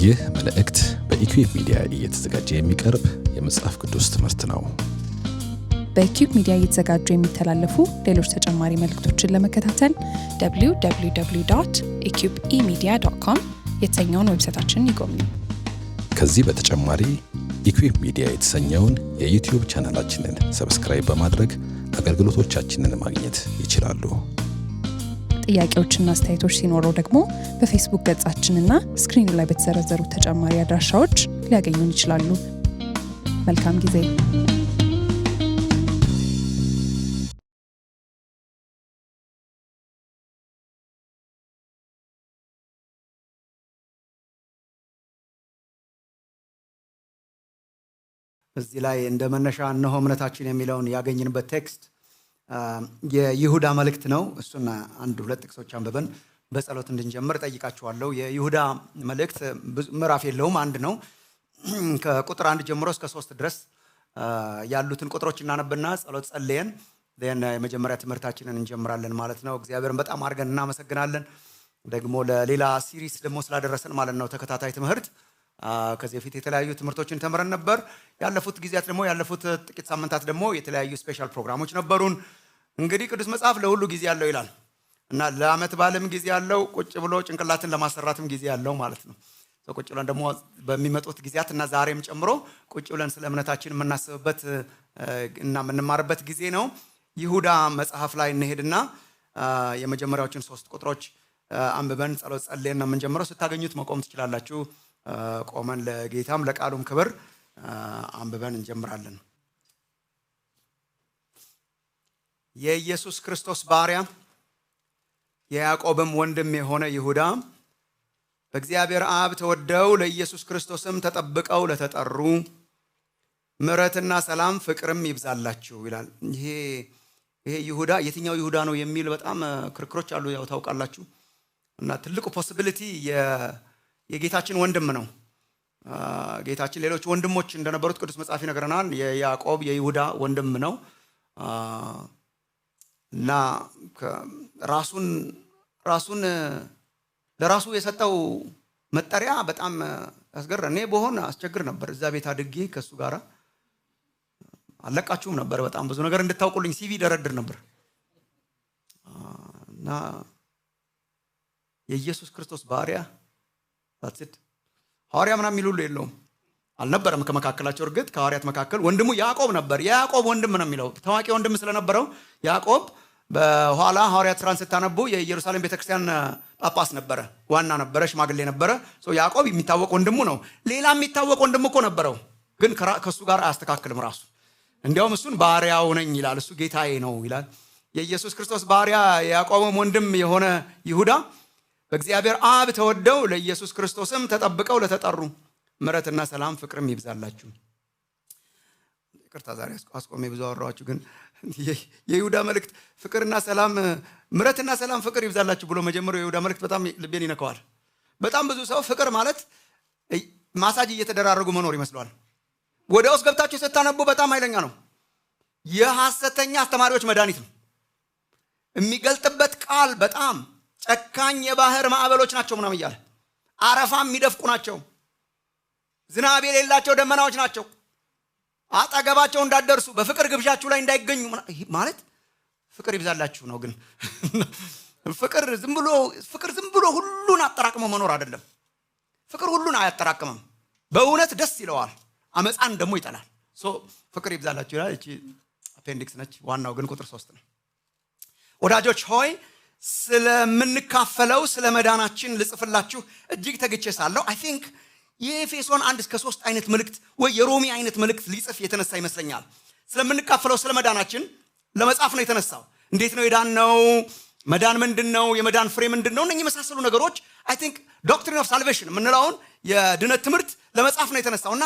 ይህ መልእክት በኢኩዌብ ሚዲያ እየተዘጋጀ የሚቀርብ የመጽሐፍ ቅዱስ ትምህርት ነው። በኢኩዌብ ሚዲያ እየተዘጋጁ የሚተላለፉ ሌሎች ተጨማሪ መልእክቶችን ለመከታተል www.eqbemedia.com የተሰኘውን ዌብሳይታችንን ይጎብኙ። ከዚህ በተጨማሪ ኢኩዌብ ሚዲያ የተሰኘውን የዩቲዩብ ቻናላችንን ሰብስክራይብ በማድረግ አገልግሎቶቻችንን ማግኘት ይችላሉ። ጥያቄዎችና አስተያየቶች ሲኖሩ ደግሞ በፌስቡክ ገጻችንና ስክሪኑ ላይ በተዘረዘሩ ተጨማሪ አድራሻዎች ሊያገኙን ይችላሉ። መልካም ጊዜ። እዚህ ላይ እንደ መነሻ እነሆ እምነታችን የሚለውን ያገኝንበት ቴክስት የይሁዳ መልእክት ነው። እሱን አንድ ሁለት ጥቅሶች አንብበን በጸሎት እንድንጀምር ጠይቃችኋለሁ። የይሁዳ መልእክት ምዕራፍ የለውም፣ አንድ ነው። ከቁጥር 1 ጀምሮ እስከ 3 ድረስ ያሉትን ቁጥሮች እናነብና ጸሎት ጸልየን የመጀመሪያ ትምህርታችንን እንጀምራለን ማለት ነው። እግዚአብሔርን በጣም አድርገን እናመሰግናለን። ደግሞ ለሌላ ሲሪስ ደግሞ ስላደረሰን ማለት ነው ተከታታይ ትምህርት። ከዚህ በፊት የተለያዩ ትምህርቶችን ተምረን ነበር። ያለፉት ጊዜያት ደግሞ ያለፉት ጥቂት ሳምንታት ደግሞ የተለያዩ ስፔሻል ፕሮግራሞች ነበሩን። እንግዲህ ቅዱስ መጽሐፍ ለሁሉ ጊዜ ያለው ይላል እና ለዓመት በዓልም ጊዜ ያለው፣ ቁጭ ብሎ ጭንቅላትን ለማሰራትም ጊዜ ያለው ማለት ነው። ቁጭ ብለን ደግሞ በሚመጡት ጊዜያት እና ዛሬም ጨምሮ ቁጭ ብለን ስለ እምነታችን የምናስብበት እና የምንማርበት ጊዜ ነው። ይሁዳ መጽሐፍ ላይ እንሄድና የመጀመሪያዎችን 3 ቁጥሮች አንብበን ጸሎት ጸልየን ነው የምንጀምረው። ስታገኙት መቆም ትችላላችሁ። ቆመን ለጌታም ለቃሉም ክብር አንብበን እንጀምራለን። የኢየሱስ ክርስቶስ ባሪያ የያዕቆብም ወንድም የሆነ ይሁዳ በእግዚአብሔር አብ ተወደው ለኢየሱስ ክርስቶስም ተጠብቀው ለተጠሩ ምሕረትና ሰላም ፍቅርም ይብዛላችሁ ይላል። ይሄ ይሁዳ የትኛው ይሁዳ ነው የሚል በጣም ክርክሮች አሉ፣ ያው ታውቃላችሁ። እና ትልቁ ፖሲቢሊቲ የጌታችን ወንድም ነው። ጌታችን ሌሎች ወንድሞች እንደነበሩት ቅዱስ መጽሐፍ ይነግረናል። የያዕቆብ የይሁዳ ወንድም ነው እና ራሱን ለራሱ የሰጠው መጠሪያ በጣም ያስገርም። እኔ በሆነ አስቸግር ነበር። እዛ ቤት አድጌ ከሱ ጋር አለቃችሁም ነበር። በጣም ብዙ ነገር እንድታውቁልኝ ሲቪ ደረድር ነበር እና የኢየሱስ ክርስቶስ ባሪያ ሐዋርያ ምናምን የሚሉ ሁሉ የለውም አልነበረም ከመካከላቸው። እርግጥ ከሐዋርያት መካከል ወንድሙ ያዕቆብ ነበር። የያዕቆብ ወንድም ነው የሚለው ታዋቂ ወንድም ስለነበረው ያዕቆብ በኋላ ሐዋርያት ሥራን ስታነቡ የኢየሩሳሌም ቤተክርስቲያን ጳጳስ ነበረ፣ ዋና ነበረ፣ ሽማግሌ ነበረ። ያዕቆብ የሚታወቅ ወንድሙ ነው። ሌላ የሚታወቅ ወንድም እኮ ነበረው፣ ግን ከሱ ጋር አያስተካክልም ራሱ። እንዲያውም እሱን ባሪያው ነኝ ይላል፣ እሱ ጌታዬ ነው ይላል። የኢየሱስ ክርስቶስ ባሪያ የያዕቆብም ወንድም የሆነ ይሁዳ በእግዚአብሔር አብ ተወደው ለኢየሱስ ክርስቶስም ተጠብቀው ለተጠሩ ምሕረትና ሰላም ፍቅርም ይብዛላችሁ። ይቅርታ ዛሬ አስቆሜ ብዙ አወራኋችሁ። ግን የይሁዳ መልእክት ፍቅርና ሰላም፣ ምሕረትና ሰላም ፍቅር ይብዛላችሁ ብሎ መጀመሪያው የይሁዳ መልእክት በጣም ልቤን ይነካዋል። በጣም ብዙ ሰው ፍቅር ማለት ማሳጅ እየተደራረጉ መኖር ይመስለዋል። ወደ ውስጥ ገብታችሁ ስታነቡ በጣም ኃይለኛ ነው። የሐሰተኛ አስተማሪዎች መድኃኒት ነው። የሚገልጥበት ቃል በጣም ጨካኝ የባህር ማዕበሎች ናቸው ምናምን እያለ አረፋም የሚደፍቁ ናቸው። ዝናብ የሌላቸው ደመናዎች ናቸው። አጠገባቸው እንዳትደርሱ በፍቅር ግብዣችሁ ላይ እንዳይገኙ ማለት ፍቅር ይብዛላችሁ ነው። ግን ፍቅር ዝም ብሎ ሁሉን አጠራቅሞ መኖር አይደለም። ፍቅር ሁሉን አያጠራቅምም። በእውነት ደስ ይለዋል፣ አመፃን ደግሞ ይጠላል። ፍቅር ይብዛላችሁ ይላል። እቺ አፔንዲክስ ነች። ዋናው ግን ቁጥር 3 ነው። ወዳጆች ሆይ ስለምንካፈለው ስለ መዳናችን ልጽፍላችሁ እጅግ ተግቼ ሳለሁ አይ ቲንክ የኤፌሶን 1-3 አይነት መልእክት ወይ የሮሚ አይነት መልእክት ሊጽፍ የተነሳ ይመስለኛል። ስለምንካፈለው ስለ መዳናችን ለመጻፍ ነው የተነሳው። እንዴት ነው የዳነው? መዳን ምንድነው? የመዳን ፍሬ ምንድነው? እነኚህ የመሳሰሉ ነገሮች አይ ቲንክ ዶክትሪን ኦፍ ሳልቬሽን የምንለውን የድነት ትምህርት ለመጻፍ ነው የተነሳውና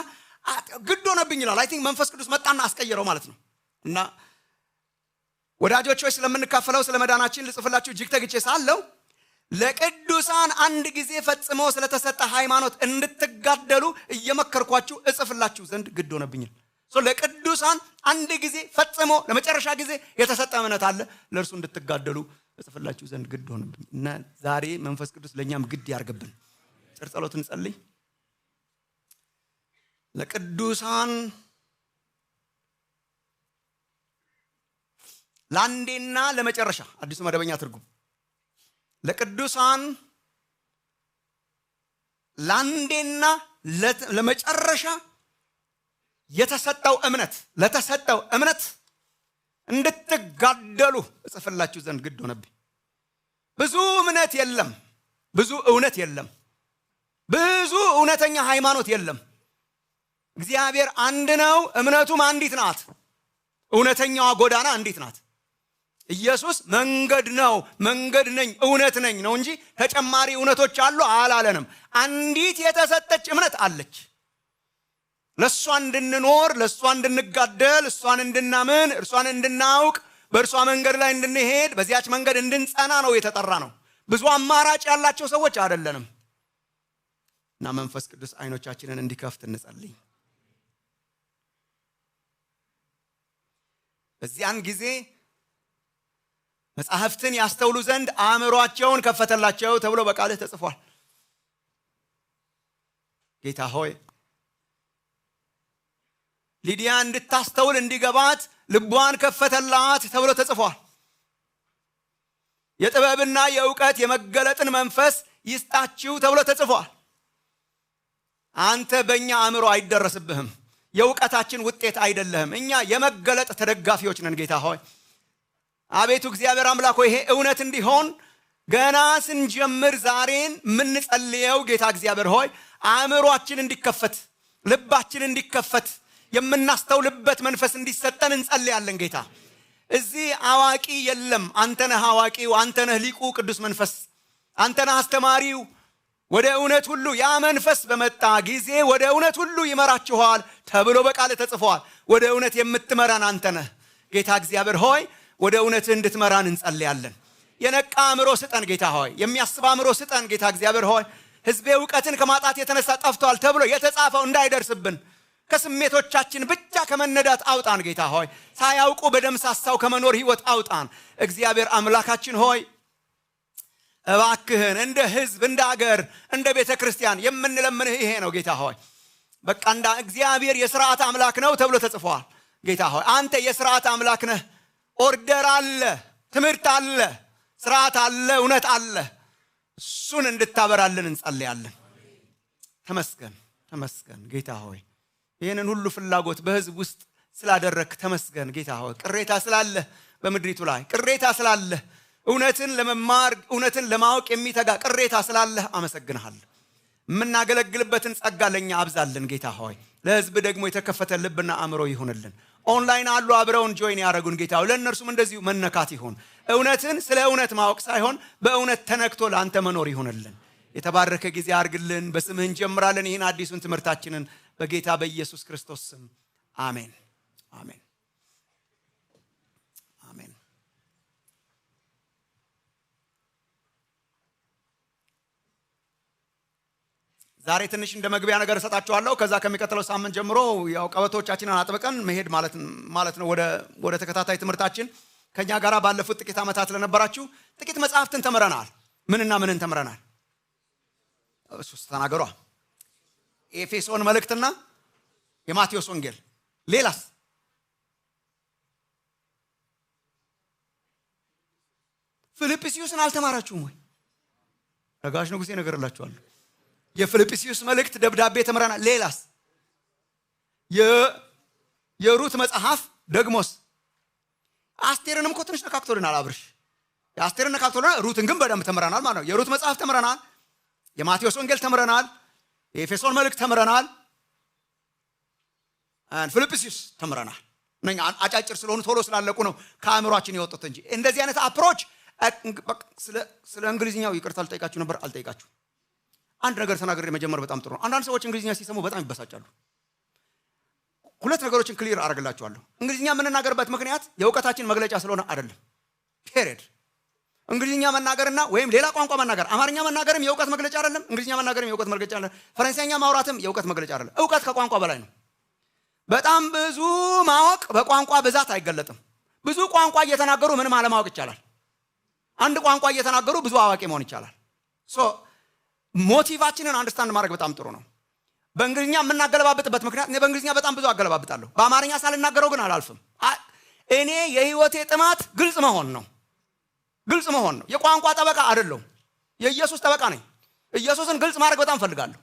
ግድ ሆነብኝ ይላል። አይ ቲንክ መንፈስ ቅዱስ መጣና አስቀየረው ማለት ነው። እና ወዳጆች ሆይ ስለምንካፈለው ስለ መዳናችን ልጽፍላችሁ እጅግ ተግቼ ሳለሁ ለቅዱሳን አንድ ጊዜ ፈጽሞ ስለተሰጠ ሃይማኖት እንድትጋደሉ እየመከርኳችሁ እጽፍላችሁ ዘንድ ግድ ሆነብኛል። ለቅዱሳን አንድ ጊዜ ፈጽሞ ለመጨረሻ ጊዜ የተሰጠ እምነት አለ፣ ለእርሱ እንድትጋደሉ እጽፍላችሁ ዘንድ ግድ ሆነብኝ እና ዛሬ መንፈስ ቅዱስ ለእኛም ግድ ያርገብን። ጸሎት እንጸልይ። ለቅዱሳን ለአንዴና ለመጨረሻ አዲሱ መደበኛ ትርጉም ለቅዱሳን ለአንዴና ለመጨረሻ ለተሰጠው እምነት እንድትጋደሉ እጽፍላችሁ ዘንድ ግድ ሆነብኝ። ብዙ እምነት የለም፣ ብዙ እውነት የለም፣ ብዙ እውነተኛ ሃይማኖት የለም። እግዚአብሔር አንድ ነው፣ እምነቱም አንዲት ናት። እውነተኛዋ ጎዳና አንዲት ናት። ኢየሱስ መንገድ ነው፣ መንገድ ነኝ፣ እውነት ነኝ ነው እንጂ ተጨማሪ እውነቶች አሉ አላለንም። አንዲት የተሰጠች እምነት አለች። ለእሷ እንድንኖር፣ ለእሷ እንድንጋደል፣ እሷን እንድናምን፣ እርሷን እንድናውቅ፣ በእርሷ መንገድ ላይ እንድንሄድ፣ በዚያች መንገድ እንድንጸና ነው የተጠራ ነው። ብዙ አማራጭ ያላቸው ሰዎች አይደለንም። እና መንፈስ ቅዱስ አይኖቻችንን እንዲከፍት እንጸልይ። በዚያን ጊዜ መጻሕፍትን ያስተውሉ ዘንድ አእምሯቸውን ከፈተላቸው ተብሎ በቃልህ ተጽፏል። ጌታ ሆይ ሊዲያ እንድታስተውል እንዲገባት ልቧን ከፈተላት ተብሎ ተጽፏል። የጥበብና የእውቀት የመገለጥን መንፈስ ይስጣችሁ ተብሎ ተጽፏል። አንተ በእኛ አእምሮ አይደረስብህም፣ የእውቀታችን ውጤት አይደለህም። እኛ የመገለጥ ተደጋፊዎች ነን። ጌታ ሆይ አቤቱ እግዚአብሔር አምላክ ሆይ ይሄ እውነት እንዲሆን ገና ስንጀምር ዛሬን የምንጸልየው ጌታ እግዚአብሔር ሆይ አእምሯችን እንዲከፈት፣ ልባችን እንዲከፈት፣ የምናስተውልበት መንፈስ እንዲሰጠን እንጸልያለን። ጌታ እዚህ አዋቂ የለም፣ አንተ ነህ አዋቂው፣ አንተ ነህ ሊቁ ቅዱስ መንፈስ፣ አንተ ነህ አስተማሪው። ወደ እውነት ሁሉ ያ መንፈስ በመጣ ጊዜ ወደ እውነት ሁሉ ይመራችኋል ተብሎ በቃል ተጽፏል። ወደ እውነት የምትመራን አንተ ነህ ጌታ እግዚአብሔር ሆይ ወደ እውነትህ እንድትመራን እንጸልያለን። የነቃ አእምሮ ስጠን ጌታ ሆይ፣ የሚያስብ አእምሮ ስጠን ጌታ እግዚአብሔር ሆይ። ሕዝቤ እውቀትን ከማጣት የተነሳ ጠፍቷል ተብሎ የተጻፈው እንዳይደርስብን ከስሜቶቻችን ብቻ ከመነዳት አውጣን ጌታ ሆይ። ሳያውቁ በደምሳሳው ከመኖር ህይወት አውጣን። እግዚአብሔር አምላካችን ሆይ እባክህን እንደ ሕዝብ፣ እንደ አገር፣ እንደ ቤተ ክርስቲያን የምንለምንህ ይሄ ነው ጌታ ሆይ። በቃ እንደ እግዚአብሔር የሥርዓት አምላክ ነው ተብሎ ተጽፏል። ጌታ ሆይ አንተ የሥርዓት አምላክ ነህ። ኦርደር አለ፣ ትምህርት አለ፣ ስርዓት አለ፣ እውነት አለ። እሱን እንድታበራልን እንጸልያለን። ተመስገን ተመስገን ጌታ ሆይ ይህንን ሁሉ ፍላጎት በህዝብ ውስጥ ስላደረክ ተመስገን ጌታ ሆይ። ቅሬታ ስላለ በምድሪቱ ላይ ቅሬታ ስላለ እውነትን ለመማር እውነትን ለማወቅ የሚተጋ ቅሬታ ስላለ አመሰግንሃለሁ። የምናገለግልበትን ጸጋ ለኛ አብዛልን ጌታ ሆይ። ለህዝብ ደግሞ የተከፈተ ልብና አእምሮ ይሁንልን። ኦንላይን አሉ አብረውን ጆይን ያደረጉን ጌታ ሆይ ለእነርሱም እንደዚሁ መነካት ይሁን። እውነትን ስለ እውነት ማወቅ ሳይሆን በእውነት ተነክቶ ለአንተ መኖር ይሁንልን። የተባረከ ጊዜ አድርግልን። በስምህ እንጀምራለን ይህን አዲሱን ትምህርታችንን በጌታ በኢየሱስ ክርስቶስ ስም አሜን አሜን አሜን። ዛሬ ትንሽ እንደ መግቢያ ነገር እሰጣችኋለሁ። ከዛ ከሚቀጥለው ሳምንት ጀምሮ ያው ቀበቶቻችንን አጥብቀን መሄድ ማለት ነው ወደ ተከታታይ ትምህርታችን። ከኛ ጋር ባለፉት ጥቂት ዓመታት ለነበራችሁ ጥቂት መጽሐፍትን ተምረናል። ምንና ምንን ተምረናል? እሱስ ተናገሯ። ኤፌሶን መልእክትና የማቴዎስ ወንጌል። ሌላስ? ፊልጵስዩስን አልተማራችሁም ወይ? ነጋሽ ንጉሴ ነገርላችኋለሁ። የፊልጵስዩስ መልእክት ደብዳቤ ተምረናል። ሌላስ? የሩት መጽሐፍ ደግሞስ? አስቴርንም እኮ ትንሽ ነካክቶልናል አብርሽ። የአስቴርን ነካክቶልናል። ሩትን ግን በደንብ ተምረናል ማለት ነው። የሩት መጽሐፍ ተምረናል። የማቴዎስ ወንጌል ተምረናል። የኤፌሶን መልእክት ተምረናል። ፊልጵስዩስ ተምረናል። እነኛ አጫጭር ስለሆኑ ቶሎ ስላለቁ ነው ከአእምሯችን የወጡት እንጂ እንደዚህ አይነት አፕሮች ስለ እንግሊዝኛው ይቅርታ ልጠይቃችሁ ነበር አልጠይቃችሁ። አንድ ነገር ተናግሬ መጀመር በጣም ጥሩ ነው። አንዳንድ ሰዎች እንግሊዝኛ ሲሰሙ በጣም ይበሳጫሉ። ሁለት ነገሮችን ክሊር አደርግላችኋለሁ። እንግሊዝኛ የምንናገርበት ምክንያት የእውቀታችን መግለጫ ስለሆነ አይደለም። ፔሪድ። እንግሊዝኛ መናገርና ወይም ሌላ ቋንቋ መናገር፣ አማርኛ መናገርም የእውቀት መግለጫ አይደለም። እንግሊዝኛ መናገርም የእውቀት መግለጫ አይደለም። ፈረንሳይኛ ማውራትም የእውቀት መግለጫ አይደለም። እውቀት ከቋንቋ በላይ ነው። በጣም ብዙ ማወቅ በቋንቋ ብዛት አይገለጥም። ብዙ ቋንቋ እየተናገሩ ምንም አለማወቅ ይቻላል። አንድ ቋንቋ እየተናገሩ ብዙ አዋቂ መሆን ይቻላል። ሞቲቫችንን አንደርስታንድ ማድረግ በጣም ጥሩ ነው። በእንግሊዝኛ የምናገለባብጥበት ምክንያት እኔ በእንግሊዝኛ በጣም ብዙ አገለባብጣለሁ። በአማርኛ ሳልናገረው ግን አላልፍም። እኔ የህይወቴ ጥማት ግልጽ መሆን ነው። ግልጽ መሆን ነው። የቋንቋ ጠበቃ አይደለሁም። የኢየሱስ ጠበቃ ነኝ። ኢየሱስን ግልጽ ማድረግ በጣም ፈልጋለሁ።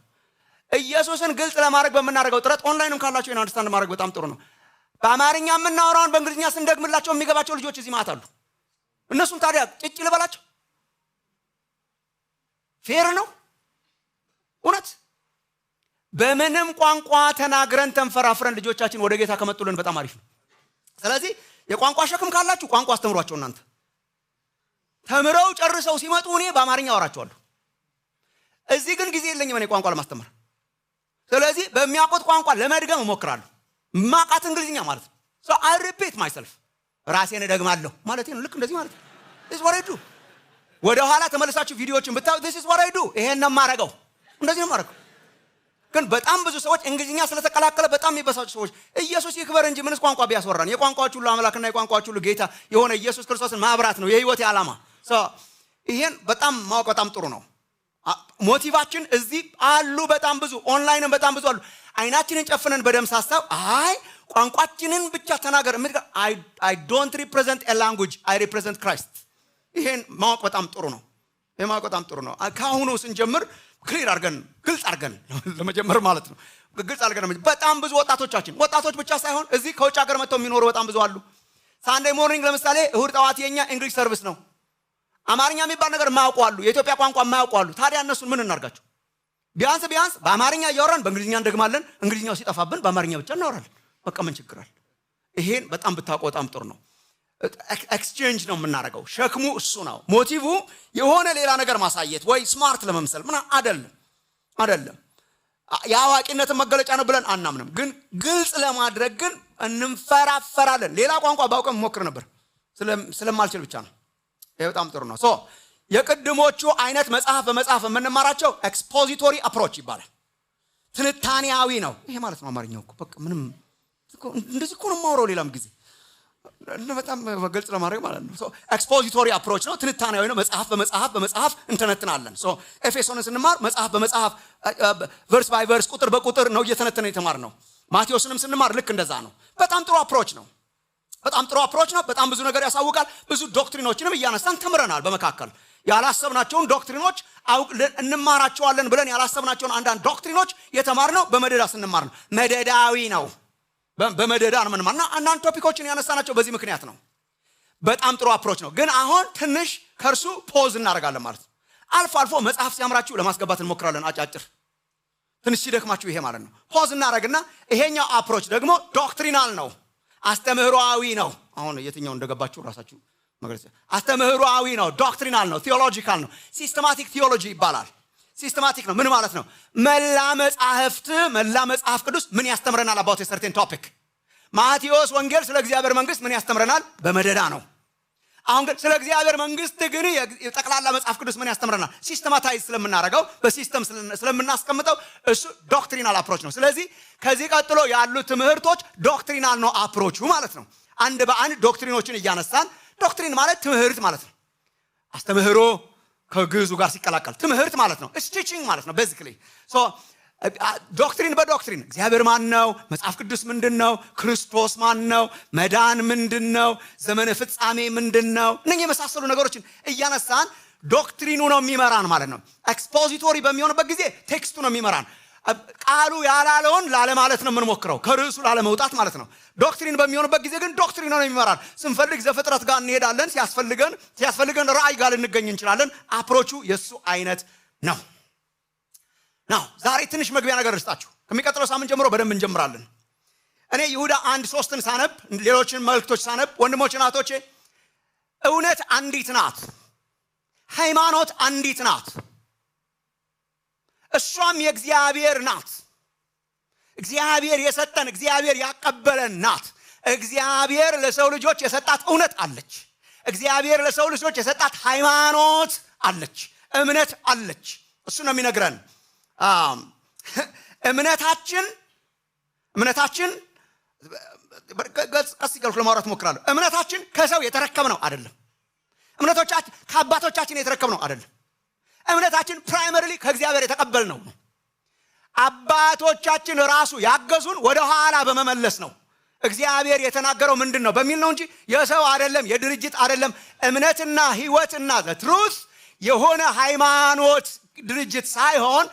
ኢየሱስን ግልጽ ለማድረግ በመናረገው ጥረት ኦንላይንም ካላችሁ ይሄን አንደርስታንድ ማድረግ በጣም ጥሩ ነው። በአማርኛ የምናወራውን በእንግሊዝኛ ስንደግምላቸው የሚገባቸው ልጆች እዚህ ማለት አሉ። እነሱን ታዲያ ጭጭ ልበላቸው? ፌር ነው? እውነት በምንም ቋንቋ ተናግረን ተንፈራፍረን ልጆቻችን ወደ ጌታ ከመጡልን በጣም አሪፍ ነው። ስለዚህ የቋንቋ ሸክም ካላችሁ ቋንቋ አስተምሯቸው። እናንተ ተምረው ጨርሰው ሲመጡ እኔ በአማርኛ አወራቸዋለሁ። እዚህ ግን ጊዜ የለኝም እኔ ቋንቋ ለማስተማር። ስለዚህ በሚያውቁት ቋንቋ ለመድገም እሞክራለሁ። ማቃት እንግሊዝኛ ማለት ነው። so I repeat myself ራሴን እደግማለሁ ማለት ነው። ልክ እንደዚህ ማለት ነው። this is what I do። ወደ ኋላ ተመልሳችሁ ቪዲዮዎችን ብታዩ this is what I do። ይሄን ነው የማደርገው። እንደዚህ ነው የማደርገው። ግን በጣም ብዙ ሰዎች እንግሊዝኛ ስለተቀላቀለ በጣም የሚበሳጩ ሰዎች ኢየሱስ ይክበር እንጂ ምንስ ቋንቋ ቢያስወራን? የቋንቋዎች ሁሉ አምላክና የቋንቋዎች ሁሉ ጌታ የሆነ ኢየሱስ ክርስቶስን ማብራት ነው የህይወት ዓላማ። so ይሄን በጣም ማወቅ በጣም ጥሩ ነው። ሞቲቫችን እዚህ አሉ በጣም ብዙ ኦንላይንም በጣም ብዙ አሉ። አይናችንን ጨፍነን በደም ሳሳብ አይ ቋንቋችንን ብቻ ተናገር ምን I don't represent a language I represent Christ። ይሄን ማወቅ በጣም ጥሩ ነው። ይሄን ማወቅ በጣም ጥሩ ነው። ካሁኑ ስንጀምር ክሊር አድርገን ግልጽ አድርገን ለመጀመር ማለት ነው። ግልጽ አድርገን በጣም ብዙ ወጣቶች ብቻ ሳይሆን እዚህ ከውጭ ሀገር መጥተው የሚኖሩ በጣም ብዙ አሉ። ሳንዴ ሞርኒንግ ለምሳሌ እሁድ ጠዋት የኛ እንግሊሽ ሰርቪስ ነው። አማርኛ የሚባል ነገር ማያውቁ አሉ። የኢትዮጵያ ቋንቋ ማያውቁ አሉ። ታዲያ እነሱን ምን እናርጋቸው? ቢያንስ በአማርኛ እያወራን በእንግሊዝኛ እንደግማለን። እንግሊዝኛው ሲጠፋብን በአማርኛ ብቻ እናወራለን። በቃ ምን ችግር አለ? ይሄን በጣም ብታውቁ በጣም ጥሩ ነው። ኤክስቼንጅ ነው የምናደርገው። ሸክሙ እሱ ነው። ሞቲቭ የሆነ ሌላ ነገር ማሳየት ወይ ስማርት ለመምሰል ምን አይደለም። የአዋቂነትን መገለጫ ነው ብለን አናምንም። ግን ግልጽ ለማድረግ ግን እንፈራፈራለን። ሌላ ቋንቋ ባውቀም ሞክር ነበር ስለማልችል ብቻ ነው። ይሄ በጣም ጥሩ ነው። የቅድሞቹ አይነት በመጽሐፍ የምንማራቸው ኤክስፖዚቶሪ አፕሮች ይባላል። ትንታኔያዊ ነው። ይሄ ማለት ነው አማርኛው እኮ በቃ ምንም እንደዚህ እኮ ነው የማወራው ሌላም ጊዜ በጣም ግልጽ ለማድረግ ማለት ነው። ኤክስፖዚቶሪ አፕሮች ነው። ትንታኔያዊ ነው። በመጽሐፍ እንተነትናለን። ኤፌሶንን ስንማር መጽሐፍ በመጽሐፍ ቨርስ ባይ ቨርስ ቁጥር በቁጥር ነው እየተነተነ የተማርነው። ማቴዎስንም ስንማር ልክ እንደዛ ነው። በጣም ጥሩ አፕሮች ነው። በጣም ብዙ ነገር ያሳውቃል። ብዙ ዶክትሪኖችንም እያነሳን ተምረናል። በመካከል ያላሰብናቸውን ዶክትሪኖች እንማራቸዋለን ብለን ያላሰብናቸውን አንዳንድ ዶክትሪኖች የተማርነው በመደዳ ስንማር ነው። መደዳዊ ነው። በመደዳ ነው የምንማርና አንዳንድ ቶፒኮችን ያነሳናቸው በዚህ ምክንያት ነው። በጣም ጥሩ አፕሮች ነው። ግን አሁን ትንሽ ከርሱ ፖዝ እናደርጋለን ማለት ነው። አልፎ መጽሐፍ ሲያምራችሁ ለማስገባት እንሞክራለን። አጫጭር ትንሽ ሲደክማችሁ ይሄ ማለት ነው። ፖዝ እናደርግና ይሄኛው አፕሮች ደግሞ ዶክትሪናል ነው። አስተምህሮአዊ ነው። አሁን የትኛው እንደገባችሁ ራሳችሁ መግለጽ። አስተምህሮአዊ ነው። ዶክትሪናል ነው። ቴዎሎጂካል ነው። ሲስተማቲክ ቴዎሎጂ ይባላል። ሲስተማቲክ ነው። ምን ማለት ነው? መላ መጽሐፍ ቅዱስ ምን ያስተምረናል? አባውት ሰርቴን ቶፒክ። ማቴዎስ ወንጌል ስለ እግዚአብሔር መንግስት ምን ያስተምረናል? በመደዳ ነው። አሁን ግን ስለ እግዚአብሔር መንግስት ግን የጠቅላላ መጽሐፍ ቅዱስ ምን ያስተምረናል? ሲስተማታይዝ ስለምናደርገው በሲስተም ስለምናስቀምጠው እሱ ዶክትሪናል አፕሮች ነው። ስለዚህ ከዚህ ቀጥሎ ያሉ ትምህርቶች ዶክትሪናል ነው አፕሮቹ ማለት ነው። አንድ በአንድ ዶክትሪኖችን እያነሳን ዶክትሪን ማለት ትምህርት ማለት ነው። አስተምህሮ ከግዙ ጋር ሲቀላቀል ትምህርት ማለት ነው። ቲቺንግ ማለት ነው ቤዚክሊ። ዶክትሪን በዶክትሪን እግዚአብሔር ማን ነው? መጽሐፍ ቅዱስ ምንድነው? ክርስቶስ ማን ነው? መዳን ምንድነው? ዘመነ ፍጻሜ ምንድነው? እነኚህ የመሳሰሉ ነገሮችን እያነሳን ዶክትሪኑ ነው የሚመራን ማለት ነው። ኤክስፖዚቶሪ በሚሆንበት ጊዜ ቴክስቱ ነው የሚመራን። ቃሉ ያላለውን ላለማለት ነው የምንሞክረው፣ ከርዕሱ ላለመውጣት ማለት ነው። ዶክትሪን በሚሆንበት ጊዜ ግን ዶክትሪኑ ነው የሚመራን። ስንፈልግ ዘፍጥረት ጋር እንሄዳለን፣ ሲያስፈልገን ራእይ ጋር ልንገኝ እንችላለን። አፕሮቹ የሱ አይነት ነው። ዛሬ ትንሽ መግቢያ ነገር ልስጣችሁ። ከሚቀጥለው ሳምንት ጀምሮ በደንብ እንጀምራለን። እኔ ይሁዳ 1:3 ሳነብ ሌሎችን መልእክቶች ሳነብ ወንድሞችና እህቶቼ እውነት አንዲት ናት፣ ሃይማኖት አንዲት ናት፣ እሷም የእግዚአብሔር ናት። እግዚአብሔር የሰጠን እግዚአብሔር ያቀበለን ናት። እግዚአብሔር ለሰው ልጆች የሰጣት እውነት አለች። እግዚአብሔር ለሰው ልጆች የሰጣት ሃይማኖት አለች፣ እምነት አለች። እሱ ነው የሚነግረን። እምነታችን ቀስ እያልኩ ለማውራት እሞክራለሁ። እምነታችን ከሰው የተረከብነው አይደለም። እምነቶቻችን ከአባቶቻችን የተረከብነው አይደለም። እምነታችን ፕራይመሪሊ ከእግዚአብሔር የተቀበልነው ነው። አባቶቻችን ራሱ ያገዙን ወደ ኋላ በመመለስ ነው። እግዚአብሔር የተናገረው ምንድነው በሚል ነው እንጂ የሰው አይደለም፣ የድርጅት አይደለም። እምነትና ህይወትና ትሩዝ የሆነ ሃይማኖት ድርጅት ሳይሆን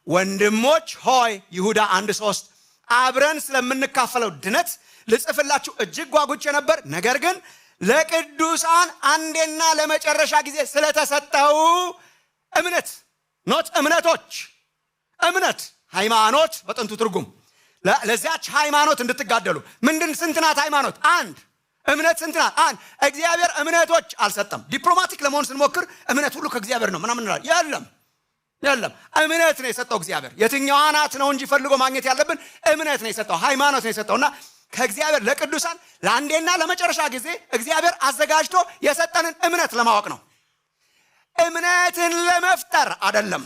ወንድሞች ሆይ ይሁዳ 1:3 አብረን ስለምንካፈለው ድነት ልጽፍላችሁ እጅግ ጓጉቼ ነበር። ነገር ግን ለቅዱሳን አንዴና ለመጨረሻ ጊዜ ስለተሰጠው እምነት ኖት እምነቶች እምነት ሃይማኖት በጥንቱ ትርጉም ለዚያች ሃይማኖት እንድትጋደሉ ምንድን ስንት ናት ሃይማኖት? አንድ። እምነት ስንት ናት? አንድ። እግዚአብሔር እምነቶች አልሰጠም። ዲፕሎማቲክ ለመሆን ስንሞክር እምነት ሁሉ ከእግዚአብሔር ነው ምናምን እንላለን። የለም እምነት ነው የሰጠው እግዚአብሔር። የትኛዋ ናት ነው እንጂ ፈልጎ ማግኘት ያለብን እምነት ነው የሰጠው፣ ሃይማኖት ነው የሰጠውና ከእግዚአብሔር ለቅዱሳን ለአንዴና ለመጨረሻ ጊዜ እግዚአብሔር አዘጋጅቶ የሰጠንን እምነት ለማወቅ ነው። እምነትን ለመፍጠር አይደለም።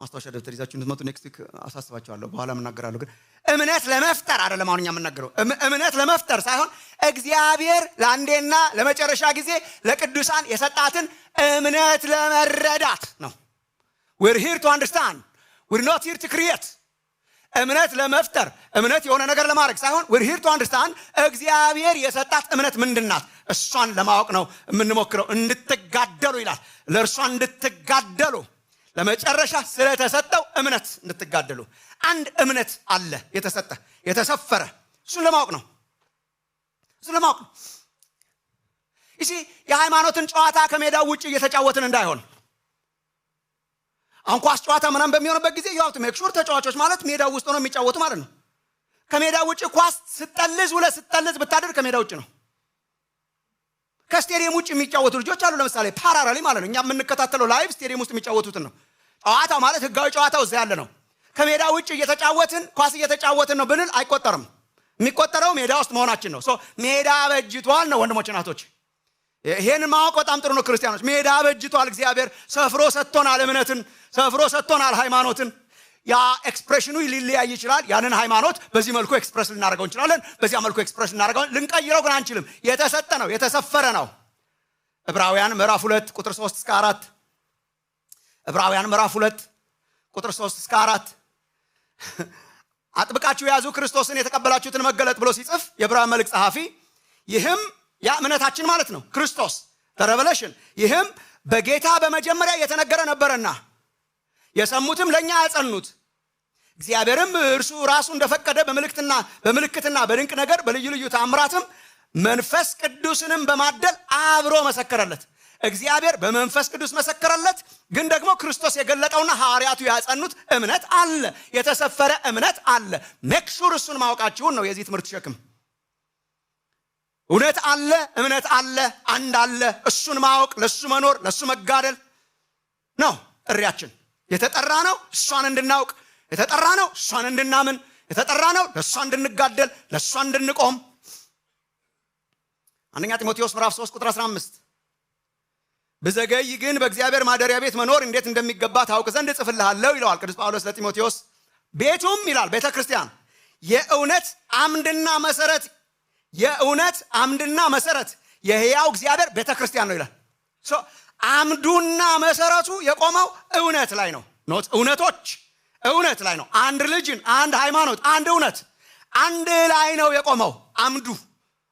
ማስታወሻ ደብተር ይዛችሁ እንድትመጡ ኔክስት ዊክ አሳስባችኋለሁ፣ በኋላ እናገራለሁ። ግን እምነት ለመፍጠር አይደለም አሁን እኛ የምናገረው። እምነት ለመፍጠር ሳይሆን እግዚአብሔር ለአንዴና ለመጨረሻ ጊዜ ለቅዱሳን የሰጣትን እምነት ለመረዳት ነው። we're here to understand, we're not here to create። እምነት ለመፍጠር እምነት የሆነ ነገር ለማድረግ ሳይሆን we're here to understand እግዚአብሔር የሰጣት እምነት ምንድናት እሷን ለማወቅ ነው የምንሞክረው። እንድትጋደሉ ይላል፣ ለእርሷ እንድትጋደሉ ለመጨረሻ ስለተሰጠው እምነት እንድትጋደሉ። አንድ እምነት አለ የተሰጠ የተሰፈረ፣ እሱን ለማወቅ ነው። እሺ የሃይማኖትን ጨዋታ ከሜዳው ውጪ እየተጫወትን እንዳይሆን። አሁን ኳስ ጨዋታ ምናምን በሚሆንበት ጊዜ ያው ሜክ ሹር ተጫዋቾች ማለት ሜዳው ውስጥ ሆነው የሚጫወቱ ማለት ነው። ከሜዳው ውጪ ኳስ ስትጠልዝ ብታደር ከሜዳው ውጪ ነው። ከስቴዲየም ውጪ የሚጫወቱ ልጆች አሉ። ለምሳሌ ፓራራሊ ማለት ነው። እኛ የምንከታተለው ላይቭ ስቴዲየም ውስጥ የሚጫወቱትን ነው። ጨዋታው ማለት ህጋዊ ጨዋታው እዛ ያለ ነው። ከሜዳ ውጪ እየተጫወትን ኳስ እየተጫወትን ነው ብንል አይቆጠርም። የሚቆጠረው ሜዳ ውስጥ መሆናችን ነው። ሜዳ በጅቷል ነው ወንድሞች እናቶች። ይሄን ማወቅ በጣም ጥሩ ነው። ክርስቲያኖች ሜዳ በጅቷል። እግዚአብሔር ሰፍሮ ሰጥቶናል፣ እምነትን ሰፍሮ ሰጥቶናል፣ ሃይማኖትን። ያ ኤክስፕሬሽኑ ሊለያይ ይችላል። ያንን ሃይማኖት በዚህ መልኩ ኤክስፕረስ ልናደርገው እንችላለን፣ በዚያ መልኩ ኤክስፕረስ ልናደርገው ልንቀይረው ግን አንችልም። የተሰጠ ነው፣ የተሰፈረ ነው። ዕብራውያን ምዕራፍ 2 ቁጥር 3 እስከ 4 ዕብራውያን ምዕራፍ 2 ቁጥር 3 እስከ 4 አጥብቃችሁ ያዙ ክርስቶስን የተቀበላችሁትን መገለጥ ብሎ ሲጽፍ የዕብራውያን መልእክት ጸሐፊ ይህም ያ እምነታችን ማለት ነው ክርስቶስ ተረቨሌሽን፣ ይህም በጌታ በመጀመሪያ የተነገረ ነበርና የሰሙትም ለኛ ያጸኑት እግዚአብሔርም እርሱ ራሱ እንደፈቀደ በምልክትና በድንቅ ነገር በልዩ ልዩ ተአምራትም መንፈስ ቅዱስንም በማደል አብሮ መሰከረለት። እግዚአብሔር በመንፈስ ቅዱስ መሰከረለት። ግን ደግሞ ክርስቶስ የገለጠውና ሐዋርያቱ ያጸኑት እምነት አለ፣ የተሰፈረ እምነት አለ። ሜክ ሹር እሱን ማወቃችሁን ነው የዚህ ትምህርት ሸክም። እውነት አለ፣ እምነት አለ፣ አንድ አለ። እሱን ማወቅ፣ ለሱ መኖር፣ ለሱ መጋደል ነው ጥሪያችን። የተጠራ ነው እሷን እንድናውቅ፣ የተጠራ ነው እሷን እንድናምን፣ የተጠራ ነው ለሷ እንድንጋደል፣ ለሷ እንድንቆም። አንደኛ ጢሞቴዎስ ምዕራፍ 3 ቁጥር 15 ብዘገይ ግን በእግዚአብሔር ማደሪያ ቤት መኖር እንዴት እንደሚገባ ታውቅ ዘንድ እጽፍልሃለሁ ይለዋል ቅዱስ ጳውሎስ ለጢሞቴዎስ። ቤቱም ይላል ቤተ ክርስቲያን የእውነት አምድና መሰረት የሕያው እግዚአብሔር ቤተ ክርስቲያን ነው ይላል። አምዱና መሰረቱ የቆመው እውነት ላይ ነው። ኖት እውነት ላይ ነው። አንድ ሪሊጅን፣ አንድ ሃይማኖት፣ አንድ እውነት አንድ ላይ ነው የቆመው።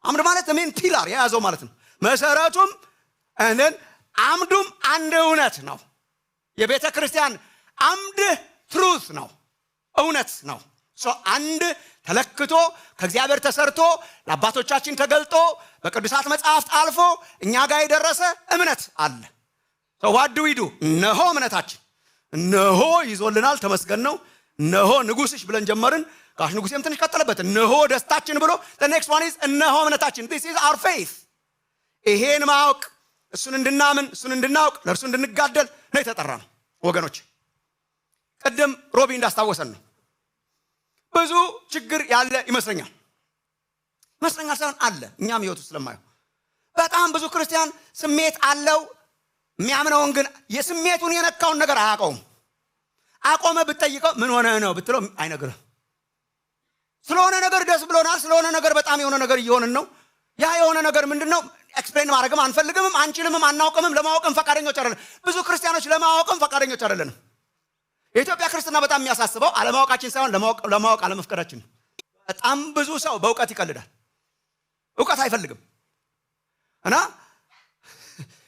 አምድ ማለት ሜን ፒላር የያዘው ማለት ነው። መሰረቱም አምዱም አንድ እውነት ነው። የቤተ ክርስቲያን አምድ ትሩዝ ነው፣ እውነት ነው። አንድ ተለክቶ ከእግዚአብሔር ተሰርቶ ለአባቶቻችን ተገልጦ በቅዱሳት መጽሐፍት አልፎ እኛ ጋር የደረሰ እምነት አለ። ዋት ዱ ዊ ዱ? እነሆ እምነታችን እነሆ ይዞልናል፣ ተመስገን ነው። እነሆ ንጉስሽ ብለን ጀመርን፣ ጋሽ ንጉሴም ትንሽ ቀጠለበት። እነሆ ደስታችን ብሎ the next one is እነሆ እምነታችን። this is our faith። ይሄን ማወቅ፣ እሱን እንድናምን፣ እሱን እንድናውቅ፣ ለእርሱ እንድንጋደል ነው የተጠራ ነው ወገኖች። ቅድም ሮቢ እንዳስታወሰን ነው ብዙ ችግር ያለ ይመስለኛል ሳይሆን አለ። እኛም ህይወቱ ስለማየው በጣም ብዙ ክርስቲያን ስሜት አለው። የሚያምነውን ግን የስሜቱን የነካውን ነገር አያውቀውም። አቆመ ብትጠይቀው ምን ሆነ ነው ብትለው አይነግርህ። ስለሆነ ነገር ደስ ብሎናል፣ ስለሆነ ነገር በጣም የሆነ ነገር እየሆንን ነው። ያ የሆነ ነገር ምንድነው? ኤክስፕሌን ማድረግም አንፈልግምም፣ አንችልምም፣ አናውቅምም፣ ለማወቅም ፈቃደኞች አይደለም። ብዙ ክርስቲያኖች ለማወቅም ፈቃደኞች አይደለንም። የኢትዮጵያ ክርስትና በጣም የሚያሳስበው አለማወቃችን ሳይሆን ለማወቅ አለመፍቀዳችን። በጣም ብዙ ሰው በእውቀት ይቀልዳል፣ እውቀት አይፈልግም። እና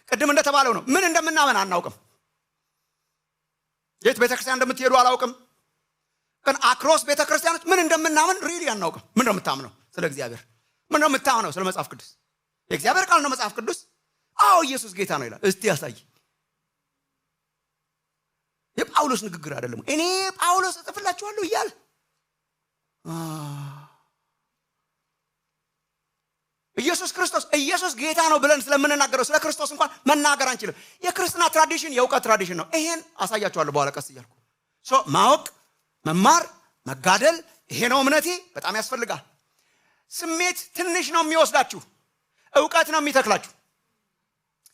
ቅድም እንደተባለው ነው፣ ምን እንደምናምን አናውቅም። የት ቤተክርስቲያን እንደምትሄዱ አላውቅም፣ ግን አክሮስ ቤተክርስቲያኖች ምን እንደምናምን ሪሊ አናውቅም። ምን ነው የምታምነው? ስለ እግዚአብሔር። ምን ነው የምታምነው? ስለ መጽሐፍ ቅዱስ። የእግዚአብሔር ቃል ነው መጽሐፍ ቅዱስ። አዎ ኢየሱስ ጌታ ነው ይላል። እስቲ ያሳይ። የጳውሎስ ንግግር አይደለም። እኔ ጳውሎስ እጽፍላችኋለሁ እያለ ኢየሱስ ጌታ ነው ብለን ስለምንናገረው ስለ ክርስቶስ እንኳን መናገር አንችልም። የክርስትና ትራዲሽን የእውቀት ትራዲሽን ነው። ይሄን አሳያችኋለሁ በኋላ ቀስ እያልኩ። ማወቅ፣ መማር፣ መጋደል፣ ይሄ ነው እምነቴ። በጣም ያስፈልጋል። ስሜት ትንሽ ነው የሚወስዳችሁ፣ እውቀት ነው የሚተክላችሁ።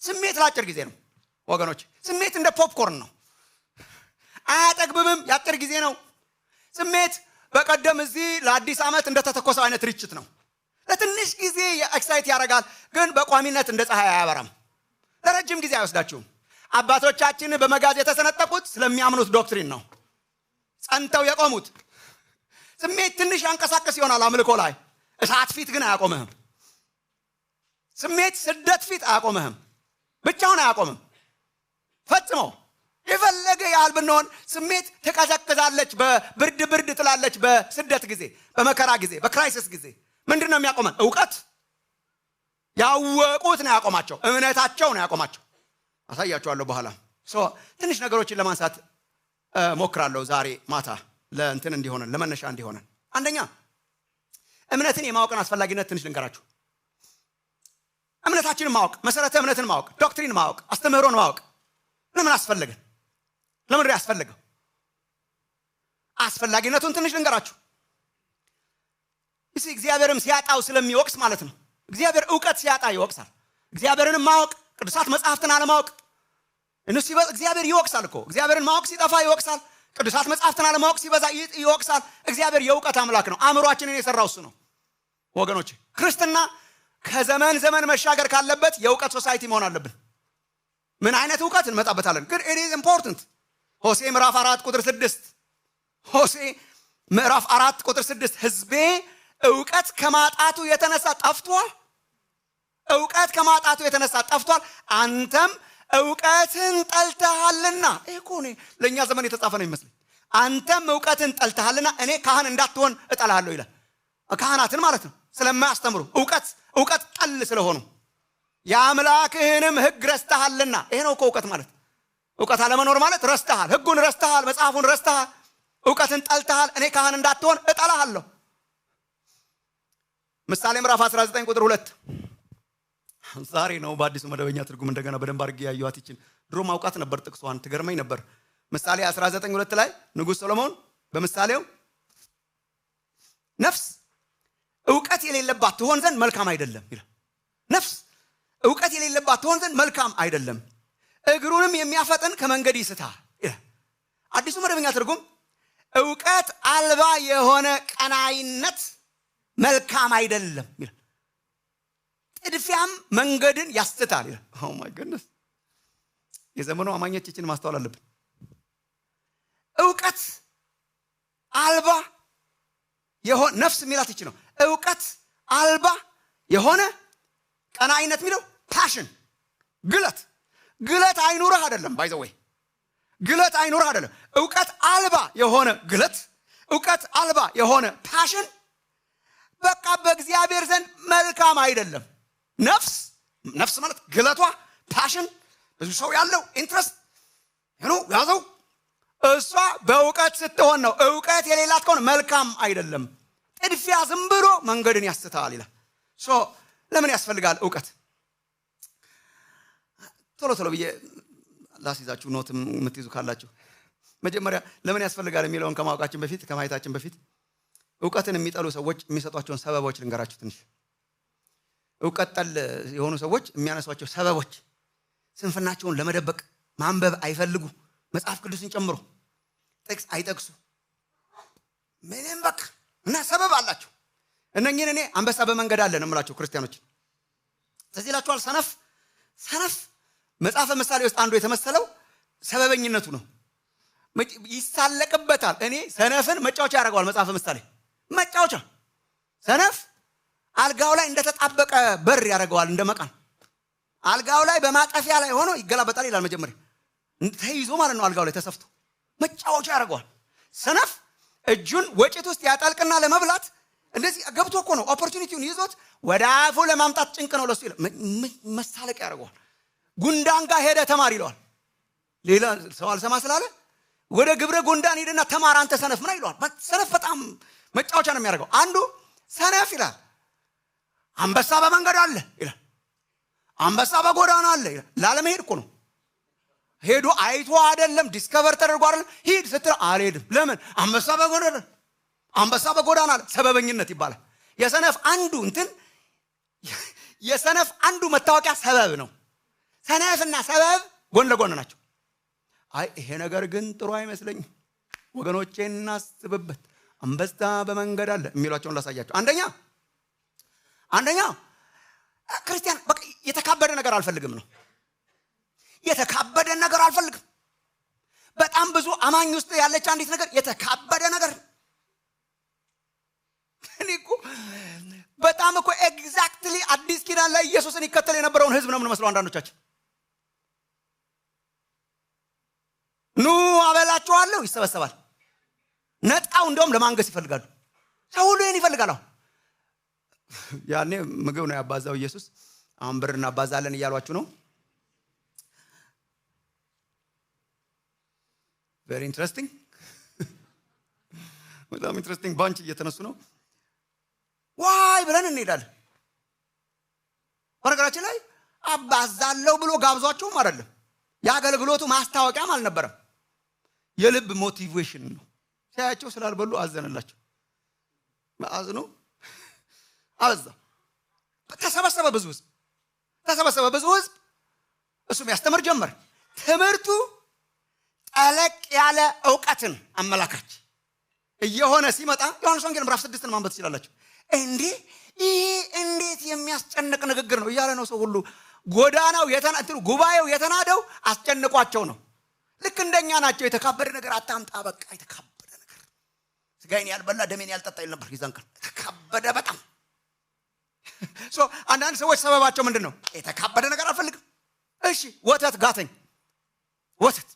ስሜት ለአጭር ጊዜ ነው ወገኖች። ስሜት እንደ ፖፕኮርን ነው፣ አያጠግብም፣ የአጭር ጊዜ ነው። ስሜት በቀደም እዚህ ለአዲስ ዓመት እንደተተኮሰው አይነት ርችት ነው። ለትንሽ ጊዜ ኤክሳይት ያደርጋል፣ ግን በቋሚነት እንደ ፀሐይ አያበራም። ለረጅም ጊዜ አይወስዳችሁም። አባቶቻችን በመጋዝ የተሰነጠቁት ስለሚያምኑት ዶክትሪን ነው ጸንተው የቆሙት። ስሜት ትንሽ ያንቀሳቀስ ይሆናል አምልኮ ላይ፣ እሳት ፊት ግን አያቆምህም። ስሜት ስደት ፊት አያቆምህም፣ ብቻውን አያቆምም ፈጽሞ። የፈለገ ያህል ብንሆን ስሜት ትቀዘቅዛለች፣ በብርድ ትላለች። በስደት ጊዜ፣ በመከራ ጊዜ፣ በክራይሲስ ጊዜ ምንድን ነው የሚያቆመን? እውቀት። ያወቁት ነው ያቆማቸው፣ እምነታቸው ነው ያቆማቸው። አሳያችኋለሁ በኋላ። ትንሽ ነገሮችን ለማንሳት ሞክራለሁ ዛሬ ማታ ለእንትን እንዲሆነን፣ ለመነሻ እንዲሆነን። አንደኛ እምነትን የማወቅን አስፈላጊነት ትንሽ ልንገራችሁ። እምነታችንን ማወቅ፣ መሰረተ እምነትን ማወቅ፣ ዶክትሪን ማወቅ፣ አስተምህሮን ማወቅ ለምን አስፈለገን? ለምን ያስፈልገው? አስፈላጊነቱን ትንሽ ልንገራችሁ። እግዚአብሔርም ሲያጣው ስለሚወቅስ ማለት ነው። እግዚአብሔር እውቀት ሲያጣ ይወቅሳል። እግዚአብሔርን ማወቅ፣ ቅዱሳት መጽሐፍትን አለማወቅ እግዚአብሔር ይወቅሳል እኮ። እግዚአብሔርን ማወቅ ሲጠፋ ይወቅሳል። ቅዱሳት መጽሐፍትን አለማወቅ ሲበዛ ይወቅሳል። እግዚአብሔር የእውቀት አምላክ ነው። አእምሯችንን የሰራው እሱ ነው ወገኖች። ክርስትና ከዘመን ዘመን መሻገር ካለበት የእውቀት ሶሳይቲ መሆን አለብን። ምን አይነት እውቀት እንመጣበታለን፣ ግን it is important። ሆሴ ምዕራፍ 4 ቁጥር 6 ሆሴ ምዕራፍ 4 ቁጥር 6 ሕዝቤ እውቀት ከማጣቱ የተነሳ ጠፍቷል። እውቀት ከማጣቱ የተነሳ ጠፍቷል፣ አንተም እውቀትን ጠልተሃልና። እኮ ነው ለኛ ዘመን የተጻፈ ነው ይመስል። አንተም እውቀትን ጠልተሃልና እኔ ካህን እንዳትሆን እጠላሃለሁ ይላል። ካህናትን ማለት ነው ስለማያስተምሩ እውቀት ጠል ስለሆኑ የአምላክህንም ሕግ ረስተሃልና። ይሄ ነው እኮ እውቀት ማለት። እውቀት አለመኖር ማለት ረስተሃል፣ ሕጉን ረስተሃል፣ መጽሐፉን ረስተሃል፣ እውቀትን ጠልተሃል። እኔ ካህን እንዳትሆን እጠላሃለሁ። ምሳሌ ምዕራፍ 19 ቁጥር 2 ዛሬ ነው በአዲሱ መደበኛ ትርጉም እንደገና በደንብ አድርጌ ያዩት። ይችን ድሮ ማውቃት ነበር፣ ጥቅሷን ትገርመኝ ነበር። ምሳሌ 19:2 ላይ ንጉሥ ሰሎሞን በምሳሌው ነፍስ እውቀት የሌለባት ትሆን ዘንድ መልካም አይደለም ይላል። ነፍስ እውቀት የሌለባት ትሆን ዘንድ መልካም አይደለም፣ እግሩንም የሚያፈጥን ከመንገድ ይስታል ይላል። አዲሱ መደበኛ ትርጉም እውቀት አልባ የሆነ ቀናይነት መልካም አይደለም ይላል። ጥድፊያም መንገድን ያስታል ይላል። ኦ ማይ ጎድነስ! የዘመኑ አማኞች ይችን ማስተዋል አለብን። እውቀት አልባ የሆነ ነፍስ የሚላት ይች ነው። እውቀት አልባ የሆነ ቀናይነት የሚለው ፓሽን፣ ግለት አይኑርህ አይደለም። ባይ ዘ ወይ ግለት አይኑርህ አይደለም። እውቀት አልባ የሆነ ግለት፣ እውቀት አልባ የሆነ ፓሽን በቃ በእግዚአብሔር ዘንድ መልካም አይደለም። ነፍስ ማለት ግለቷ፣ ፓሽን፣ ብዙ ሰው ያለው ኢንትረስት ያዘው፣ እሷ በእውቀት ስትሆን ነው። እውቀት የሌላት ከሆነ መልካም አይደለም። ጥድፊያ ዝም ብሎ መንገድን ያስታል ይላል። ለምን ያስፈልጋል እውቀት? ቶሎ ብዬ ላስይዛችሁ፣ ኖት የምትይዙ ካላችሁ። መጀመሪያ ለምን ያስፈልጋል የሚለውን ከማወቃችን በፊት ከማየታችን በፊት እውቀትን የሚጠሉ ሰዎች የሚሰጧቸውን ሰበቦች ልንገራችሁ ትንሽ። እውቀት ጠል የሆኑ ሰዎች የሚያነሷቸው ሰበቦች ስንፍናቸውን ለመደበቅ ማንበብ አይፈልጉ፣ መጽሐፍ ቅዱስን ጨምሮ ጥቅስ አይጠቅሱ፣ ምንም በቃ እና ሰበብ አላቸው። እነኚህን እኔ አንበሳ በመንገድ አለ ነው የምላቸው ክርስቲያኖችን። ስለዚህ ይላችኋል ሰነፍ መጽሐፈ ምሳሌ ውስጥ አንዱ የተመሰለው ሰበበኝነቱ ነው። ይሳለቅበታል። እኔ ሰነፍን መጫወቻ ያደርገዋል መጽሐፈ ምሳሌ መጫወቻ። ሰነፍ አልጋው ላይ እንደተጣበቀ በር ያደርገዋል እንደ መቃን። አልጋው ላይ በማጠፊያ ላይ ሆኖ ይገላበጣል ይላል መጀመሪያ ተይዞ ማለት ነው። አልጋው ላይ ተሰፍቶ መጫወቻ ያደርገዋል። ሰነፍ እጁን ወጭት ውስጥ ያጣልቅና ለመብላት እንደዚህ ገብቶ እኮ ነው ኦፖርቹኒቲውን ይዞት ወደ አፉ ለማምጣት ጭንቅ ነው ለሱ ይላል። መሳለቅ ያደርገዋል። ጉንዳን ጋር ሄደ ተማር ይለዋል። ሌላ ሰው አልሰማ ስላለ ወደ ግብረ ጉንዳን ሄደና ተማር አንተ ሰነፍ ምን ይለዋል። ሰነፍ በጣም መጫወቻ ነው የሚያደርገው። አንዱ ሰነፍ ይላል አንበሳ በመንገድ አለ ይላል። አንበሳ በጎዳና አለ ይላል። ላለመሄድ እኮ ነው። ሄዶ አይቶ አይደለም ዲስከቨር ተደርጎ አይደለም። ሂድ ስትል አልሄድም። ለምን? አንበሳ በጎዳና አለ። ሰበበኝነት ይባላል። የሰነፍ አንዱ መታወቂያ ሰበብ ነው። ሰነፍና ሰበብ ጎን ለጎን ናቸው። አይ ይሄ ነገር ግን ጥሩ አይመስለኝም ወገኖቼ እናስብበት። አንበሳ በመንገድ አለ የሚሏቸውን ላሳያቸው። አንደኛ ክርስቲያን በቃ የተካበደ ነገር አልፈልግም ነው። የተካበደ ነገር አልፈልግም። በጣም ብዙ አማኝ ውስጥ ያለች አንዲት ነገር የተካበደ ነገር። እኔ እኮ በጣም እኮ ኤግዛክትሊ አዲስ ኪዳን ላይ ኢየሱስን ይከተል የነበረውን ህዝብ ነው የምንመስለው አንዳንዶቻችን። ኑ አበላችኋለሁ ይሰበሰባል። ነጣው እንደውም ለማንገስ ይፈልጋሉ። ሰው ሁሉ ይሄን ይፈልጋል። ያኔ ምግብ ነው ያባዛው ኢየሱስ። አሁን ብር እናባዛለን እያሏችሁ ነው። ቬሪ ኢንትረስቲንግ በጣም ኢንትረስቲንግ ባንች እየተነሱ ነው። ዋይ ብለን እንሄዳለን። በነገራችን ላይ አባዛለው ብሎ ጋብዟቸውም አይደለም። የአገልግሎቱ ማስታወቂያም አልነበረም። የልብ ሞቲቬሽን ነው። ሲያያቸው ስላልበሉ አዘነላቸው። አዝኖ አበዛ። ተሰበሰበ ብዙ ህዝብ። እሱም ያስተምር ጀመር። ትምህርቱ ጠለቅ ያለ ዕውቀትን አመላካች እየሆነ ሲመጣ ዮሐንስ ወንጌል ምዕራፍ 6 ማንበብ ትችላላችሁ። እንዴት የሚያስጨንቅ ንግግር ነው እያለ ነው ሰው ሁሉ። ጉባኤው የተናደው አስጨንቋቸው ነው። ልክ እንደኛ ናቸው። የተካበደ ነገር አታምጣ፣ በቃ የተካበደ ነገር ስጋዬን ያልበላ ደሜን ያልጠጣ ይል ነበር ይዛን ቀን። ተካበደ በጣም። አንዳንድ ሰዎች ሰበባቸው ምንድን ነው? የተካበደ ነገር አልፈልግም። እሺ ወተት ጋተኝ። ወተት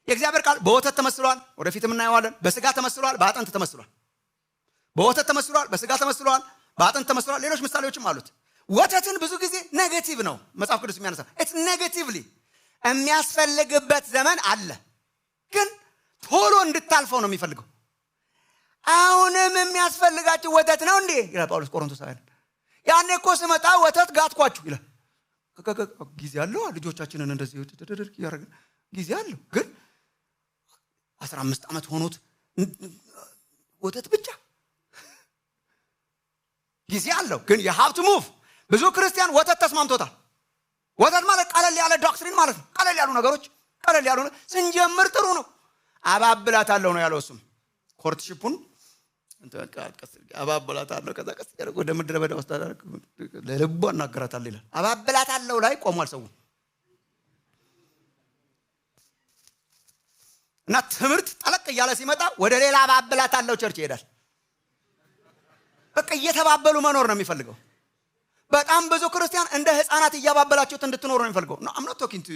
የእግዚአብሔር ቃል በወተት ተመስሏል። ወደፊትም እናየዋለን። በስጋ ተመስሏል፣ በአጥንት ተመስሏል። በወተት ተመስሏል፣ በስጋ ተመስሏል፣ በአጥንት ተመስሏል። ሌሎች ምሳሌዎችም አሉት። ወተትን ብዙ ጊዜ ኔጌቲቭ ነው መጽሐፍ ቅዱስ የሚያነሳ። ኢትስ ኔጌቲቭሊ የሚያስፈልግበት ዘመን አለ፣ ግን ቶሎ እንድታልፈው ነው የሚፈልገው። አሁንም የሚያስፈልጋችሁ ወተት ነው እንዴ ይላል ጳውሎስ ቆሮንቶሳውያን። ያኔ እኮ ስመጣ ወተት ጋትኳችሁ ይላል። ጊዜ አለው ልጆቻችንን እንደዚህ ያደርግን ጊዜ አለው፣ ግን 15 ዓመት ሆኖት ወተት ብቻ ጊዜ አለው። ግን የሀብት ሙቭ ብዙ ክርስቲያን ወተት ተስማምቶታል። ወተት ማለት ቀለል ያለ ዶክትሪን ማለት ነው። ቀለል ያሉ ነገሮች ስንጀምር ጥሩ ነው። አባብላታለሁ ነው ያለው። እሱም ኮርትሺፑን አባብላታለሁ ከዛ ቀስ ያለ ወደ ምድረ በዳ ውስጥ ለልቧ እናገራታለሁ ይላል። አባብላታለሁ ላይ ቆሟል ሰው። እና ትምህርት ጠለቅ እያለ ሲመጣ ወደ ሌላ አባብላታለሁ ቸርች ይሄዳል። በቃ እየተባበሉ መኖር ነው የሚፈልገው። በጣም ብዙ ክርስቲያን እንደ ህፃናት እያባበላችሁት እንድትኖሩ ነው የሚፈልገው። no I'm not talking to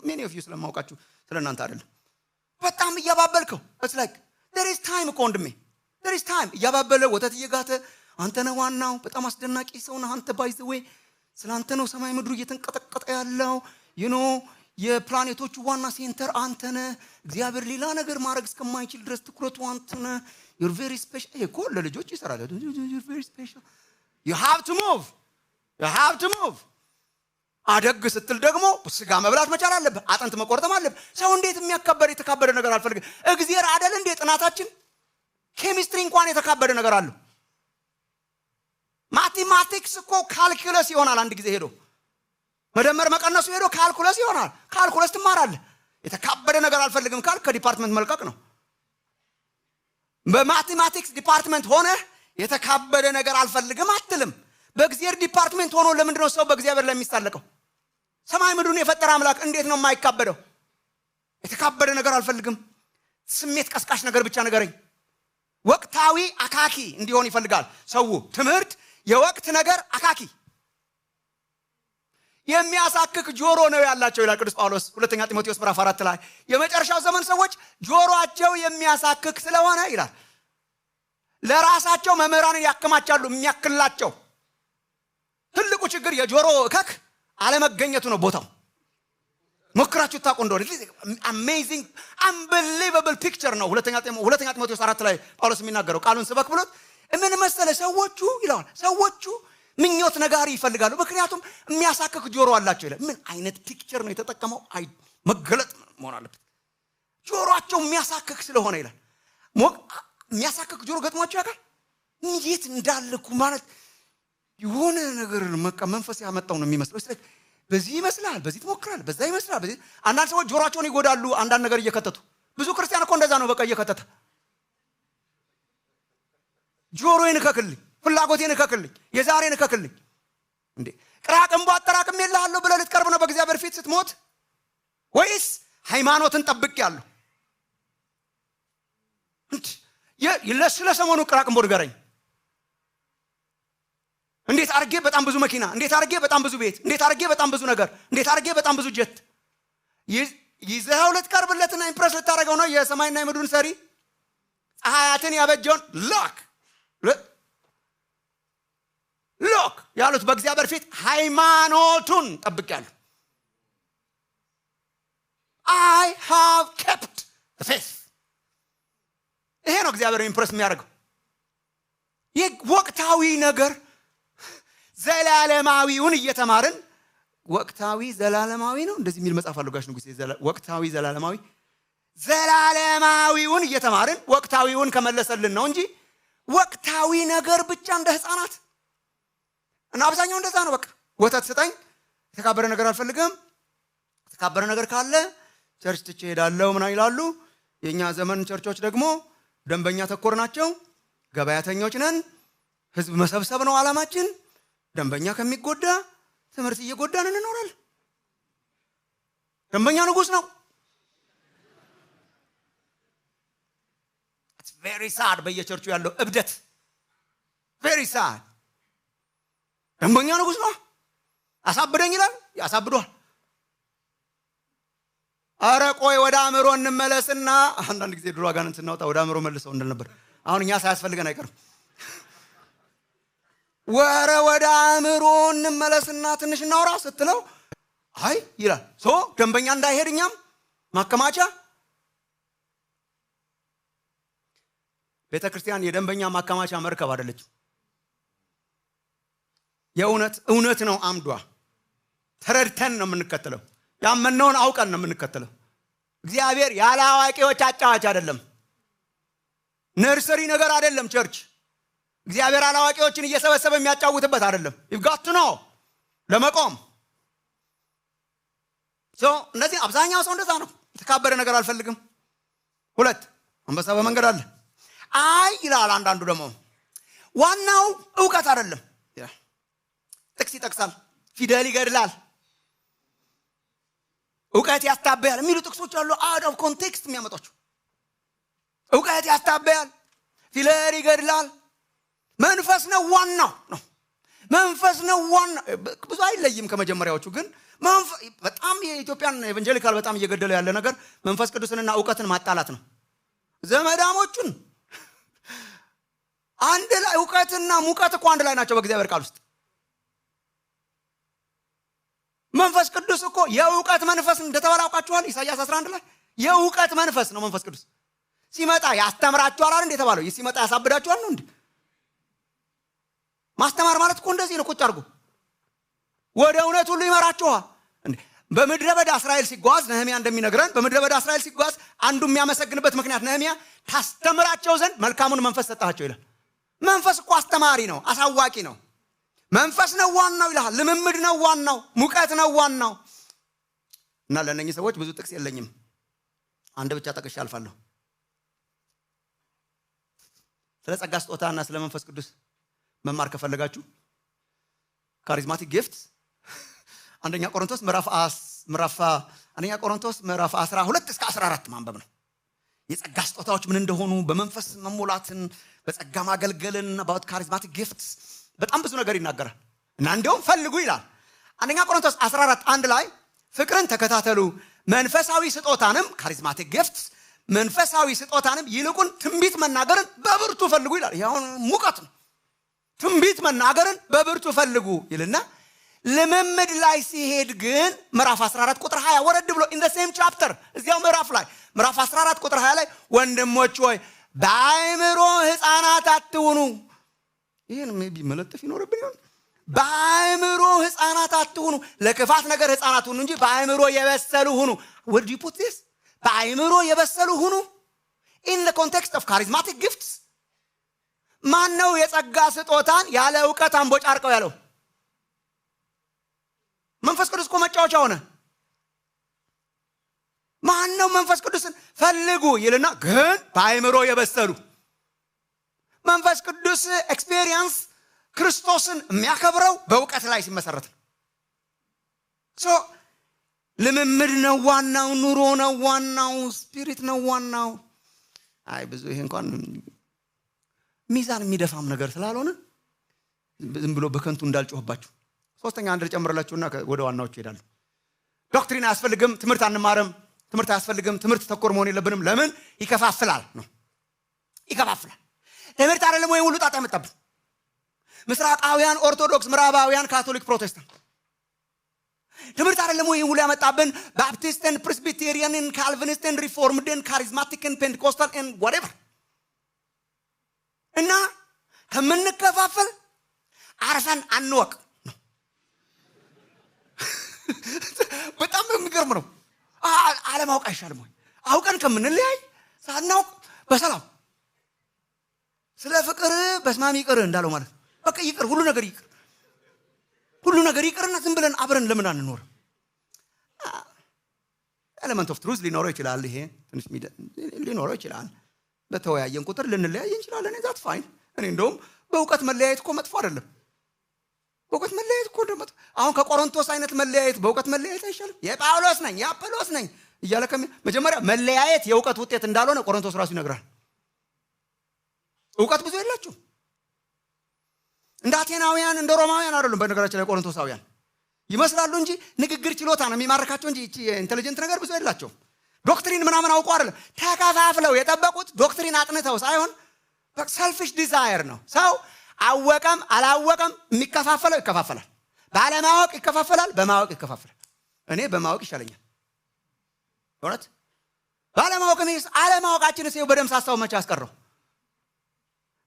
many of you ስለማውቃችሁ ስለናንተ አይደለም። በጣም እያባበልከው it's like there is time እኮ ወንድሜ there is time። እያባበለ ወተት እየጋተ አንተ ነህ ዋናው፣ በጣም አስደናቂ ሰው ነህ አንተ። by the way ስላንተ ነው ሰማይ ምድሩ እየተንቀጠቀጠ ያለው። you know የፕላኔቶቹ ዋና ሴንተር አንተ ነህ። እግዚአብሔር ሌላ ነገር ማድረግ እስከማይችል ድረስ ትኩረቱ አንተ ነህ። you're very special። እኮ ለልጆች ይሰራል። you're very special። you have to move አደግ ስትል ደግሞ ስጋ መብላት መቻል አለብህ። አጥንት መቆርጠም አለብህ። ሰው እንዴት የተካበደ ነገር አልፈልግም። እግዚአብሔር አይደል እንዴ ጥናታችን? ኬሚስትሪ እንኳን የተካበደ ነገር አለው። ማቴማቲክስ እኮ ካልኩለስ ይሆናል። አንድ ጊዜ ሄዶ መደመር መቀነሱ ሄዶ ካልኩለስ ይሆናል። ካልኩለስ ትማራለህ። የተካበደ ነገር አልፈልግም ካል ከዲፓርትመንት መልቀቅ ነው። በማቴማቲክስ ዲፓርትመንት ሆነ የተካበደ ነገር አልፈልግም አትልም። በእግዚአብሔር ዲፓርትመንት ሆኖ ለምንድነው ሰው በእግዚአብሔር ላይ የሚሳለቀው? ሰማይ ምድሩን የፈጠረ አምላክ እንዴት ነው የማይካበደው? የተካበደ ነገር አልፈልግም። ስሜት ቀስቃሽ ነገር ብቻ ንገረኝ። ወቅታዊ አካኪ እንዲሆን ይፈልጋል ሰው። ትምህርት የወቅት ነገር አካኪ የሚያሳክክ ጆሮ ነው ያላቸው ይላል ቅዱስ ጳውሎስ ሁለተኛ ጢሞቴዎስ ምዕራፍ 4 ላይ። የመጨረሻው ዘመን ሰዎች ጆሮአቸው የሚያሳክክ ስለሆነ ይላል ለራሳቸው መምህራንን ያከማቻሉ የሚያክላቸው። ትልቁ ችግር የጆሮ እከክ አለመገኘቱ ነው ቦታው። ሞክራችሁ ታውቁ እንደሆነ አሜዚንግ አንቢሊቨብል ፒክቸር ነው ሁለተኛ ጢሞቴዎስ 4 ላይ ጳውሎስ የሚናገረው ቃሉን ስበክ ብሎት ምን መሰለ ሰዎቹ ይላል ሰዎቹ ምኞት ነጋሪ ይፈልጋሉ ምክንያቱም የሚያሳክክ ጆሮ አላቸው ይላል። ምን አይነት ፒክቸር ነው የተጠቀመው? አይ መገለጥ መሆን አለበት። ጆሮአቸው የሚያሳክክ ስለሆነ ይላል። የሚያሳክክ ጆሮ ገጥሟቸው ያውቃል? እንዴት እንዳልኩ ማለት የሆነ ነገር መቃ መንፈስ ያመጣው ነው የሚመስለው። በዚህ ይመስላል፣ በዚህ ትሞክራለህ፣ በዛ ይመስላል፣ በዚህ አንዳንድ ሰዎች ጆሮአቸውን ይጎዳሉ አንዳንድ ነገር እየከተቱ። ብዙ ክርስቲያን እኮ እንደዛ ነው በቃ እየከተተ ጆሮዬን እከክልኝ፣ ፍላጎቴን እከክልኝ፣ የዛሬን እከክልኝ። እንዴ ቅራቅንቦ አጠራቅም የለሃለሁ ብለህ ልትቀርብ ነው በእግዚአብሔር ፊት ስትሞት? ወይስ ሃይማኖትን ጠብቄያለሁ? ስለ ሰሞኑ ቅራቅንቦ ንገረኝ። እንዴት አርጌ በጣም ብዙ መኪና፣ እንዴት አርጌ በጣም ብዙ ቤት፣ እንዴት አርጌ በጣም ብዙ ነገር፣ እንዴት አርጌ በጣም ብዙ ጀት ይዘኸው ልትቀርብለትና ኢምፕረስ ልታደርገው ነው የሰማይና የምድሩን ሰሪ ፀሐያትን ያበጀውን ሎክ ያሉት በእግዚአብሔር ፊት ሃይማኖቱን ጠብቄያለሁ። I have kept the faith። ይሄ ነው እግዚአብሔር ኢምፕረስ የሚያደርገው። ይህ ወቅታዊ ነገር ዘላለማዊውን እየተማርን ወቅታዊ ዘላለማዊ ነው እንደዚህ የሚል መጽሐፍ አለው ጋሽ ንጉሴ። ወቅታዊ ዘላለማዊውን እየተማርን ወቅታዊውን ከመለሰልን ነው እንጂ ወቅታዊ ነገር ብቻ እንደ ህፃናት እና አብዛኛው እንደዛ ነው። በቃ ወተት ስጠኝ፣ የተካበረ ነገር አልፈልግም። የተካበረ ነገር ካለ ቸርች ትቼ ሄዳለሁ ምናምን ይላሉ። የኛ ዘመን ቸርቾች ደግሞ ደንበኛ ተኮር ናቸው። ገበያተኞች ነን። ህዝብ መሰብሰብ ነው ዓላማችን። ደንበኛ ከሚጎዳ ትምህርት እየጎዳን እንኖራለን። ደንበኛ ንጉስ ነው። it's very sad በየቸርቹ ያለው እብደት very sad። ደንበኛ ንጉስ ነው። አሳብደኝ ይላል፣ ያሳብዷል። አረ ቆይ ወደ አእምሮ እንመለስና አንዳንድ ጊዜ ድሮ አጋንንት ስናወጣ ወደ አእምሮ መልሰው እንደነበር አሁን እኛ ሳያስፈልገን አይቀርም። ወደ አእምሮ እንመለስና ትንሽ እናውራ ስትለው አይ ይላል። ደንበኛ እንዳይሄድ እኛም ማከማቻ። ቤተክርስቲያን የደንበኛ ማከማቻ መርከብ አይደለችም። እውነት ነው አምዷ። ተረድተን ነው የምንከተለው። ያመነውን አውቀን ነው የምንከተለው። እግዚአብሔር ያለ አዋቂዎች አጫዋች አይደለም። ነርሰሪ ነገር አይደለም ቸርች። እግዚአብሔር አላዋቂዎችን እየሰበሰበ የሚያጫውትበት አይደለም። ይጋት ነው ለመቆም እነዚህ አብዛኛው ሰው እንደዛ ነው። የተካበረ ነገር አልፈልግም። 2 አንበሳ በመንገድ አለ አይ ይላል። አንዳንዱ ደግሞ ዋናው ዕውቀት አይደለም። ጥቅስ ይጠቅሳል፣ ፊደል ይገድላል፣ ዕውቀት ያስታበያል የሚሉ ጥቅሶች አሉ። አውት ኦፍ ኮንቴክስት የሚያመጣቸው ዕውቀት ያስታበያል፣ ፊደል ይገድላል። መንፈስ ነው ዋናው ነው። መንፈስ ነው ዋናው። ብዙ አይለይም ከመጀመሪያዎቹ ግን በጣም የኢትዮጵያን ኤቫንጀሊካል በጣም እየገደለ ያለ ነገር መንፈስ ቅዱስንና ዕውቀትን ማጣላት ነው። ዘመዳሞቹን አንድ ላይ ዕውቀትና ሙቀት እኮ አንድ ላይ ናቸው በእግዚአብሔር ቃል ውስጥ። መንፈስ ቅዱስ እኮ የዕውቀት መንፈስ እንደተባላውቃችኋል። ኢሳይያስ 11 ላይ የዕውቀት መንፈስ ነው መንፈስ ቅዱስ። ሲመጣ ያስተምራችኋል አይደል እንደተባለው፣ ሲመጣ ያሳብዳችኋል ነው እንዴ? ማስተማር ማለት እኮ እንደዚህ ነው። ቁጭ አድርጎ ወደ እውነት ሁሉ ይመራችኋል። በምድረ በዳ እስራኤል ሲጓዝ ነህምያ እንደሚነግረን በምድረ በዳ እስራኤል ሲጓዝ አንዱ የሚያመሰግንበት ምክንያት ነህምያ ታስተምራቸው ዘንድ መልካሙን መንፈስ ሰጣቸው ይላል። መንፈስ እኮ አስተማሪ ነው፣ አሳዋቂ ነው። መንፈስ ነው ዋናው ይላል። ልምምድ ነው ዋናው፣ ሙቀት ነው ዋናው። እና ለእነኚህ ሰዎች ብዙ ጥቅስ የለኝም፣ አንድ ብቻ ጠቅሼ አልፋለሁ። ስለ ጸጋ ስጦታና ስለ መንፈስ ቅዱስ መማር ከፈለጋችሁ ካሪዝማቲክ ጊፍት አንደኛ ቆሮንቶስ ምዕራፍ አንደኛ ቆሮንቶስ ምዕራፍ 12 እስከ 14 ማንበብ ነው። የጸጋ ስጦታዎች ምን እንደሆኑ፣ በመንፈስ መሞላትን፣ በጸጋ ማገልገልን፣ about charismatic gifts በጣም ብዙ ነገር ይናገራል። እና እንደውም ፈልጉ ይላል አንደኛ ቆሮንቶስ 14 1 ላይ ፍቅርን ተከታተሉ፣ መንፈሳዊ ስጦታንም charismatic gifts መንፈሳዊ ስጦታንም ይልቁን ትንቢት መናገርን በብርቱ ፈልጉ ይላል። ይሄው ሙቀት ነው። ትንቢት መናገርን በብርቱ ፈልጉ ይልና ልምምድ ላይ ሲሄድ ግን ምዕራፍ 14 ቁጥር 20 ወረድ ብሎ in the same chapter እዚያው ምዕራፍ 14 ቁጥር 20 ላይ ወንድሞች ሆይ በአእምሮ ሕፃናት አትሁኑ። ይሄን ሜቢ መለጥፍ ይኖርብን ይሆን? በአእምሮ ሕፃናት አትሁኑ፣ ለክፋት ነገር ሕፃናት ሁኑ እንጂ በአእምሮ የበሰሉ ሁኑ። where do you put this? በአእምሮ የበሰሉ ሁኑ in the context of charismatic gifts። ማን ነው የጸጋ ስጦታን ያለ ዕውቀት አንቦጫርቀው ያለው? መንፈስ ቅዱስ እኮ መጫወቻ ሆነ። ማን ነው መንፈስ ቅዱስን ፈልጉ ይልና ግን በአእምሮ የበሰሉ? መንፈስ ቅዱስ ኤክስፒሪየንስ ክርስቶስን የሚያከብረው በእውቀት ላይ ሲመሰረት ነው። ልምምድ ነው ዋናው፣ ኑሮ ነው ዋናው፣ ስፒሪት ነው ዋናው። አይ ብዙ ይሄ እንኳን ሚዛን የሚደፋም ነገር ስላልሆነ ዝም ብሎ በከንቱ እንዳልጮህባችሁ ሶስተኛ አንድ ልጨምርላችሁና ወደ ዋናዎቹ ሄዳለሁ። ዶክትሪን አያስፈልግም፣ ትምህርት አንማርም፣ ትምህርት አያስፈልግም፣ ትምህርት ተኮር መሆን የለብንም። ለምን? ይከፋፍላል ነው። ይከፋፍላል። ትምህርት አይደለም ወይ ሁሉ ጣጣ ያመጣብን? ምስራቃውያን ኦርቶዶክስ፣ ምዕራባውያን ካቶሊክ፣ ፕሮቴስታንት ትምህርት አይደለም ወይ ሁሉ ያመጣብን? ባፕቲስትን፣ ፕሬስቢቴሪያንን፣ ካልቪኒስትን፣ ሪፎርምድን፣ ካሪዝማቲክን፣ ፔንቴኮስታልን whatever እና ከምንከፋፈል አርፈን አንወቅ። በጣም የሚገርም ነው። አለማወቅ አይሻልም ወይ? አውቀን ከምንለያይ ሳናውቅ በሰላም ስለ ፍቅር በስማም ይቅር እንዳለው ማለት ነው። በቃ ይቅር፣ ሁሉ ነገር ይቅር፣ ሁሉ ነገር ይቅርና ዝም ብለን አብረን ለምን አንኖርም? ኤሌመንት ኦፍ ትሩዝ ሊኖረው ይችላል። ይሄ ትንሽ ሊኖረው ይችላል። በተወያየን ቁጥር ልንለያይ እንችላለን። ዛት ፋይን። እኔ እንደውም በእውቀት መለያየት እኮ መጥፎ አይደለም። በእውቀት መለያየት እኮ እንደመጥ አሁን ከቆሮንቶስ አይነት መለያየት በእውቀት መለያየት አይሻልም? የጳውሎስ ነኝ የአጵሎስ ነኝ እያለ መጀመሪያ መለያየት የእውቀት ውጤት እንዳልሆነ ቆሮንቶስ ራሱ ይነግራል። እውቀት ብዙ የላቸው። እንደ አቴናውያን እንደ ሮማውያን አይደሉም። በነገራችን ላይ ቆሮንቶሳውያን ይመስላሉ እንጂ ንግግር ችሎታ ነው የሚማርካቸው እንጂ እቺ ኢንተለጀንት ነገር ብዙ የላቸው። ዶክትሪን ምናምን አውቀው አይደለም ተከፋፍለው የጠበቁት። ዶክትሪን አጥንተው ሳይሆን ሰልፊሽ ዲዛየር ነው። ሰው አወቀም አላወቀም የሚከፋፈለው ይከፋፈላል። ባለማወቅ ይከፋፈላል፣ በማወቅ ይከፋፈላል። እኔ በማወቅ ይሻለኛል። እውነት ባለማወቅ ነው። አለማወቃችን ሲው በደም ሳሳው መቼ አስቀረው?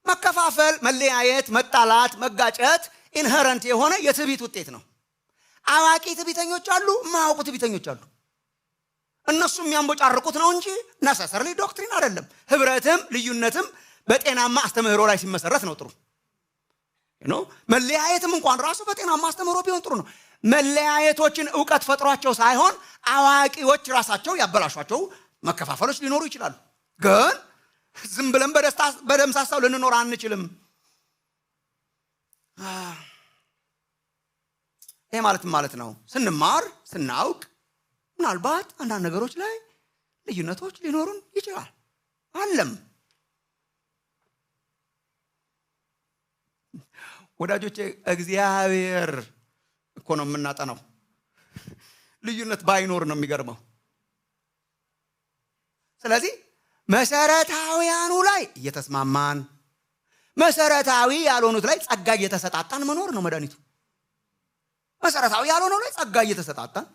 መከፋፈል፣ መለያየት፣ መጣላት፣ መጋጨት ኢንሄረንት የሆነ የትዕቢት ውጤት ነው። አዋቂ ትዕቢተኞች አሉ፣ ማያውቁ ትዕቢተኞች አሉ። እነሱ የሚያንቦጫርቁት ነው እንጂ ነሰሰርሊ ዶክትሪን አይደለም። ህብረትም ልዩነትም በጤናማ አስተምህሮ ላይ ሲመሰረት ነው ጥሩ ነው። መለያየትም እንኳን ራሱ በጤናማ አስተምህሮ ቢሆን ጥሩ ነው። መለያየቶችን ዕውቀት ፈጥሯቸው ሳይሆን አዋቂዎች ራሳቸው ያበላሿቸው መከፋፈሎች ሊኖሩ ይችላሉ። ግን ዝም ብለን በደም ሳሳው ልንኖር አንችልም። ይሄ ማለት ነው ስንማር ስናውቅ ምናልባት አንዳንድ ነገሮች ላይ ልዩነቶች ሊኖሩን ይችላል። አለም ወዳጆቼ እግዚአብሔር እኮ ነው የምናጠናው። ልዩነት ባይኖር ነው የሚገርመው። ስለዚህ መሰረታዊያኑ ላይ እየተስማማን መሰረታዊ ያልሆኑት ላይ ጸጋ እየተሰጣጣን መኖር ነው መድኃኒቱ። መሰረታዊ ያልሆነው ላይ ጸጋ እየተሰጣጣን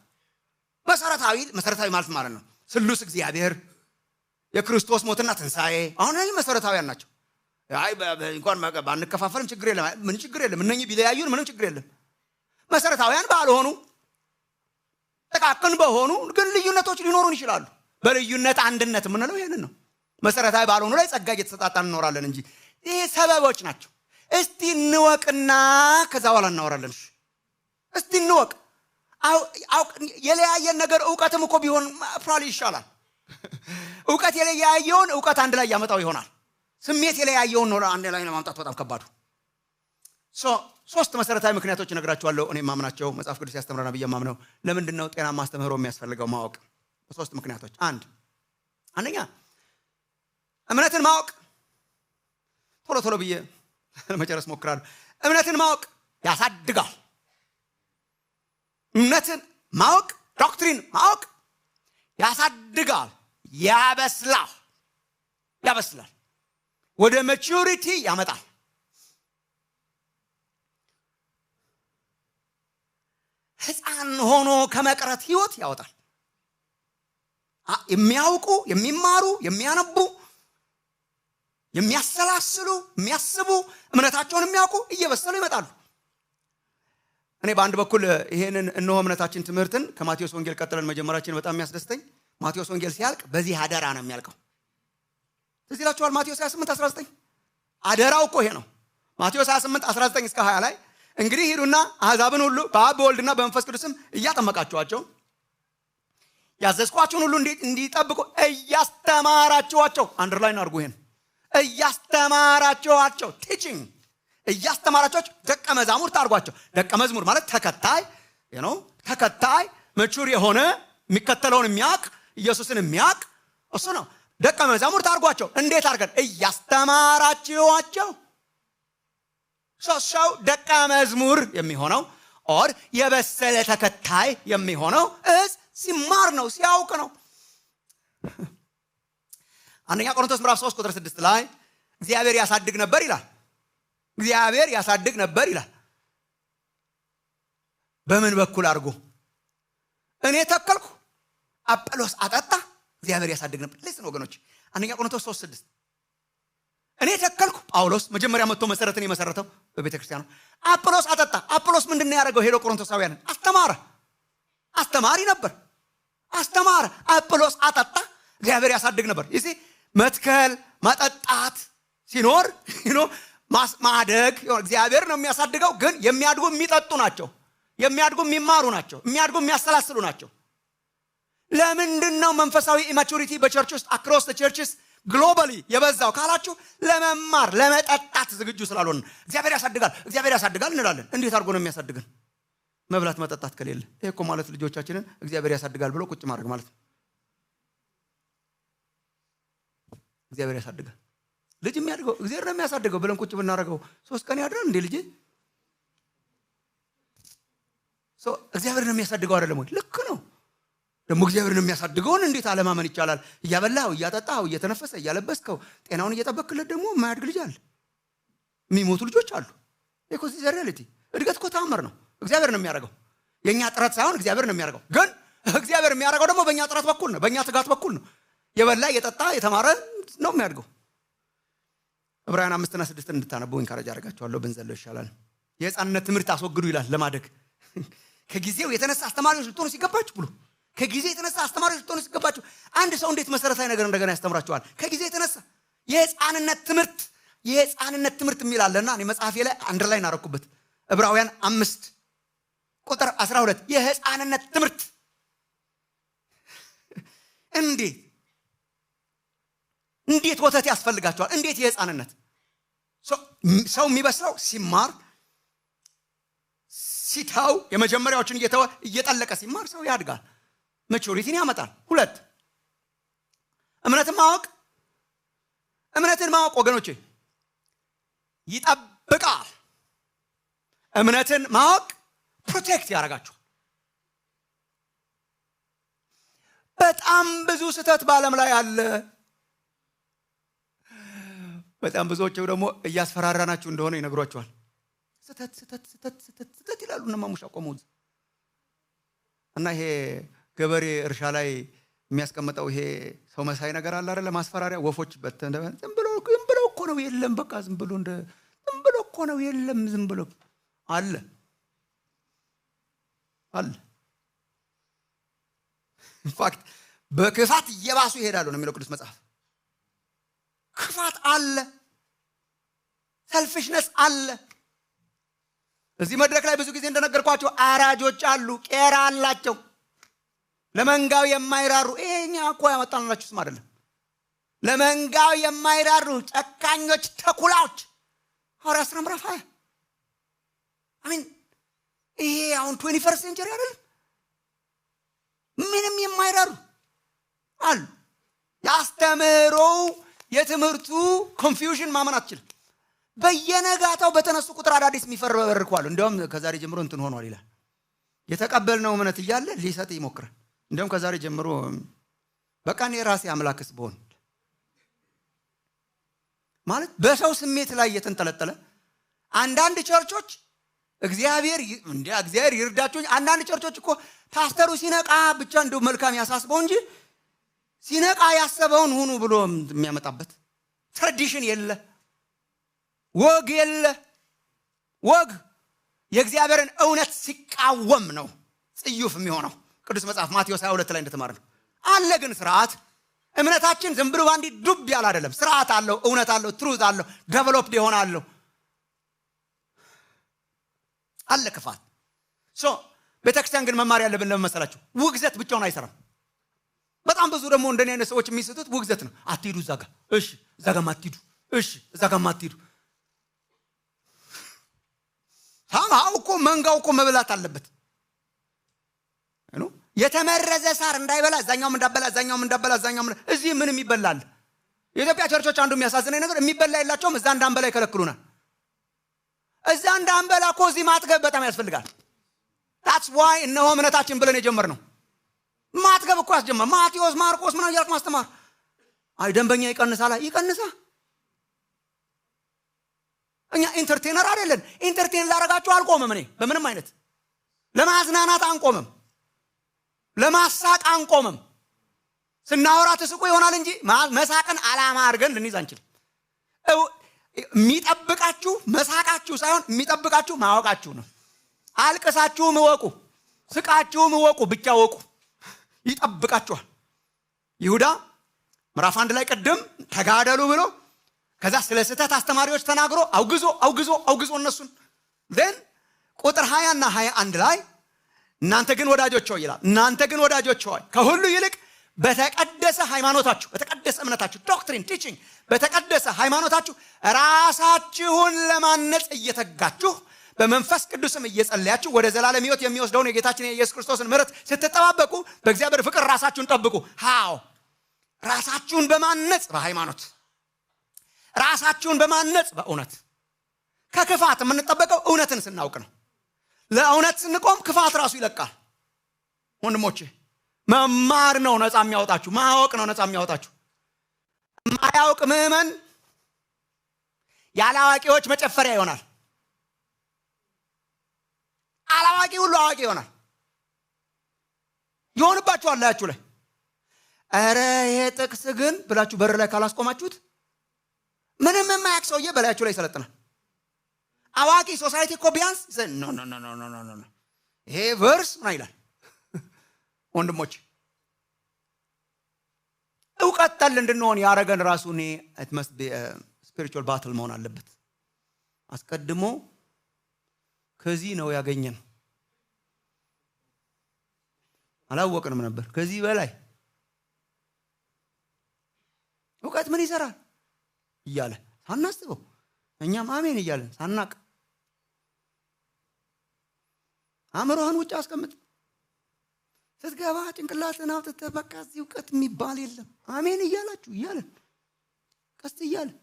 መሰረታዊ ማለት ነው ስሉስ እግዚአብሔር የክርስቶስ ሞትና ትንሣኤ። አሁን እነዚህ መሰረታዊያን ናቸው። አይ እንኳን ባንከፋፈልም ችግር የለም፣ ምን ችግር የለም። እነኚህ ቢለያዩን ምንም ችግር የለም። መሰረታዊያን ባልሆኑ ጥቃቅን በሆኑ ግን ልዩነቶች ሊኖሩን ይችላሉ። በልዩነት አንድነት የምንለው ይሄንን ነው። መሰረታዊ ባልሆኑ ላይ ጸጋ እየተሰጣጣን እንኖራለን እንጂ ይሄ ሰበቦች ናቸው። እስቲ እንወቅና ከዛ በኋላ እናወራለን። እስቲ እንወቅ። የለያየን ነገር ዕውቀትም እኮ ቢሆን ፕሮባብሊ ይሻላል። ዕውቀት የለያየውን ዕውቀት አንድ ላይ ያመጣው ይሆናል። ስሜት የለያየውን ነው አንድ ላይ ለማምጣት በጣም ከባዱ። ሶስት መሰረታዊ ምክንያቶች እነግራችኋለሁ። እኔ ማምናቸው መጽሐፍ ቅዱስ ያስተምረናል ብዬ ማምነው ለምንድነው ጤናማ አስተምህሮ የሚያስፈልገው ማወቅ። ሶስት ምክንያቶች። አንደኛ እምነትን ማወቅ፣ ቶሎ ብዬ ለመጨረስ ሞክራለሁ። እምነትን ማወቅ ያሳድጋል። እምነትን ማወቅ፣ ዶክትሪን ማወቅ ያሳድጋል፣ ያበስላል፣ ወደ ማቹሪቲ ያመጣል። ሕፃን ሆኖ ከመቅረት ህይወት ያወጣል። የሚያውቁ፣ የሚማሩ፣ የሚያነቡ፣ የሚያሰላስሉ፣ የሚያስቡ፣ እምነታቸውን የሚያውቁ እየበሰሉ ይመጣሉ። እኔ በአንድ በኩል ይሄንን እነሆ እምነታችን ትምህርትን ከማቴዎስ ወንጌል ቀጥለን መጀመራችን በጣም የሚያስደስተኝ፣ ማቴዎስ ወንጌል ሲያልቅ በዚህ አደራ ነው የሚያልቀው። ትዝ ይላችኋል ማቴዎስ 28:19 አደራው እኮ ይሄ ነው። ማቴዎስ 28:19 እስከ 20 ላይ እንግዲህ ሂዱና አሕዛብን ሁሉ በአብ በወልድና በመንፈስ ቅዱስም እያጠመቃችኋቸው ያዘዝኳችሁን ሁሉ እንዲጠብቁ እያስተማራችኋቸው፣ አንደርላይን አድርጉ ይሄን፣ እያስተማራችኋቸው፣ ቲቺንግ እያስተማራችኋቸው ደቀ መዛሙርት አድርጓቸው። ደቀ መዝሙር ማለት ተከታይ ነው። ተከታይ መቹር የሆነ የሚከተለውን የሚያውቅ ኢየሱስን የሚያውቅ እሱ ነው። ደቀ መዛሙርት አድርጓቸው። እንዴት አድርገን? እያስተማራችኋቸው። ሰው ደቀ መዝሙር የሚሆነው ኦር የበሰለ ተከታይ የሚሆነው ሲማር ነው፣ ሲያውቅ ነው። አንደኛ ቆሮንቶስ ምዕራፍ 3 ቁጥር 6 ላይ እግዚአብሔር ያሳድግ ነበር ይላል። እግዚአብሔር ያሳድግ ነበር ይላል። በምን በኩል አድርጎ? እኔ ተከልኩ፣ አጵሎስ አጠጣ፣ እግዚአብሔር ያሳድግ ነበር። ለዚህ ወገኖች አንደኛ ቆሮንቶስ 3:6 እኔ ተከልኩ፣ ጳውሎስ መጀመሪያ መጥቶ መሰረትን የመሰረተው በቤተ ክርስቲያኑ። አጵሎስ አጠጣ። አጵሎስ ምንድነው ያደረገው? ሄዶ ቆሮንቶሳውያንን አስተማረ። አስተማሪ ነበር፣ አስተማረ። አጵሎስ አጠጣ፣ እግዚአብሔር ያሳድግ ነበር። ይሄ መትከል ማጠጣት ሲኖር ማደግ እግዚአብሔር ነው የሚያሳድገው። ግን የሚያድጉ የሚጠጡ ናቸው፣ የሚያድጉ የሚማሩ ናቸው፣ የሚያድጉ የሚያሰላስሉ ናቸው። ለምንድን ነው መንፈሳዊ ኢማቹሪቲ በቸርች ውስጥ አክሮስ ዘ ቸርችስ ግሎባሊ የበዛው ካላችሁ፣ ለመማር ለመጠጣት ዝግጁ ስላልሆነ። እግዚአብሔር ያሳድጋል እንላለን። እንዴት አድርጎ ነው የሚያሳድገን? መብላት መጠጣት ከሌለ። ይሄ እኮ ማለት ልጆቻችንን እግዚአብሔር ያሳድጋል ብሎ ቁጭ ማድረግ ማለት ነው። እግዚአብሔር ያሳድጋል። ልጅ የሚያድገው እግዚአብሔር ነው የሚያሳድገው ብለን ቁጭ ብናደርገው 3 ቀን ያድራል እንዴ ልጅ? እግዚአብሔር ነው የሚያሳድገው አይደለም ወይ? ልክ ነው። ደግሞ እግዚአብሔር ነው የሚያሳድገውን እንዴት አለማመን ይቻላል? እያበላው፣ እያጠጣው፣ እየተነፈሰ፣ እያለበስከው፣ ጤናውን እየጠበቅለት ደግሞ የማያድግ ልጅ አለ። የሚሞቱ ልጆች አሉ። እኮ እዚህ ሪያሊቲ እድገት እኮ ተአምር ነው። እግዚአብሔር ነው የሚያደርገው። የኛ ጥረት ሳይሆን እግዚአብሔር ነው የሚያደርገው። ግን እግዚአብሔር የሚያደርገው ደግሞ በእኛ ጥረት በኩል ነው፣ በእኛ ትጋት በኩል ነው። የበላ የጠጣ የተማረ ነው የሚያድገው። ዕብራውያን 5:6 እንድታነቡ ኢንካሬጅ አደርጋችኋለሁ። ብንዘለው ይሻላል። የሕፃንነት ትምህርት አስወግዱ ይላል ለማደግ። ከጊዜው የተነሳ አስተማሪዎች ልትሆኑ ሲገባችሁ ብሎ ከጊዜ የተነሳ አስተማሪዎች ልትሆኑ ሲገባችሁ። አንድ ሰው እንዴት መሰረታዊ ነገር እንደገና ያስተምራችኋል? ከጊዜ የተነሳ የሕፃንነት ትምህርት የሚል አለና እኔ መጽሐፌ ላይ አንደርላይን አደረኩበት። ዕብራውያን 5 ቁጥር 12 የሕፃንነት ትምህርት። እንዴት ወተት ያስፈልጋቸዋል? እንዴት የሕፃንነት ሰው የሚበስለው ሲማር፣ ሲታው የመጀመሪያዎችን እየተወ እየጠለቀ ሲማር ሰው ያድጋል፣ ማቹሪቲን ያመጣል። 2 እምነትን ማወቅ ወገኖቼ ይጠብቃል። እምነትን ማወቅ ፕሮቴክት ያደርጋችኋል። በጣም ብዙ ስህተት በዓለም ላይ አለ። በጣም ብዙዎቹ ደግሞ እያስፈራራናችሁ እንደሆነ ይነግሯችኋል። ስህተት ይላሉ እና ማሙሻ ቆመው እና ይሄ ገበሬ እርሻ ላይ የሚያስቀምጠው ይሄ ሰው መሳይ ነገር አለ አይደል? ማስፈራሪያ ወፎች ዝም ብሎ እኮ ነው የለም፣ በቃ ዝም ብሎ እኮ ነው የለም፣ ዝም ብሎ አለ። ኢንፋክት በክፋት እየባሱ ይሄዳሉ ነው የሚለው ቅዱስ መጽሐፍ። ክፋት አለ፣ ሰልፊሽነስ አለ። እዚህ መድረክ ላይ ብዙ ጊዜ እንደነገርኳቸው አራጆች አሉ፣ ቄራ አላቸው፣ ለመንጋው የማይራሩ። ይሄኛ እኮ ያመጣንላችሁ ስም አይደለም። ለመንጋው የማይራሩ ጨካኞች ተኩላዎች። ሐዋርያት ሥራ ምዕራፍ 20 አሜን። ይሄ አሁን 21 ሴንቸሪ አይደል? ምንም የማይራሩ አሉ። ያስተምረው የትምህርቱ ኮንፊውዥን ማመን አትችልም። በየነጋታው በተነሱ ቁጥር አዳዲስ የሚፈረበርኳሉ። እንደውም ከዛሬ ጀምሮ እንትን ሆኗል ይላል። የተቀበልነው እምነት እያለ ሊሰጥ ይሞክራል። እንደውም ከዛሬ ጀምሮ በቃ እኔ ራሴ አምላክስ ብሆን ማለት በሰው ስሜት ላይ የተንጠለጠለ አንዳንድ ቸርቾች እግዚአብሔር ይርዳቸው። አንዳንድ ቸርቾች እኮ ፓስተሩ ሲነቃ ብቻ እንደው መልካም ያሳስበው እንጂ ሲነቃ ያሰበውን ሁኑ ብሎ የሚያመጣበት ትራዲሽን የለ፣ ወግ የለ። ወግ የእግዚአብሔርን እውነት ሲቃወም ነው ጽዩፍ የሚሆነው። ቅዱስ መጽሐፍ ማቴዎስ 22 ላይ እንደተማርነው አለ። ግን ስርዓት እምነታችን ዝም ብሎ ባንዲ ዱብ ያለ አይደለም። ስርዓት አለው፣ እውነት አለው፣ ትሩዝ አለው፣ ዴቨሎፕድ ይሆናል አለ ክፋት። ቤተክርስቲያን ግን መማር ያለብን ለምን መሰላችሁ? ውግዘት ብቻውን አይሰራም። በጣም ብዙ ደግሞ እንደኔ አይነት ሰዎች የሚስቱት ውግዘት ነው። አትሂዱ እዛ ጋር፣ እሺ እዛ ጋር ማትሂዱ፣ እሺ እዛ ጋር ማትሂዱ። ታማው እኮ መንጋው እኮ መብላት አለበት። የተመረዘ ሳር እንዳይበላ እዛኛውም እንዳበላ እዚህ ምንም ይበላል። የኢትዮጵያ ቸርቾች አንዱ የሚያሳዝነኝ ነገር የሚበላ የላቸውም። እዛ እንዳንበላ ይከለክሉናል። እዛ እንዳንበላ እኮ እዚህ ማጥገብ በጣም ያስፈልጋል። that's why እነሆ እምነታችን ብለን የጀመርነው ማጥገብ እኮ ያስጀመር። ማቴዎስ ማርቆስ ምናምን ያልክ ማስተማር አይ ደንበኛ ይቀንሳል። እኛ ኢንተርቴነር አይደለን። ኢንተርቴን ላረጋችሁ አልቆምም። እኔ በምንም አይነት ለማዝናናት አንቆምም፣ ለማሳቅ አንቆምም። ስናወራ ትስቁ ይሆናል እንጂ መሳቅን አላማ አድርገን ልንይዝ አንችልም። የሚጠብቃችሁ መሳቃችሁ ሳይሆን የሚጠብቃችሁ ማወቃችሁ ነው። አልቅሳችሁም እወቁ፣ ስቃችሁም እወቁ፣ ብቻ እወቁ፣ ይጠብቃችኋል። ይሁዳ ምዕራፍ 1 ላይ ቅድም ተጋደሉ ብሎ ከዛ ስለ ስህተት አስተማሪዎች ተናግሮ አውግዞ እነሱን then ቁጥር 20 እና 21 ላይ እናንተ ግን ወዳጆች ሆይ ይላል። እናንተ ግን ወዳጆች ሆይ ከሁሉ ይልቅ በተቀደሰ ሃይማኖታችሁ፣ በተቀደሰ እምነታችሁ፣ ዶክትሪን ቲቺንግ፣ በተቀደሰ ሃይማኖታችሁ ራሳችሁን ለማነጽ እየተጋችሁ በመንፈስ ቅዱስም እየጸለያችሁ ወደ ዘላለም ሕይወት የሚወስደውን የጌታችን የኢየሱስ ክርስቶስን ምሕረት ስትጠባበቁ በእግዚአብሔር ፍቅር ራሳችሁን ጠብቁ። ሃው ራሳችሁን በማነጽ በሃይማኖት፣ ራሳችሁን በማነጽ በእውነት። ከክፋት የምንጠበቀው እውነትን ስናውቅ ነው። ለእውነት ስንቆም ክፋት ራሱ ይለቃል። ወንድሞቼ መማር ነው ነፃ የሚያወጣችሁ፣ ማወቅ ነው ነፃ የሚያወጣችሁ። የማያውቅ ምዕመን ያለ አዋቂዎች መጨፈሪያ ይሆናል። አላዋቂ ሁሉ አዋቂ ይሆናል። ይሆንባችኋል ላያችሁ ላይ። ኧረ ይሄ ጥቅስ ግን ብላችሁ በር ላይ ካላስቆማችሁት ምንም የማያውቅ ሰውዬ በላያችሁ ላይ ይሰለጥናል። አዋቂ ሶሳይቲ እኮ ቢያንስ ኖ ይሄ ቨርስ ምን ይላል? ወንድሞች እውቀት ጠል እንድንሆን ያረገን ራሱ እኔ it must be a spiritual battle መሆን አለበት። አስቀድሞ ከዚህ ነው ያገኘን። አላወቅንም ነበር። ከዚህ በላይ እውቀት ምን ይሰራል እያለ ሳናስበው እኛም አሜን እያለን ሳናቅ አእምሮህን ውጭ አስቀምጥ። ስትገባ ጭንቅላትን አውጥተህ በቃ እዚህ እውቀት የሚባል የለም አሜን እያላችሁ እያለን ቀስ እያለን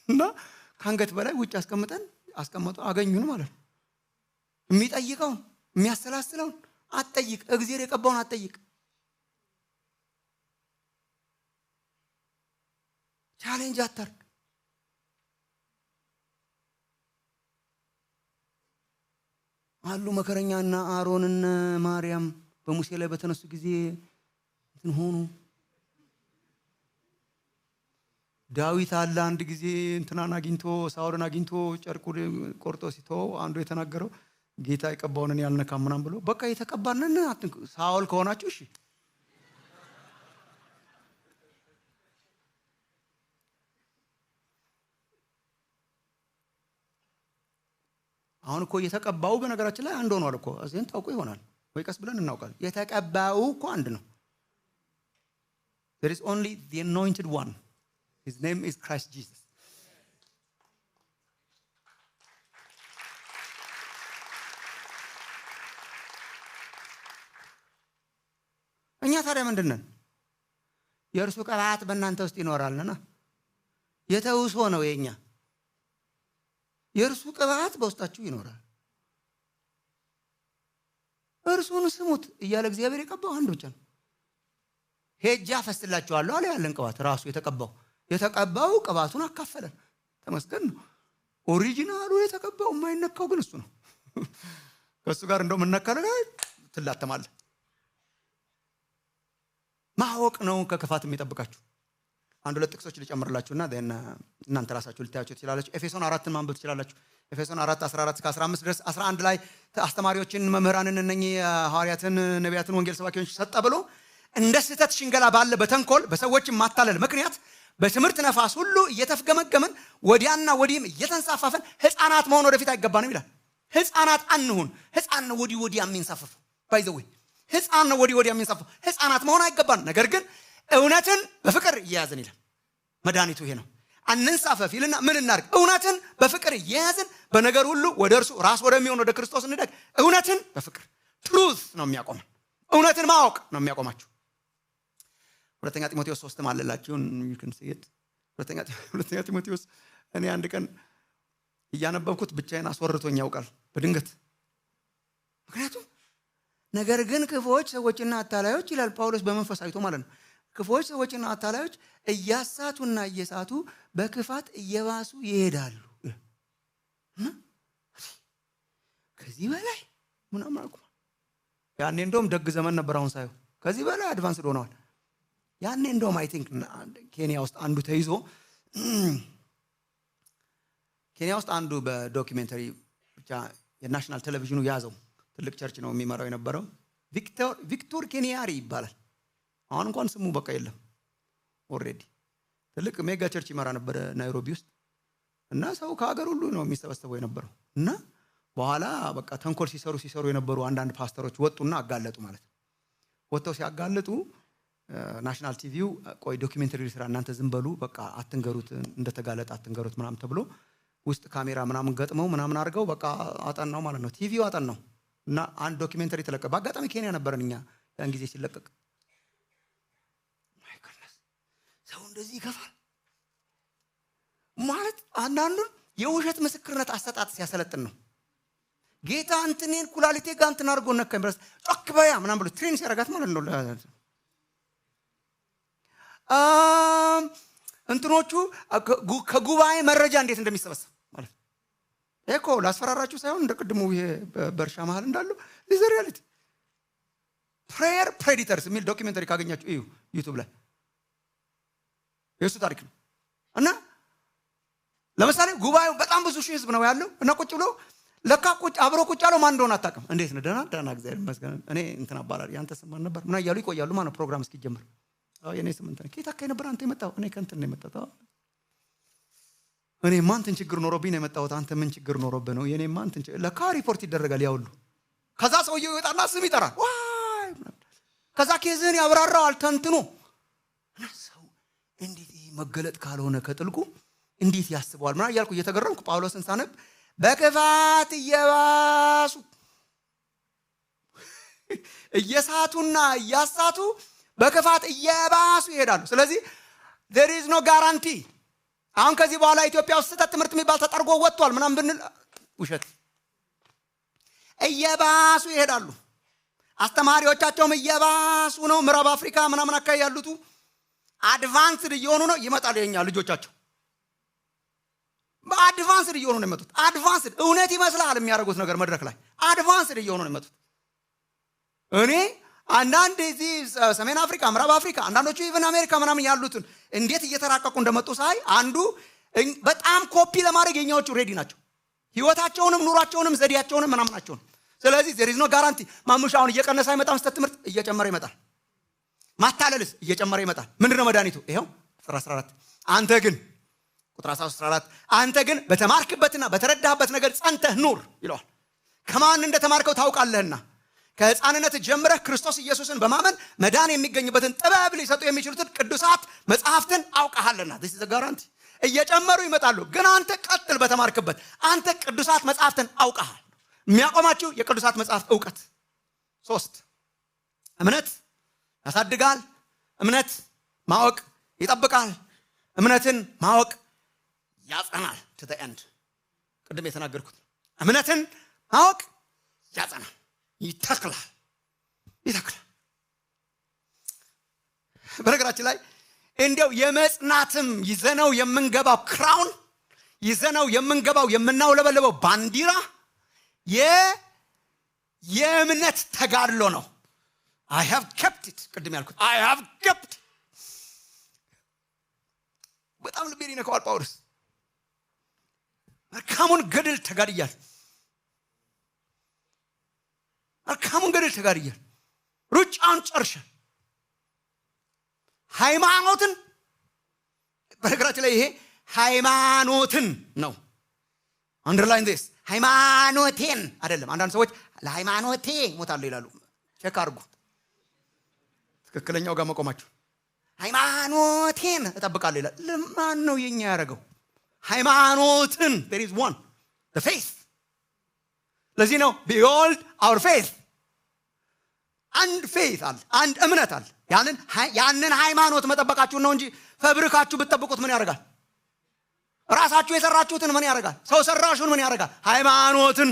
እና ከአንገት በላይ ውጭ አስቀመጡ አገኙን ማለት ነው። የሚጠይቀውን የሚያሰላስለውን አትጠይቅ። እግዚአብሔር የቀባውን አትጠይቅ። ቻሌንጅ አታርግ። አሉ መከረኛና አሮንና ማርያም በሙሴ ላይ በተነሱ ጊዜ እንትን ሆኑ። ዳዊት አለ አንድ ጊዜ እንትናን አግኝቶ ሳውልን አግኝቶ ጨርቁ ቆርጦ ሲተው አንዱ የተናገረው ጌታ የቀባውን ያልነካም ምናምን ብሎ በቃ የተቀባንን ሳውል ከሆናችሁ እሺ። አሁን እኮ የተቀባው በነገራችን ላይ አንድ ሆኗል እኮ። እዚህን ታውቁ ይሆናል ወይ ቀስ ብለን እናውቃለን። የተቀባው እኮ አንድ ነው። There is only the anointed one. his name is Christ Jesus. እኛ ታዲያ ምንድነን? የእርሱ ቅባት በእናንተ ውስጥ ይኖራልና የተውሶ ነው የኛ። የእርሱ ቅባት በውስጣችሁ ይኖራል። እርሱን ስሙት እያለ እግዚአብሔር የቀባው አንድ ብቻ ነው። ሄጄ አፈስላችኋለሁ አለ ያለን ቅባት ራሱ የተቀባው ቅባቱን አካፈለን። ተመስገን ነው። ኦሪጂናሉ የተቀባው የማይነካው ግን እሱ ነው። ከእሱ ጋር እንደውም እንነካለን ትላተማለህ። ማወቅ ነው ከክፋት የሚጠብቃችሁ። አንድ ሁለት ጥቅሶች ልጨምርላችሁና እናንተ ራሳችሁ ልታያችሁ ትችላላችሁ። ኤፌሶን 4ን ማንበብ ትችላላችሁ። ኤፌሶን 4:14-15 ድረስ 11 ላይ አስተማሪዎችን፣ መምህራንን፣ እነኚህ ሐዋርያትን፣ ነቢያትን፣ ወንጌል ሰባኪዎች ሰጠ ብሎ እንደ ስህተት ሽንገላ ባለ በተንኮል በሰዎችም ማታለል ምክንያት በትምህርት ነፋስ ሁሉ እየተፍገመገምን ወዲያና ወዲህም እየተንሳፋፈን ሕፃናት መሆን ወደፊት አይገባንም ይላል። ሕፃናት አንሁን። ሕፃን ነው ወዲያ የሚንሳፈፍ ባይዘው ሕፃን ነው ወዲያ የሚንሳፈፍ ሕፃናት መሆን አይገባን። ነገር ግን እውነትን በፍቅር እየያዝን ይላል። መድኃኒቱ ይሄ ነው። አንንሳፈፍ ይልና ምን እናድርግ? እውነትን በፍቅር እየያዝን በነገር ሁሉ ወደ እርሱ ራስ ወደሚሆን ወደ ክርስቶስ እንደግ። እውነትን በፍቅር ትሩዝ ነው የሚያቆመን። እውነትን ማወቅ ነው የሚያቆማችሁ። ሁለተኛ ጢሞቴዎስ 3 ማለላችሁን you can see it። ሁለተኛ ጢሞቴዎስ እኔ አንድ ቀን እያነበብኩት ብቻዬን አስወርቶኝ ያውቃል በድንገት። ምክንያቱም ነገር ግን ክፉዎች ሰዎችና አታላዮች ይላል ጳውሎስ በመንፈሳዊቶ ማለት ነው። ክፉዎች ሰዎችና አታላዮች እያሳቱና እየሳቱ በክፋት እየባሱ ይሄዳሉ። ከዚህ በላይ ምናምን አልኩ። ያኔ እንደውም ደግ ዘመን ነበር። አሁን ሳይሆን ከዚህ በላይ አድቫንስ ሆነዋል። ያኔ እንደውም አይ ቲንክ ኬንያ ውስጥ አንዱ ተይዞ ኬንያ ውስጥ አንዱ በዶክመንተሪ ብቻ የናሽናል ቴሌቪዥኑ ያዘው። ትልቅ ቸርች ነው የሚመራው የነበረው። ቪክቶር ኬንያሪ ይባላል። አሁን እንኳን ስሙ በቃ የለም። ኦሬዲ ትልቅ ሜጋ ቸርች ይመራ ነበር ናይሮቢ ውስጥ እና ሰው ከሀገር ሁሉ ነው የሚሰበሰበው የነበረው። እና በኋላ በቃ ተንኮል ሲሰሩ የነበሩ አንዳንድ ፓስተሮች ወጡና አጋለጡ ማለት ነው። ወጥተው ሲያጋለጡ ናሽናል ቲቪው ቆይ ዶክመንተሪ ስራ እናንተ ዝም በሉ በቃ አትንገሩት፣ እንደተጋለጠ አትንገሩት ምናምን ተብሎ ውስጥ ካሜራ ምናምን ገጥመው ምናምን አድርገው በቃ አጠናው ማለት ነው። ቲቪው አጠናው እና አንድ ዶክመንተሪ ተለቀቀ። በአጋጣሚ ኬንያ ነበርን እኛ ያን ጊዜ ሲለቀቅ። ሰው እንደዚህ ይከፋል ማለት አንዳንዱን የውሸት ምስክርነት አሰጣጥ ሲያሰለጥን ነው። ጌታ እንትኔን ኩላሊቴ ጋር እንትን አድርጎ ነካኝ ብለስ ጮክ በያ ምናምን ብሎ ትሬን ሲያረጋት ማለት ነው። እንትኖቹ ከጉባኤ መረጃ እንዴት እንደሚሰበሰብ ማለት ነው። እኮ ላስፈራራችሁ ሳይሆን እንደ ቅድሙ ይሄ በእርሻ መሃል እንዳለው ዲስ ሪያሊቲ ፕሬየር ፕሬዲተርስ የሚል ዶክመንተሪ ካገኛችሁ እዩ ዩቲዩብ ላይ የሱ ታሪክ ነው። እና ለምሳሌ ጉባኤው በጣም ብዙ ሺህ ህዝብ ነው ያለው እና ቁጭ ብሎ ለካ አብሮ ቁጭ ያለው ማን እንደሆነ አታውቅም። እንዴት ነው ደህና እግዚአብሔር ይመስገን እኔ እንትን አባላል ያንተ ስም ማን ነበር ምና እያሉ ይቆያሉ ማለት ነው ፕሮግራም እስኪጀምር። የኔ ስም እንትን ከየት አካባቢ ነበር አንተ የመጣው? እኔ ከእንትን ነው የመጣው። እኔ ማንተን ችግር ኖሮብኝ ነው የመጣሁት። አንተ ምን ችግር ኖሮብህ ነው? የኔ ማንተን ለካ ሪፖርት ይደረጋል ያውሉ። ከዛ ሰውየው ይወጣና ስም ይጠራል። ዋይ ከዛ ኬዝህን ያብራራዋል ተንትኖ። ሰው እንዴት መገለጥ ካልሆነ ከጥልቁ እንዴት ያስበዋል ምናምን እያልኩ እየተገረምኩ ጳውሎስን ሳነብ በክፋት እየባሱ እየሳቱና እያሳቱ በክፋት እየባሱ ይሄዳሉ። ስለዚህ there is no guarantee። አሁን ከዚህ በኋላ ኢትዮጵያ ውስጥ ስህተት ትምህርት የሚባል ተጠርጎ ወጥቷል ምናምን ብንል ውሸት። እየባሱ ይሄዳሉ። አስተማሪዎቻቸውም እየባሱ ነው። ምዕራብ አፍሪካ ምናምን አካባቢ ያሉት አድቫንስድ እየሆኑ ነው። ይመጣሉ የኛ ልጆቻቸው በአድቫንስድ እየሆኑ ነው የመጡት። አድቫንስድ እውነት ይመስላል የሚያደርጉት ነገር መድረክ ላይ አድቫንስድ እየሆኑ ነው የመጡት። እኔ አንዳንድ እዚህ ሰሜን አፍሪካ፣ ምዕራብ አፍሪካ፣ አንዳንዶቹ ኢቨን አሜሪካ ምናምን ያሉትን እንዴት እየተራቀቁ እንደመጡ ሳይ አንዱ በጣም ኮፒ ለማድረግ የኛዎቹ ሬዲ ናቸው። ህይወታቸውንም ኑሯቸውንም ዘዴያቸውንም ምናምናቸውን። ስለዚህ there is no guarantee። ማሙሻውን እየቀነሰ አይመጣም። ስህተት ትምህርት እየጨመረ ይመጣል። ማታለልስ እየጨመረ ይመጣል። ምንድነው መድኃኒቱ? ይሄው ቁጥር 14 አንተ ግን ቁጥር 14 አንተ ግን በተማርክበትና በተረዳህበት ነገር ጸንተህ ኑር ይለዋል። ከማን እንደተማርከው ታውቃለህና ከሕፃንነት ጀምረህ ክርስቶስ ኢየሱስን በማመን መዳን የሚገኝበትን ጥበብ ሊሰጡ የሚችሉትን ቅዱሳት መጽሐፍትን አውቀሃልና this is a guarantee እየጨመሩ ይመጣሉ ግን አንተ ቀጥል በተማርክበት አንተ ቅዱሳት መጽሐፍትን አውቀሃል የሚያቆማችሁ የቅዱሳት መጽሐፍት ዕውቀት 3 እምነት ያሳድጋል እምነት ማወቅ ይጠብቃል እምነትን ማወቅ ያጸናል to the end ቅድም የተናገርኩት እምነትን ማወቅ ያጸናል ይተክላል በነገራችን ላይ እንዲያው የመጽናትም ይዘነው የምንገባው ክራውን ይዘነው የምንገባው የምናውለበለበው ባንዲራ የእምነት ተጋድሎ ነው I have kept it ቅድም ያልኩት I have kept በጣም ልቤን ይነካዋል ጳውሎስ መልካሙን ገድል ተጋድያል ሩጫውን ጨርሻል ሃይማኖትን በነገራችን ላይ ይሄ ሃይማኖትን ነው underline this ሃይማኖቴን አይደለም አንዳንድ ሰዎች ለሃይማኖቴ ሞታለሁ ይላሉ ቼክ አድርጉ ትክክለኛው ጋር መቆማችሁ ሃይማኖቴን እጠብቃለሁ ይላል ለማን ነው የኛ ያረጋው ሃይማኖትን there is one the faith ለዚህ ነው behold our faith አንድ faith አለ አንድ እምነት አለ ያንን ሃይማኖት መጠበቃችሁ ነው እንጂ ፈብሪካችሁ ብትጠብቁት ምን ያደርጋል ራሳችሁ የሰራችሁትን ምን ያደርጋል ሰው ሰራሹን ምን ያደርጋል ሃይማኖትን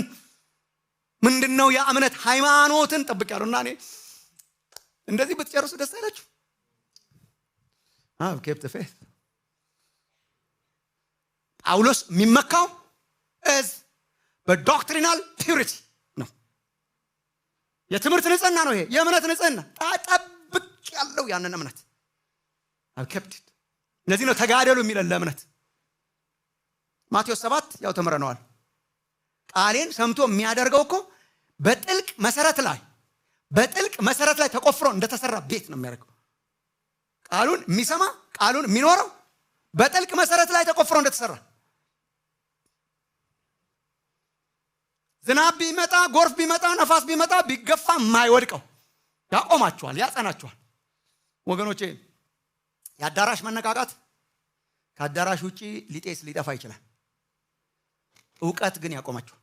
ምንድነው ያ እምነት ሃይማኖትን ጠብቂያለሁና እኔ እንደዚህ ብትጨርሱ ደስ አይላችሁ I've kept the faith ጳውሎስ የሚመካው is በዶክትሪናል ፒዩሪቲ ነው የትምህርት ንጽህና ነው ይሄ የእምነት ንጽህና ጠብቅ ያለው ያንን እምነት I've kept it ለዚህ ነው ተጋደሉ የሚለን ለእምነት ማቴዎስ 7 ያው ተመረነዋል ቃሌን ሰምቶ የሚያደርገው እኮ በጥልቅ መሰረት ላይ ተቆፍሮ እንደተሰራ ቤት ነው የሚያደርገው ቃሉን የሚሰማ ቃሉን የሚኖረው በጥልቅ መሰረት ላይ ተቆፍሮ እንደተሰራ ዝናብ ቢመጣ ጎርፍ ቢመጣ ነፋስ ቢመጣ ቢገፋ የማይወድቀው ያቆማችኋል ያጸናችኋል ወገኖቼ ያዳራሽ መነቃቃት ከአዳራሽ ውጪ ሊጤስ ሊጠፋ ይችላል ዕውቀት ግን ያቆማችኋል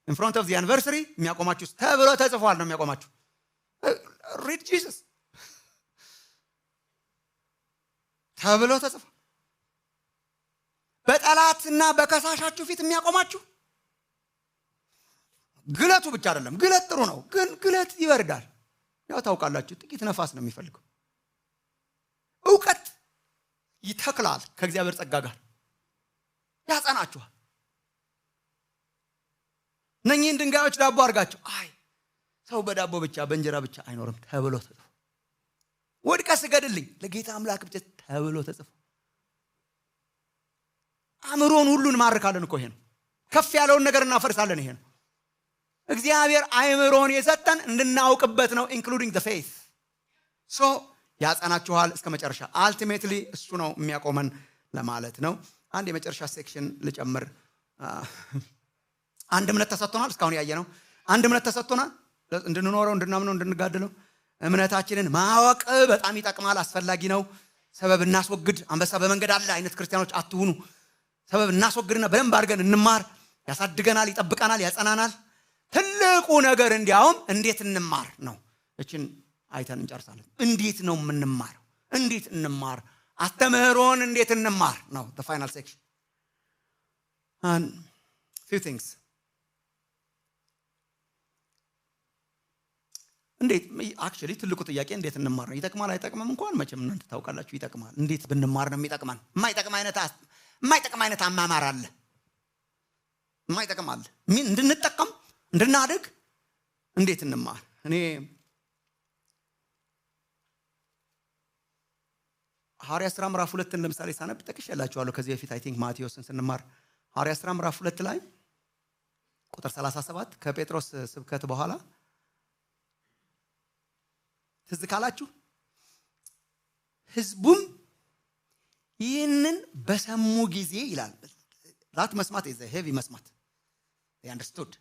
in front of the anniversary የሚያቆማችሁ ተብሎ ተጽፏል ነው የሚያቆማችሁ read Jesus ተብሎ ተጽፏል በጠላትና በከሳሻችሁ ፊት የሚያቆማችሁ ግለቱ ብቻ አይደለም ግለት ጥሩ ነው ግን ግለት ይወርዳል ያው ታውቃላችሁ ጥቂት ነፋስ ነው የሚፈልገው ዕውቀት ይተክላል ከእግዚአብሔር ጸጋ ጋር ያጸናችኋል እነኚህን ድንጋዮች ዳቦ አድርጋችሁ አይ ሰው በዳቦ ብቻ በእንጀራ ብቻ አይኖርም ተብሎ ተጽፎ ወድቀህ ስገድልኝ ለጌታ አምላክ ብቻ ተብሎ ተጽፎ አእምሮን ሁሉን ማርካለን እኮ ይሄ ነው ከፍ ያለውን ነገር እናፈርሳለን ይሄ ነው እግዚአብሔር አእምሮን የሰጠን እንድናውቅበት ነው including the faith so ያጸናችኋል እስከ መጨረሻ ultimately እሱ ነው የሚያቆመን ለማለት ነው አንድ የመጨረሻ ሴክሽን ልጨምር አንድ እምነት ተሰጥቶናል እስካሁን ያየነው አንድ እምነት ተሰጥቶናል እንድንኖረው እንድናምነው እንድንጋደለው እምነታችንን ማወቅ በጣም ይጠቅማል አስፈላጊ ነው ሰበብ እናስወግድ አንበሳ በመንገድ አለ አይነት ክርስቲያኖች አትሁኑ ሰበብ እናስወግድና በደንብ አድርገን እንማር ያሳድገናል ይጠብቀናል ያጸናናል ትልቁ ነገር እንዲያውም እንዴት እንማር ነው እቺን አይተን እንጨርሳለን እንዴት ነው የምንማረው እንዴት እንማር አስተምህሮን እንዴት እንማር ነው the final section and few things እንዴት actually ትልቁ ጥያቄ እንዴት እንማር ነው ይጠቅማል አይጠቅምም እንኳን መቼም እናንተ ታውቃላችሁ ይጠቅማል እንዴት ብንማር ነው የሚጠቅማን የማይጠቅም አይነት አማማር አለ የማይጠቅም አለ ምን እንድንጠቀም እንድናድግ እንዴት እንማር እኔ ሐዋርያት ሥራ ምዕራፍ 2 ለምሳሌ ሳነብ ተከሽላችኋለሁ ከዚህ በፊት I think ማቴዎስን ስንማር ሐዋርያት ሥራ ምዕራፍ 2 ላይ ቁጥር 37 ከጴጥሮስ ስብከት በኋላ ትዝ ካላችሁ ህዝቡም ይህንን በሰሙ ጊዜ ይላል ራት መስማት is a heavy መስማት they understood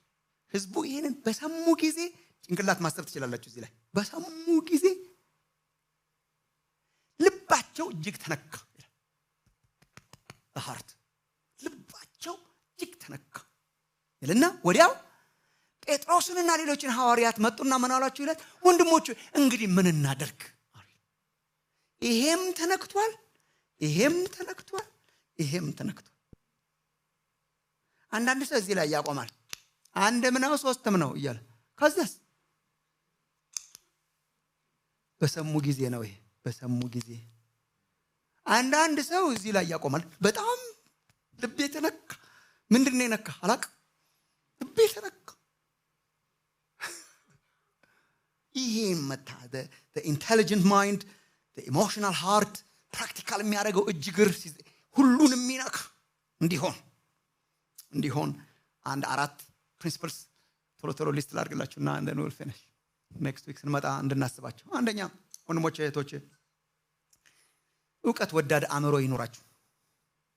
ህዝቡ ይሄንን በሰሙ ጊዜ ጭንቅላት ማሰብ ትችላላችሁ እዚህ ላይ በሰሙ ጊዜ ልባቸው እጅግ ተነካ በሃርት ልባቸው እጅግ ተነካ ይልና ወዲያው ጴጥሮስንና ሌሎችን ሐዋርያት መጡና ምን አሏቸው ይላል ወንድሞቹ እንግዲህ ምን እናደርግ ይሄም ተነክቷል አንዳንድ ሰው እዚህ ላይ ያቆማል አንድም ነው ሶስትም ነው እያለ ከዛስ በሰሙ ጊዜ ነው ይሄ በሰሙ ጊዜ አንዳንድ ሰው እዚህ ላይ ያቆማል በጣም ልቤ ተነካ ምንድነው የነካ አላቅ ልቤ ተነካ ይሄ መታ the intelligent mind the emotional heart practical የሚያደርገው እጅግር ሁሉን የሚነካ እንዲሆን አንድ አራት principles ቶሎ ሊስት ላድርግላችሁና and then we'll finish next week ስንመጣ እንድናስባቸው አንደኛ ወንድሞቼ እህቶቼ ዕውቀት ወዳድ አእምሮ ይኖራችሁ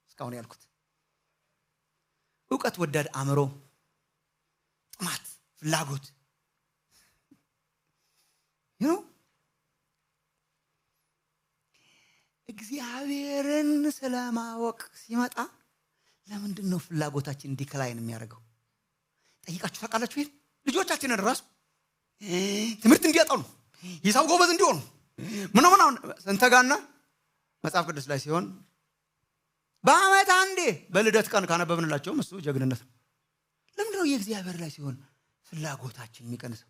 እስካሁን ያልኩት ዕውቀት ወዳድ አእምሮ ጥማት ፍላጎት እግዚአብሔርን ስለማወቅ ሲመጣ ለምንድን ነው ፍላጎታችን ዲክላይን የሚያደርገው ጠይቃችሁ ታውቃላችሁ ይሄን ልጆቻችንን ራሱ ትምህርት እንዲያጠኑ ሂሳብ ጎበዝ እንዲሆኑ ምናምን እንተጋና መጽሐፍ ቅዱስ ላይ ሲሆን በአመት አንዴ በልደት ቀን ካነበብንላቸውም እሱ ጀግንነት ነው ለምንድን ነው የእግዚአብሔር ላይ ሲሆን ፍላጎታችን የሚቀንሰው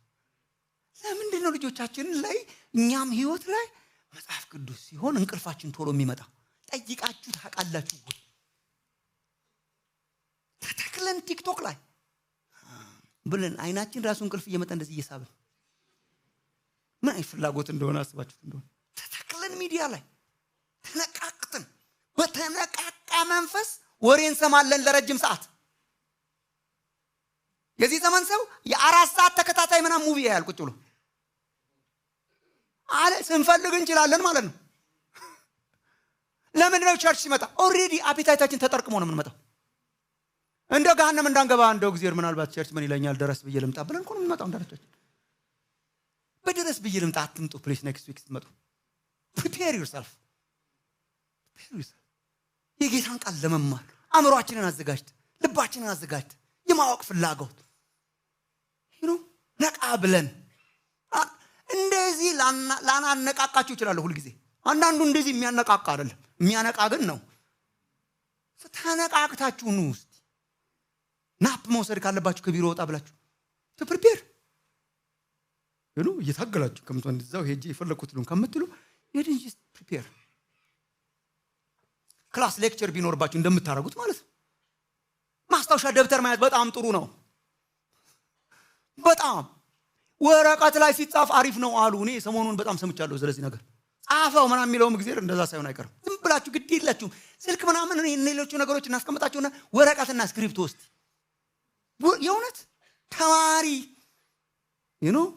ለምንድን ነው ልጆቻችን ላይ እኛም ህይወት ላይ መጽሐፍ ቅዱስ ሲሆን እንቅልፋችን ቶሎ የሚመጣ ጠይቃችሁ ታውቃላችሁ ተተክለን ቲክቶክ ላይ ብለን አይናችን ራሱ እንቅልፍ እየመጣ እንደዚህ እየሳብን ምን አይ ፍላጎት እንደሆነ አስባችሁት እንደሆነ ተተክለን ሚዲያ ላይ ተነቃቅተን በተነቃቃ መንፈስ ወሬ እንሰማለን ለረጅም ሰዓት የዚህ ዘመን ሰው የ4 ሰዓት ተከታታይ ምናምን ሙቪ ያያል ቁጭ ብሎ አለ ስንፈልግ እንችላለን ማለት ነው ለምን ነው ቸርች ሲመጣ ኦሬዲ አፒታይታችን ተጠርቅሞ ነው የምንመጣው እንደ ገሃነም እንዳንገባ እንደው እግዚአብሔር ምናልባት ቸርች ምን ይለኛል ድረስ ብዬ ልምጣ ብለን እኮ ነው የምንመጣው እንዳለቻችን በድረስ ብዬ ልምጣ አትምጡ ፕሊስ ኔክስት ዊክ ስትመጡ prepare yourself የጌታን ቃል ለመማር አእምሮአችንን አዘጋጅት ልባችንን አዘጋጅት የማወቅ ፍላጎት ነቃ ብለን እንደዚህ ላናነቃቃችሁ ይችላል ሁሉ ጊዜ አንዳንዱ እንደዚህ የሚያነቃቃ አይደለም የሚያነቃ ግን ነው ተነቃቅታችሁ ነው እስቲ ናፕ መውሰድ ካለባችሁ ከቢሮ ወጣ ብላችሁ to prepare እየታገላችሁ ከምትሆን እንደዛው ሄጄ የፈለኩት ነው ከምትሉ you just prepare ክላስ ሌክቸር ቢኖርባችሁ እንደምታረጉት ማለት ነው ማስታወሻ ደብተር ማየት በጣም ጥሩ ነው በጣም ወረቀት ላይ ሲጻፍ አሪፍ ነው አሉ እኔ ሰሞኑን በጣም ሰምቻለሁ ስለዚህ ነገር ጻፈው ምናምን የሚለው እግዚአብሔር እንደዛ ሳይሆን አይቀርም ዝም ብላችሁ ግድ ይላችሁ ስልክ ምናምን ሌሎች ነገሮች እናስቀምጣችሁና ወረቀትና ስክሪፕት ውስጥ የእውነት ተማሪ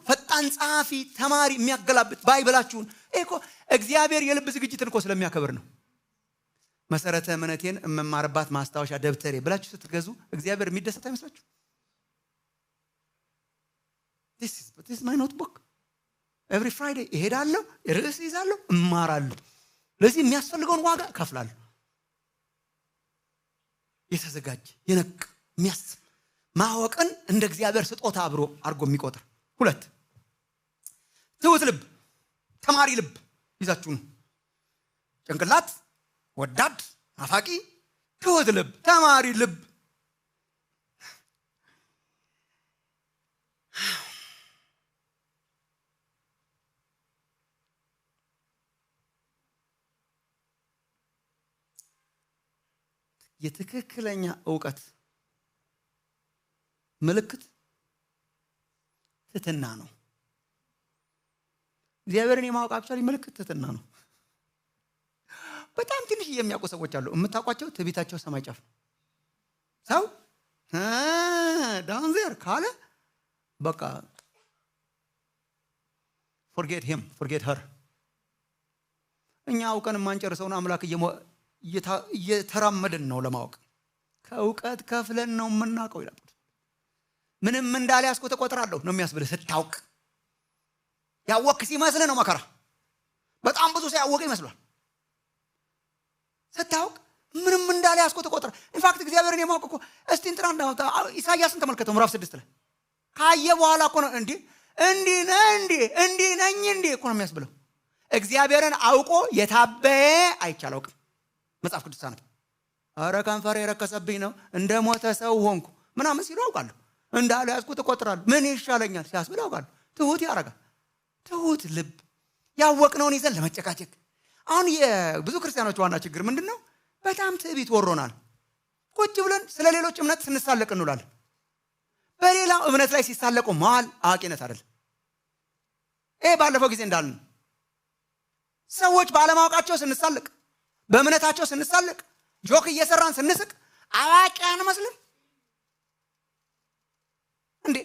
ፈጣን ጻፊ ተማሪ የሚያገላብጥ ባይብላችሁን እኮ እግዚአብሔር የልብ ዝግጅትን እኮ ስለሚያከብር ነው መሰረተ እምነቴን እመማርባት ማስታወሻ ደብተሬ ብላችሁ ስትገዙ እግዚአብሔር የሚደሰት አይመስላችሁ this is my notebook every friday እሄዳለሁ ርዕስ ይዛለሁ እማራለሁ ለዚህ የሚያስፈልገውን ዋጋ ከፍላለሁ የተዘጋጀ የነቅ የሚያስብ ማወቅን እንደ እግዚአብሔር ስጦታ አብሮ አርጎ የሚቆጥር ሁለት ትውት ልብ ተማሪ ልብ ይዛችሁ ነው ጭንቅላት ወዳድ አፋቂ ትውት ልብ ተማሪ ልብ የትክክለኛ ዕውቀት ምልክት ትትና ነው እግዚአብሔርን የማወቅ አክቹዋሊ ምልክት ትትና ነው በጣም ትንሽ የሚያውቁ ሰዎች አሉ የምታውቋቸው ትዕቢታቸው ሰማይ ጫፍ ሰው ዳውን ዜር ካለ በቃ forget him forget her እኛ አውቀን ማንጨርሰውን አምላክ እየተራመደን ነው ለማወቅ ከዕውቀት ከፍለን ነው የምናውቀው ይላል ምንም እንዳልያዝኩ ተቆጥራለሁ ነው የሚያስብልህ። ስታውቅ ያወቅ ሲመስልህ ነው መከራ። በጣም ብዙ ሲያወቅ ይመስሏል። ስታውቅ ምንም እንዳልያዝኩ ተቆጥራ። ኢንፋክት እግዚአብሔርን የማውቅ እኮ እስቲ እንትና ኢሳይያስን ተመልከተው ምዕራፍ 6 ላይ ካየ በኋላ እኮ ነው እንዲህ ነኝ እኮ ነው የሚያስብለው። እግዚአብሔርን አውቆ የታበየ አይቻላውቅም። መጽሐፍ ቅዱስ ሳነብ አረ ከንፈሬ የረከሰብኝ ነው እንደ ሞተ ሰው ሆንኩ ምናምን ሲሉ አውቃለሁ። እንዳልያዝኩ ተቆጥራለሁ። ምን ይሻለኛል ሲያስብል አውቃለሁ። ትሁት ያረጋል። ትሁት ልብ ያወቅነውን ይዘን ለመጨቃጨቅ። አሁን የብዙ ክርስቲያኖች ዋና ችግር ምንድን ነው? በጣም ትዕቢት ወሮናል። ቁጭ ብለን ስለ ሌሎች እምነት ስንሳለቅ እንውላለን። በሌላው እምነት ላይ ሲሳለቁ መዋል አዋቂነት አይደለም። ይሄ ባለፈው ጊዜ እንዳልን ሰዎች ባለማወቃቸው ስንሳለቅ፣ በእምነታቸው ስንሳለቅ፣ ጆክ እየሰራን ስንስቅ አዋቂ አንመስልም እንዴ?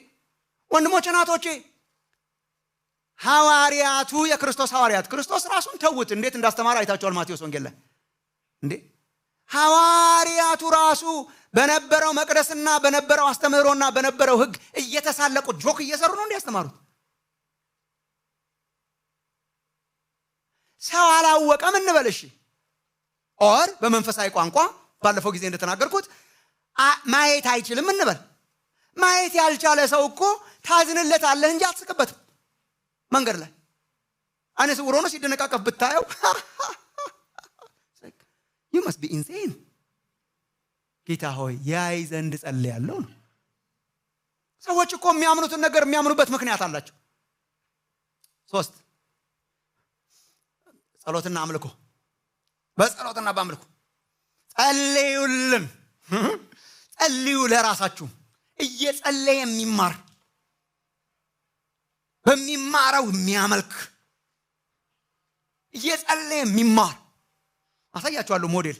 ወንድሞች እናቶቼ፣ ሐዋርያቱ የክርስቶስ ሐዋርያት ክርስቶስ ራሱን ተውት እንዴት እንዳስተማረ አይታችኋል ማቴዎስ ወንጌል ላይ እንዴ። ሐዋርያቱ ራሱ በነበረው መቅደስና በነበረው አስተምህሮና በነበረው ሕግ እየተሳለቁ ጆክ እየሰሩ ነው እንዲያስተማሩት። ሰው አላወቀም እንበል እሺ። ኦር በመንፈሳዊ ቋንቋ ባለፈው ጊዜ እንደተናገርኩት ማየት አይችልም እንበል። ማየት ያልቻለ ሰው እኮ ታዝንለታለህ እንጂ አትስቅበትም። መንገድ ላይ አይነ ስውር ሆኖ ሲደነቃቀፍ ብታየው you must be insane። ጌታ ሆይ ያይ ዘንድ ጸልያለሁ ነው። ሰዎች እኮ የሚያምኑትን ነገር የሚያምኑበት ምክንያት አላቸው። 3 ጸሎትና አምልኮ። በጸሎትና በአምልኮ ጸልዩልን። ጸልዩ ለራሳችሁ። እየጸለየ የሚማር በሚማረው የሚያመልክ እየጸለየ የሚማር አሳያችኋለሁ ሞዴል።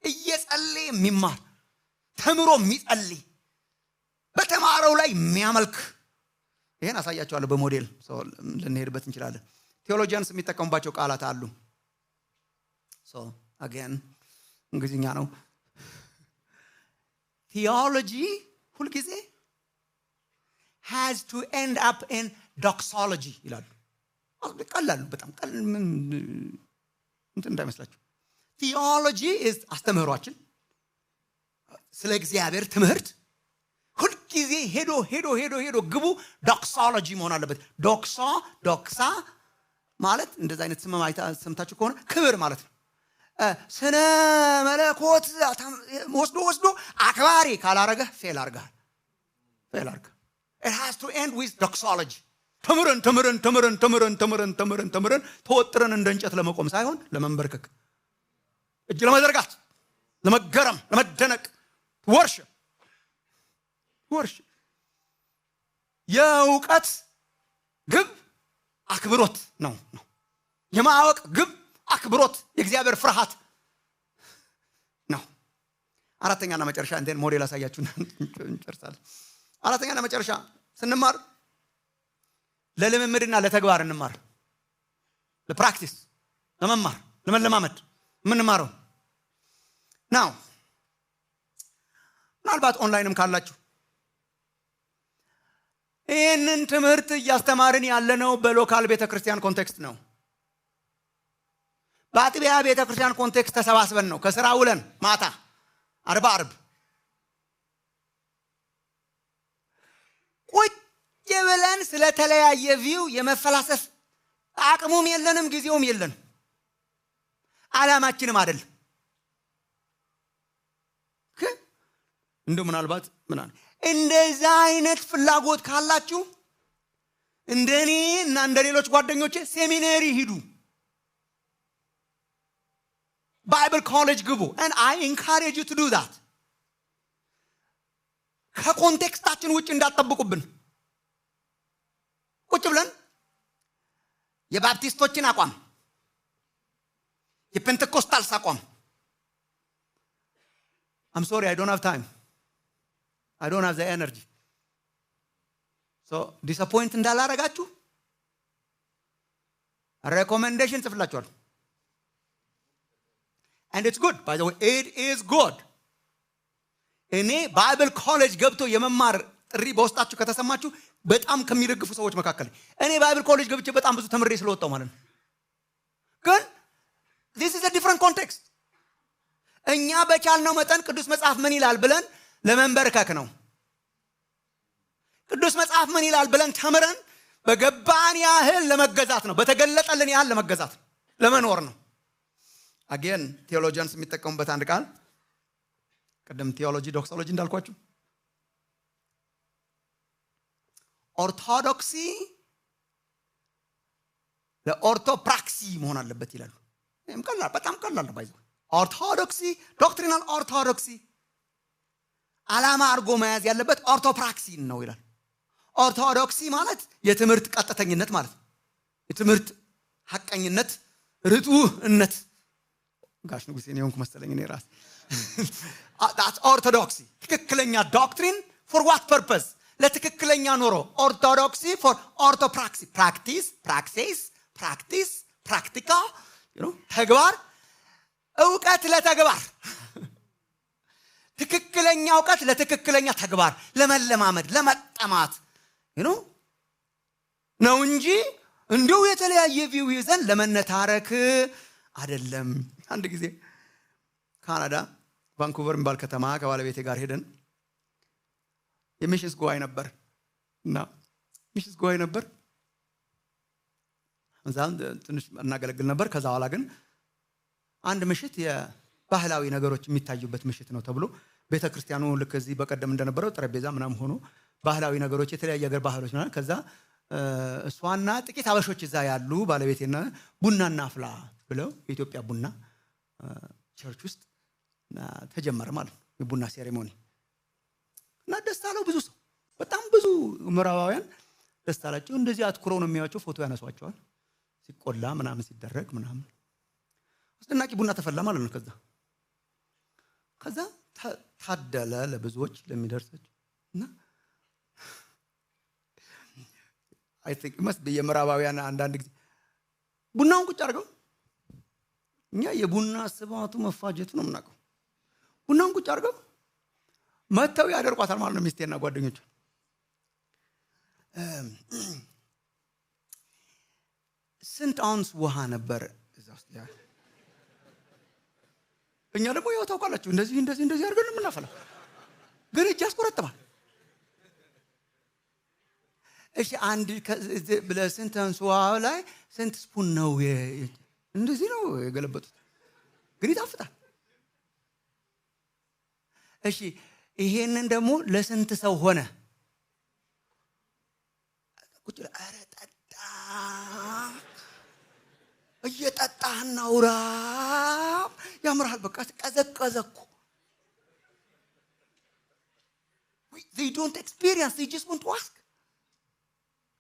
እየጸለየ የሚማር ተምሮ የሚጸልይ በተማረው ላይ የሚያመልክ ይሄን አሳያችኋለሁ በሞዴል። ልንሄድበት እንችላለን። ቴዎሎጂያንስ የሚጠቀሙባቸው ቃላት አሉ። አገን እንግሊዝኛ ነው። ቴዎሎጂ ሁልጊዜ has to end up in doxology ይላሉ። ቀላሉ በጣም እንትን እንዳይመስላችሁ። ቴዎሎጂ is አስተምህሯችን ስለ እግዚአብሔር ትምህርት ሁልጊዜ ሄዶ ግቡ ዶክሶሎጂ መሆን አለበት። ዶክሳ ማለት እንደዛ አይነት ስም ሰምታችሁ ከሆነ ክብር ማለት ነው። ስነ መለኮት ወስዶ አክባሪ ካላረገ ፌል አርጋል። it has to end with doxology። ተምረን ተወጥረን እንደ እንጨት ለመቆም ሳይሆን ለመንበርከክ፣ እጅ ለመዘርጋት፣ ለመገረም፣ ለመደነቅ worship የእውቀት ግብ አክብሮት ነው። የማወቅ ግብ አክብሮት፣ የእግዚአብሔር ፍርሃት ነው። አራተኛና መጨረሻ እንዴት ሞዴል አሳያችሁና እንጨርሳለን። አራተኛና መጨረሻ ስንማር ለልምምድና ለተግባር እንማር። ለፕራክቲስ፣ ለመማር፣ ለመለማመድ የምንማረው ነው። ምናልባት ኦንላይንም ካላችሁ ይህንን ትምህርት እያስተማርን ያለነው በሎካል ቤተክርስቲያን ኮንቴክስት ነው። በአጥቢያ ቤተክርስቲያን ኮንቴክስት ተሰባስበን ነው። ከስራ ውለን ማታ አርብ ቁጭ ብለን ስለተለያየ ቪው የመፈላሰፍ አቅሙም የለንም፣ ጊዜውም የለንም፣ ዓላማችንም አይደለም። እንደው ምናልባት እንደዛ አይነት ፍላጎት ካላችሁ እንደኔ እና እንደሌሎች ጓደኞቼ ሴሚናሪ ሂዱ፣ ባይብል ኮሌጅ ግቡ። and I encourage you to do that። ከኮንቴክስታችን ውጭ እንዳትጠብቁብን። ቁጭ ብለን የባፕቲስቶችን አቋም፣ የፔንቴኮስታልስ አቋም I'm sorry, I don't have time. I don't have the energy. So disappoint እንዳላረጋችሁ recommendation ጽፍላችኋል። And it's good, by the way, it is good። እኔ ባይብል ኮሌጅ ገብቶ የመማር ጥሪ በውስጣችሁ ከተሰማችሁ በጣም ከሚደግፉ ሰዎች መካከል እኔ ባይብል ኮሌጅ ገብቼ በጣም ብዙ ተምሬ ስለወጣው ማለት ነው። ግን this is a different context። እኛ በቻልነው መጠን ቅዱስ መጽሐፍ ምን ይላል ብለን ለመንበርከክ ነው። ቅዱስ መጽሐፍ ምን ይላል ብለን ተምረን በገባን ያህል ለመገዛት ነው። በተገለጠልን ያህል ለመገዛት ለመኖር ነው። አገን ቴዎሎጂያንስ የሚጠቀሙበት አንድ ቃል ቀደም ቴዎሎጂ ዶክሶሎጂ እንዳልኳችሁ ኦርቶዶክሲ ለኦርቶፕራክሲ መሆን አለበት ይላሉ። ይሄም ቀላል በጣም ቀላል ነው። ባይዘው ኦርቶዶክሲ ዶክትሪናል ኦርቶዶክሲ ዓላማ አድርጎ መያዝ ያለበት ኦርቶፕራክሲ ነው ይላል። ኦርቶዶክሲ ማለት የትምህርት ቀጥተኝነት ማለት ነው። የትምህርት ሐቀኝነት፣ ርቱዕነት። ጋሽ ንጉሴ ነው እንኳን መሰለኝ እኔ ራስ that's orthodoxy ትክክለኛ ዶክትሪን for what purpose ለትክክለኛ ኖሮ ኦርቶዶክሲ for orthopraxy practice ተግባር ዕውቀት ለተግባር ትክክለኛ ዕውቀት ለትክክለኛ ተግባር ለመለማመድ ለመጠማት ነው እንጂ እንዲሁ የተለያየ ቪው ይዘን ለመነታረክ አይደለም። አንድ ጊዜ ካናዳ ቫንኩቨር የሚባል ከተማ ከባለቤቴ ጋር ሄደን የሚሽንስ ጉባኤ ነበር እና ሚሽንስ ጉባኤ ነበር እዛም ትንሽ እናገለግል ነበር። ከዛ በኋላ ግን አንድ ምሽት የባህላዊ ነገሮች የሚታዩበት ምሽት ነው ተብሎ ቤተክርስቲያኑ ልክ እዚህ በቀደም እንደነበረው ጠረጴዛ ምናምን ሆኖ ባህላዊ ነገሮች የተለያየ ሀገር ባህሎች ነው። ከዛ እሷና ጥቂት አበሾች እዛ ያሉ ባለቤቴና ቡናና አፍላ ብለው የኢትዮጵያ ቡና ቸርች ውስጥ ተጀመረ ማለት ነው የቡና ሴሬሞኒ እና ደስ አለው ብዙ ሰው በጣም ብዙ ምዕራባውያን ደስ አላቸው። እንደዚህ አትኩረው ነው የሚያዩቸው፣ ፎቶ ያነሷቸዋል ሲቆላ ምናምን ሲደረግ ምናምን አስደናቂ ቡና ተፈላ ማለት ነው። ከዛ ታደለ ለብዙዎች ለሚደርሳቸው እና I think must be የምዕራባውያን አንዳንድ ጊዜ ቡናውን ቁጭ አድርገው እኛ የቡና ስባቱ መፋጀቱ ነው የምናውቀው። ቡናውን ቁጭ አድርገው መተው ያደርቋታል ማለት ነው ሚስቴና ጓደኞቹ። ስንት አውንስ ውሃ ነበር እዛ ውስጥ ያ እኛ ደግሞ ያው ታውቃላችሁ እንደዚህ አድርገን የምናፈላው ግን እጅ ያስቆረጥማል። እሺ አንድ ለስንት አውንስ ውሃ ላይ ስንት ስፑን ነው እንደዚህ ነው የገለበጡት፣ ግን ይጣፍጣል። እሺ ይሄንን ደግሞ ለስንት ሰው ሆነ? ቁጭ አረ ጠጣ እየጠጣህና አውራ ያምራል። በቃ ቀዘቀዘኩ። they don't experience, they just want to ask።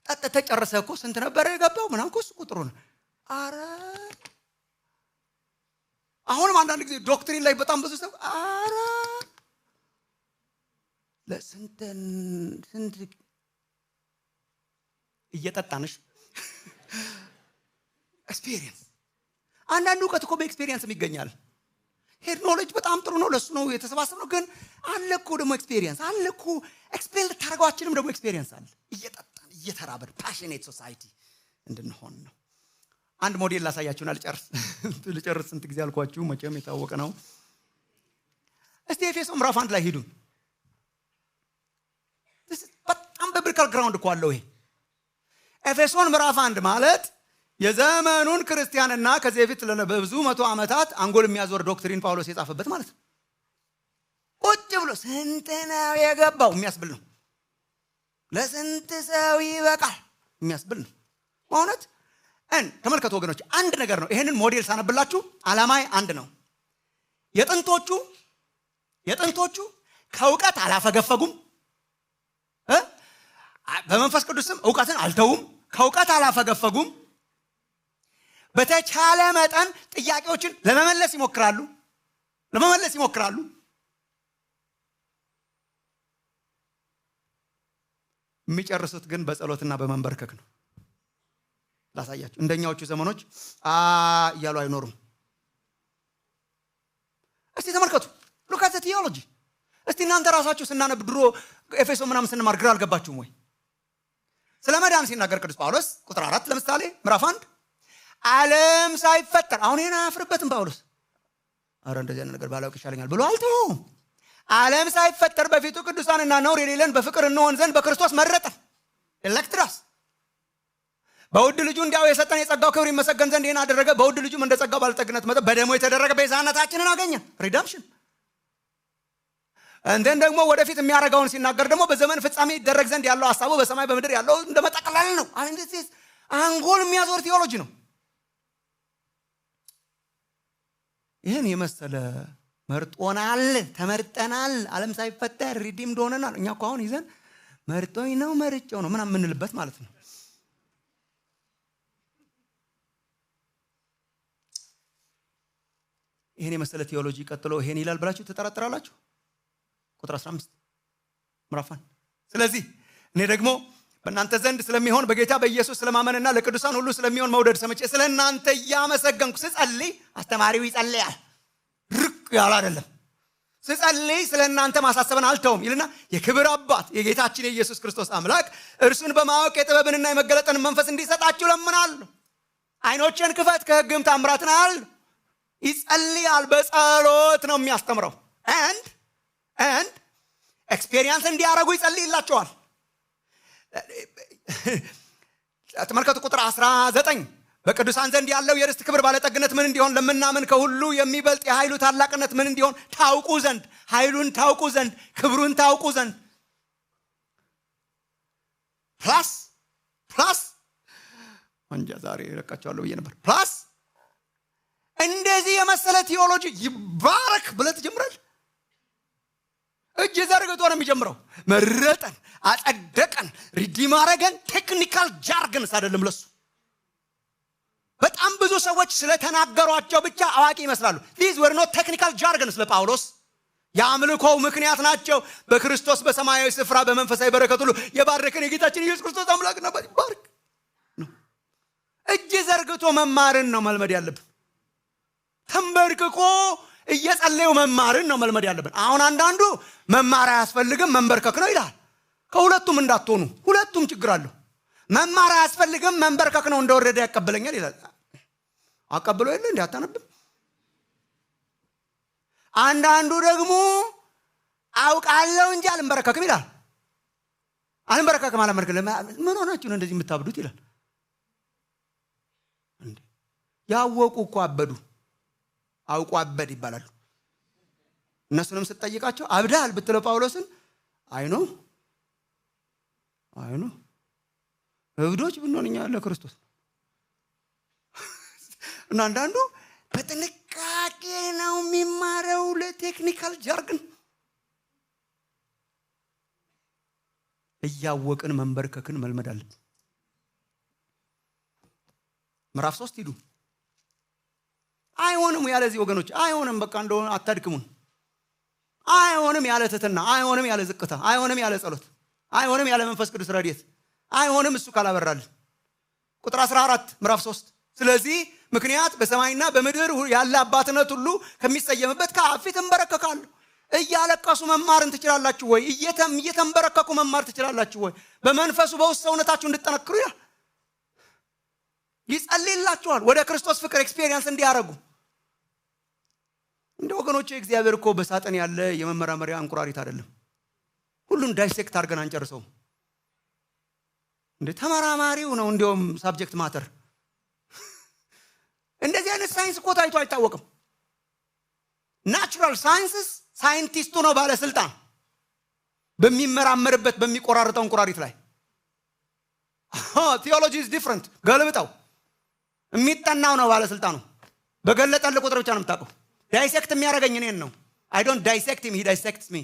ጠጥተህ ጨርሰህ እኮ ስንት ነበር የገባው ምናምን እኮ እሱ ቁጥሩ ነው። አረ አሁንም አንዳንድ ጊዜ ዶክትሪን ላይ በጣም ብዙ ሰው አረ ለስንት እየጠጣንሽ ኤክስፒሪየንስ። አንዳንዱ እውቀት እኮ በኤክስፒሪየንስም ይገኛል። ሄድ ኖሌጅ በጣም ጥሩ ነው፣ ለሱ ነው የተሰባሰብነው። ግን አለ እኮ ደግሞ ኤክስፒሪየንስ አለ እኮ ኤክስፔል ታርጓችንም ደግሞ ኤክስፒሪየንስ አለ። እየጠጣን እየተራበን ፓሽኔት ሶሳይቲ እንድንሆን ነው። አንድ ሞዴል ላሳያችሁና ልጨርስ። ስንት ጊዜ አልኳችሁ መቼም የታወቀ ነው። እስቲ ኤፌሶን ምዕራፍ 1 ላይ ሂዱ። በጣም በብሪካል ግራውንድ እኮ አለው ይሄ ኤፌሶን ምዕራፍ 1 ማለት የዘመኑን ክርስቲያንና ከዚህ በፊት ለበዙ መቶ ዓመታት አንጎል የሚያዞር ዶክትሪን ጳውሎስ የጻፈበት ማለት ነው። ቁጭ ብሎ ስንት ነው የገባው የሚያስብል ነው። ለስንት ሰው ይበቃል የሚያስብል ነው። በእውነት ተመልከቱ ወገኖች፣ አንድ ነገር ነው። ይሄንን ሞዴል ሳነብላችሁ ዓላማዬ አንድ ነው። የጥንቶቹ ከእውቀት አላፈገፈጉም፣ በመንፈስ ቅዱስም እውቀትን አልተውም። ከእውቀት አላፈገፈጉም። በተቻለ መጠን ጥያቄዎችን ለመመለስ ይሞክራሉ። የሚጨርሱት ግን በጸሎትና በመንበርከክ ነው። ላሳያችሁ። እንደኛዎቹ ዘመኖች እያሉ አይኖሩም። እስቲ ተመልከቱ። ሉክ አት ዘ ቲዮሎጂ። እስቲ እናንተ ራሳችሁ ስናነብ ድሮ ኤፌሶ ምናምን ስንማር ግራ አልገባችሁም ወይ? ስለ መዳን ሲናገር ቅዱስ ጳውሎስ ቁጥር 4 ለምሳሌ ምዕራፍ 1 ዓለም ሳይፈጠር አሁን ይሄን አያፍርበትም ጳውሎስ። አረ እንደዚህ አይነት ነገር ባላውቅ ይሻለኛል ብሎ አልተውም። ዓለም ሳይፈጠር በፊቱ ቅዱሳንና ነውር የሌለን በፍቅር እንሆን ዘንድ በክርስቶስ መረጠን። ኤሌክትራስ በውድ ልጁ እንዲያው የሰጠን የጸጋው ክብር ይመሰገን ዘንድ ይህን አደረገ። በውድ ልጁም እንደ ጸጋው ባለጠግነት መጠን በደሙ የተደረገ ቤዛነታችንን አገኘን። ሪደምፕሽን። እንደን ደግሞ ወደፊት የሚያደርገውን ሲናገር ደግሞ በዘመን ፍጻሜ ይደረግ ዘንድ ያለው ሐሳቡ በሰማይ በምድር ያለው እንደመጠቅለል ነው። አንጎል የሚያዞር ቴዎሎጂ ነው። ይህን የመሰለ መርጦናል፣ ተመርጠናል፣ ዓለም ሳይፈጠር ሪዲምድ ሆነናል። እኛ እኮ አሁን ይዘን መርጦኝ ነው መርጬው ነው ምናምን የምንልበት ማለት ነው። ይህን የመሰለ ቴዎሎጂ ቀጥሎ ይሄን ይላል ብላችሁ ትጠራጥራላችሁ? ቁጥር 15 ምዕራፍ 1 ስለዚህ እኔ ደግሞ በእናንተ ዘንድ ስለሚሆን በጌታ በኢየሱስ ስለማመንና ለቅዱሳን ሁሉ ስለሚሆን መውደድ ሰምቼ ስለ እናንተ እያመሰገንኩ ስጸልይ፣ አስተማሪው ይጸልያል ርቅ ያለ አይደለም። ስጸልይ ስለ እናንተ ማሳሰብን አልተውም ይልና የክብር አባት የጌታችን የኢየሱስ ክርስቶስ አምላክ እርሱን በማወቅ የጥበብንና የመገለጥን መንፈስ እንዲሰጣችሁ ለምናለሁ። አይኖችን ክፈት ከሕግም ታምራትን አያለሁ። ይጸልያል። በጸሎት ነው የሚያስተምረው። and ኤክስፔሪየንስ እንዲያረጉ ይጸልይላቸዋል። ተመልከቱ ቁጥር 19 በቅዱሳን ዘንድ ያለው የርስት ክብር ባለጠግነት ምን እንዲሆን ለምናምን ከሁሉ የሚበልጥ የኃይሉ ታላቅነት ምን እንዲሆን ታውቁ ዘንድ፣ ኃይሉን ታውቁ ዘንድ፣ ክብሩን ታውቁ ዘንድ ፕላስ እንጃ ዛሬ ረቃቸዋለሁ ብዬ ነበር። ፕላስ እንደዚህ የመሰለ ቲዮሎጂ ይባረክ ብለህ ትጀምራለህ። እጅ ዘርግቶ ነው የሚጀምረው። መረጠን፣ አጸደቀን፣ ሪዲም አረገን። ቴክኒካል ጃርገንስ አይደለም ለሱ። በጣም ብዙ ሰዎች ስለተናገሯቸው ብቻ አዋቂ ይመስላሉ። these were not technical jargons ለጳውሎስ። የአምልኮው ምክንያት ናቸው። በክርስቶስ በሰማያዊ ስፍራ በመንፈሳዊ በረከት ሁሉ የባረከን የጌታችን ኢየሱስ ክርስቶስ አምላክና ባርክ ነው። እጅ ዘርግቶ መማርን ነው መልመድ ያለብን። ተንበርክኮ እየጸለዩ መማርን ነው መልመድ ያለብን። አሁን አንዳንዱ መማር አያስፈልግም መንበርከክ ነው ይላል። ከሁለቱም እንዳትሆኑ፣ ሁለቱም ችግር አለው። መማር አያስፈልግም መንበርከክ ነው እንደወረደ ያቀበለኛል ይላል። አቀብሎ የለ እንዴ አታነብም? አንዳንዱ ደግሞ አውቃለሁ እንጂ አልንበረከክም ይላል። አልንበረከክም ምን ሆናችሁ ነው እንደዚህ የምታብዱት ይላል። እንዴ ያወቁ እኮ አበዱ። አውቁ አበድ ይባላሉ። እነሱንም ስትጠይቃቸው አብዳል ብትለው ጳውሎስን አይኖ እብዶች ብንሆን እኛ ለክርስቶስ እና አንዳንዱ በጥንቃቄ ነው የሚማረው። ለቴክኒካል ጃርግን እያወቅን መንበርከክን መልመድ አለብን። ምዕራፍ 3 ሂዱ። አይሆንም ያለዚህ ወገኖች፣ አይሆንም በቃ እንደሆነ አታድክሙን። አይሆንም ያለ ትሕትና፣ አይሆንም ያለ ዝቅታ፣ አይሆንም ያለ ጸሎት፣ አይሆንም ያለ መንፈስ ቅዱስ ረድኤት፣ አይሆንም እሱ ካላበራልን። ቁጥር 14 ምዕራፍ 3 ስለዚህ ምክንያት በሰማይና በምድር ያለ አባትነት ሁሉ ከሚሰየምበት ከአብ ፊት እንበረከካለሁ። እያለቀሱ መማርን ትችላላችሁ ወይ? እየተንበረከኩ መማር ትችላላችሁ ወይ? በመንፈሱ በውስጥ ሰውነታችሁ እንድጠነክሩ ይላል። ይጸልይላችኋል ወደ ክርስቶስ ፍቅር ኤክስፔሪየንስ እንዲያረጉ። እንደ ወገኖቼ እግዚአብሔር እኮ በሳጥን ያለ የመመራመሪያ እንቁራሪት አይደለም። ሁሉን ዳይሴክት አድርገን አንጨርሰውም። እንደ ተመራማሪው ነው እንዲያውም ሳብጀክት ማተር። እንደዚህ አይነት ሳይንስ እኮ ታይቶ አይታወቅም። ናቹራል ሳይንስስ ሳይንቲስቱ ነው ባለስልጣን በሚመራመርበት በሚቆራርጠው እንቁራሪት ላይ። ቲዮሎጂ ኢዝ ዲፍረንት። ገልብጠው የሚጠናው ነው ባለስልጣኑ። በገለጠልህ ቁጥር ብቻ ነው የምታውቀው። ዳይሴክት የሚያደርገኝ እኔን ነው። I don't dissect him, he dissects me.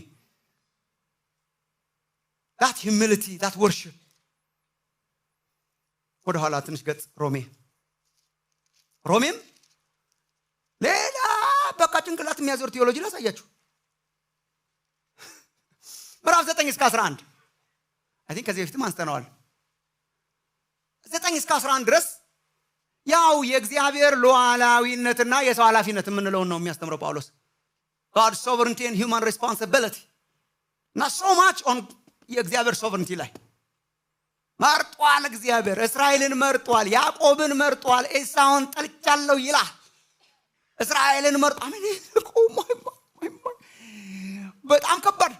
That humility, that worship. ወደ ኋላ ትንሽ ገጽ ሮሜም ሌላ በቃ ጭንቅላት የሚያዞር ቴዎሎጂ ላሳያችሁ። ምዕራፍ 9 እስከ 11 I think ከዚህ በፊትም አንስተነዋል። 9 እስከ 11 ድረስ ያው የእግዚአብሔር ሉዓላዊነትና የሰው ኃላፊነት የምንለውን ነው የሚያስተምረው ጳውሎስ። God's sovereignty and human responsibility. Not so much on የእግዚአብሔር ሶቨረንቲ ላይ መርጧል። እግዚአብሔር እስራኤልን መርጧል፣ ያዕቆብን መርጧል። ኤሳውን ጠልቻለሁ ይላል፣ እስራኤልን መርጧል። አሜን። በጣም ከባድ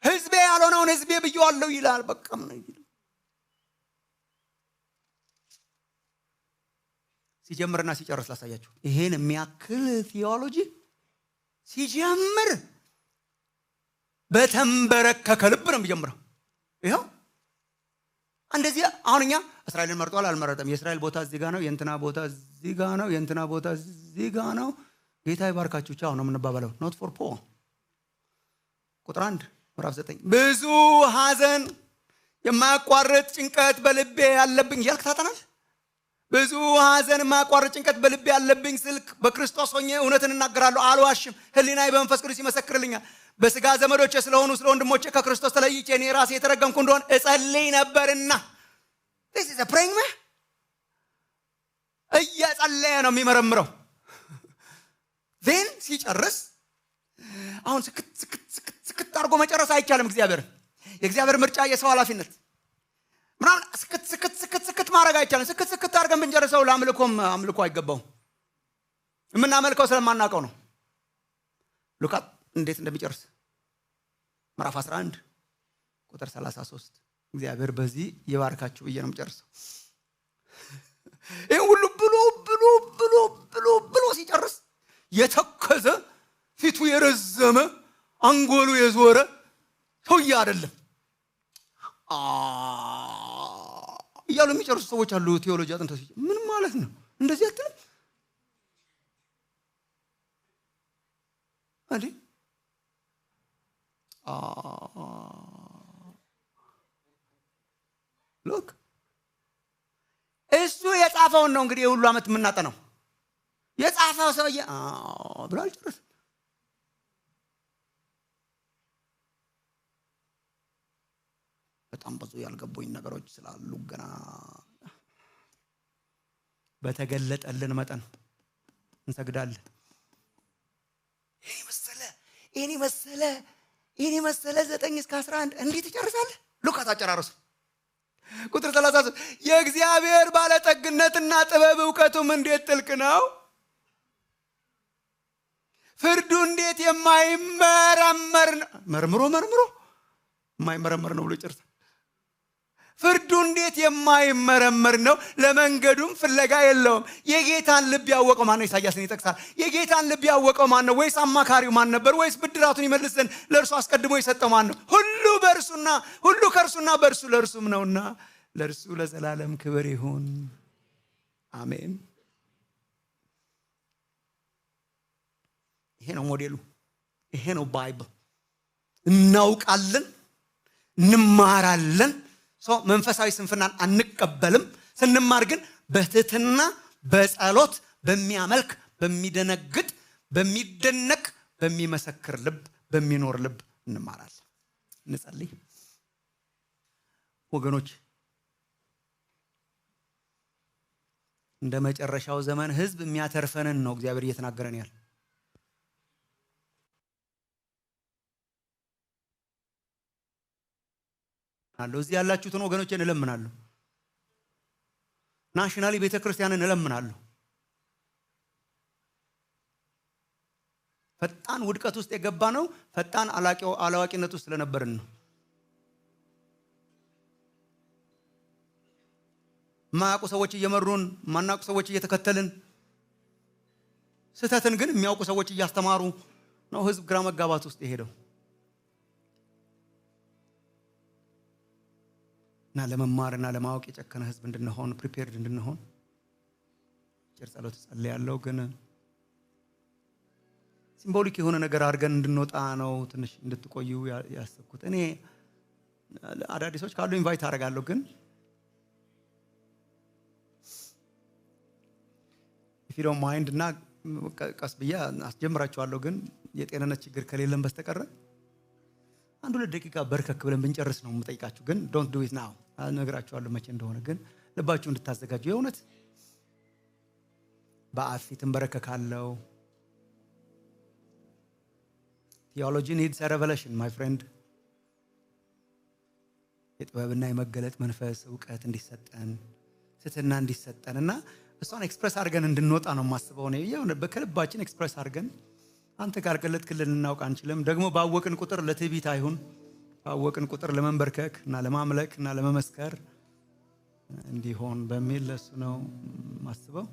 ህዝቤ ያልሆነውን ህዝቤ ብየዋለሁ ይላል። በቃ ምን ይላል ሲጀምርና ሲጨርስ ላሳያችሁ። ይሄን የሚያክል ቲዮሎጂ ሲጀምር በተንበረከከ ልብ ነው የሚጀምረው። ይኸው እንደዚህ አሁን እኛ እስራኤልን መርጧል አልመረጠም፣ የእስራኤል ቦታ እዚህ ጋር ነው፣ የእንትና ቦታ እዚህ ጋር ነው፣ የእንትና ቦታ እዚህ ጋር ነው። ጌታ ይባርካችሁ ቻው ነው የምንባባለው። ኖት ፎር ፖ ቁጥር 1 ምዕራፍ 9 ብዙ ሐዘን የማያቋርጥ ጭንቀት በልቤ ያለብኝ እያልክ ታጠናል። ብዙ ሐዘን የማያቋርጥ ጭንቀት በልቤ ያለብኝ ስልክ በክርስቶስ ሆኜ እውነትን እናገራለሁ፣ አልዋሽም። ህሊናዬ በመንፈስ ቅዱስ ይመሰክርልኛል። በስጋ ዘመዶቼ ስለሆኑ ስለ ወንድሞቼ ከክርስቶስ ተለይቼ እኔ ራሴ የተረገምኩ እንደሆን እጸልይ ነበርና። this is a praying man እየጸለየ ነው የሚመረምረው። then ሲጨርስ አሁን ስክት አድርጎ መጨረስ አይቻልም። የእግዚአብሔር ምርጫ የሰው ኃላፊነት ምናምን ስክት ማድረግ አይቻልም። ስክት አድርገን ብንጨርሰው አምልኮ አይገባውም። የምናመልከው ስለማናውቀው ነው። ሉቃስ እንዴት እንደሚጨርስ ምዕራፍ 11 ቁጥር 33 እግዚአብሔር በዚህ ይባርካችሁ ብዬ ነው የምጨርሰው። ይሄን ሁሉ ብሎ ሲጨርስ የተከዘ ፊቱ የረዘመ አንጎሉ የዞረ ሰውዬ አይደለም እያሉ የሚጨርሱ ሰዎች አሉ። ቴዎሎጂ አጥንተው ምን ማለት ነው እንደዚህ አትልም እንዴ? ሎክ እሱ የጻፈውን ነው እንግዲህ የሁሉ ዓመት የምናጠነው። የጻፈው ሰውዬ ብሎ አልጨረስም። በጣም ብዙ ያልገቡኝ ነገሮች ስላሉ ገና በተገለጠልን መጠን እንሰግዳለን። ይሄን መሰለ 9 እስከ 11 እንዴት ይጨርሳል? ሉቃስ አጨራረሱ ቁጥር 33 የእግዚአብሔር ባለጠግነትና ጥበብ ዕውቀቱም እንዴት ጥልቅ ነው፣ ፍርዱ እንዴት የማይመረመር ነው። መርምሮ የማይመረመር ነው ብሎ ይጨርሳል። ፍርዱ እንዴት የማይመረመር ነው፣ ለመንገዱም ፍለጋ የለውም። የጌታን ልብ ያወቀው ማን ነው? ኢሳይያስን ይጠቅሳል። የጌታን ልብ ያወቀው ማን ነው? ወይስ አማካሪው ማን ነበር? ወይስ ብድራቱን ይመልስ ዘንድ ለእርሱ አስቀድሞ የሰጠው ማን ነው? ሁሉ ከእርሱና በእርሱ ለእርሱም ነውና ለእርሱ ለዘላለም ክብር ይሁን አሜን። ይሄ ነው ሞዴሉ። ይሄ ነው ባይብል። እናውቃለን፣ እንማራለን። መንፈሳዊ ስንፍናን አንቀበልም። ስንማር ግን በትህትና በጸሎት በሚያመልክ በሚደነግጥ በሚደነቅ በሚመሰክር ልብ በሚኖር ልብ እንማራለን። እንጸልይ ወገኖች። እንደ መጨረሻው ዘመን ህዝብ የሚያተርፈንን ነው እግዚአብሔር እየተናገረን ያለ። እዚህ ያላችሁትን ወገኖችን እለምናለሁ። ናሽናሊ ቤተክርስቲያንን እለምናለሁ። ፈጣን ውድቀት ውስጥ የገባ ነው ፈጣን አላዋቂነት ውስጥ ስለነበርን ነው። ማያውቁ ሰዎች እየመሩን፣ ማናውቁ ሰዎች እየተከተልን፣ ስህተትን ግን የሚያውቁ ሰዎች እያስተማሩ ነው ህዝብ ግራ መጋባት ውስጥ የሄደው። እና ለመማርና ለማወቅ የጨከነ ህዝብ እንድንሆን ፕሪፔርድ እንድንሆን ጭር ጸሎት ጸልያለሁ። ግን ሲምቦሊክ የሆነ ነገር አድርገን እንድንወጣ ነው ትንሽ እንድትቆዩ ያሰብኩት። እኔ አዳዲሶች ካሉ ኢንቫይት አደርጋለሁ። ግን if you don't mind እና ቀስ ብዬ አስጀምራችኋለሁ። ግን የጤንነት ችግር ከሌለን በስተቀር 1-2 ደቂቃ በርከክ ብለን ብንጨርስ ነው የምጠይቃችሁ። ግን don't do it now እነግራችኋለሁ መቼ እንደሆነ። ግን ልባችሁ እንድታዘጋጁ የእውነት በአብ ፊት እንበረከካለሁ። ቲዮሎጂ needs a revelation my friend። የጥበብና የመገለጥ መንፈስ ዕውቀት እንዲሰጠን ትህትና እንዲሰጠንና እሷን ኤክስፕረስ አድርገን እንድንወጣ ነው የማስበው ነው። የሆነ በከልባችን ኤክስፕረስ አድርገን አንተ ካልገለጥክልን እናውቅ አንችልም። ደግሞ ባወቅን ቁጥር ለትዕቢት አይሁን፣ ባወቅን ቁጥር ለመንበርከክ እና ለማምለክ እና ለመመስከር እንዲሆን በሚል ለሱ ነው ማስበው።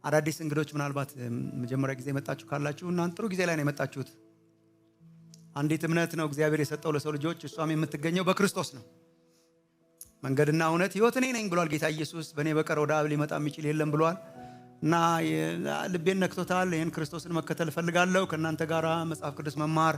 አዳዲስ እንግዶች ምናልባት መጀመሪያ ጊዜ መጣችሁ ካላችሁ እናንተ ጥሩ ጊዜ ላይ ነው የመጣችሁት። አንዲት እምነት ነው እግዚአብሔር የሰጠው ለሰው ልጆች፣ እሷም የምትገኘው በክርስቶስ ነው። መንገድና እውነት ሕይወት እኔ ነኝ ብሏል ጌታ ኢየሱስ። በእኔ በቀር ወደ አብ ሊመጣ የሚችል የለም ብሏል እና ልቤን ነክቶታል። ይህን ክርስቶስን መከተል እፈልጋለሁ። ከእናንተ ጋር መጽሐፍ ቅዱስ መማር፣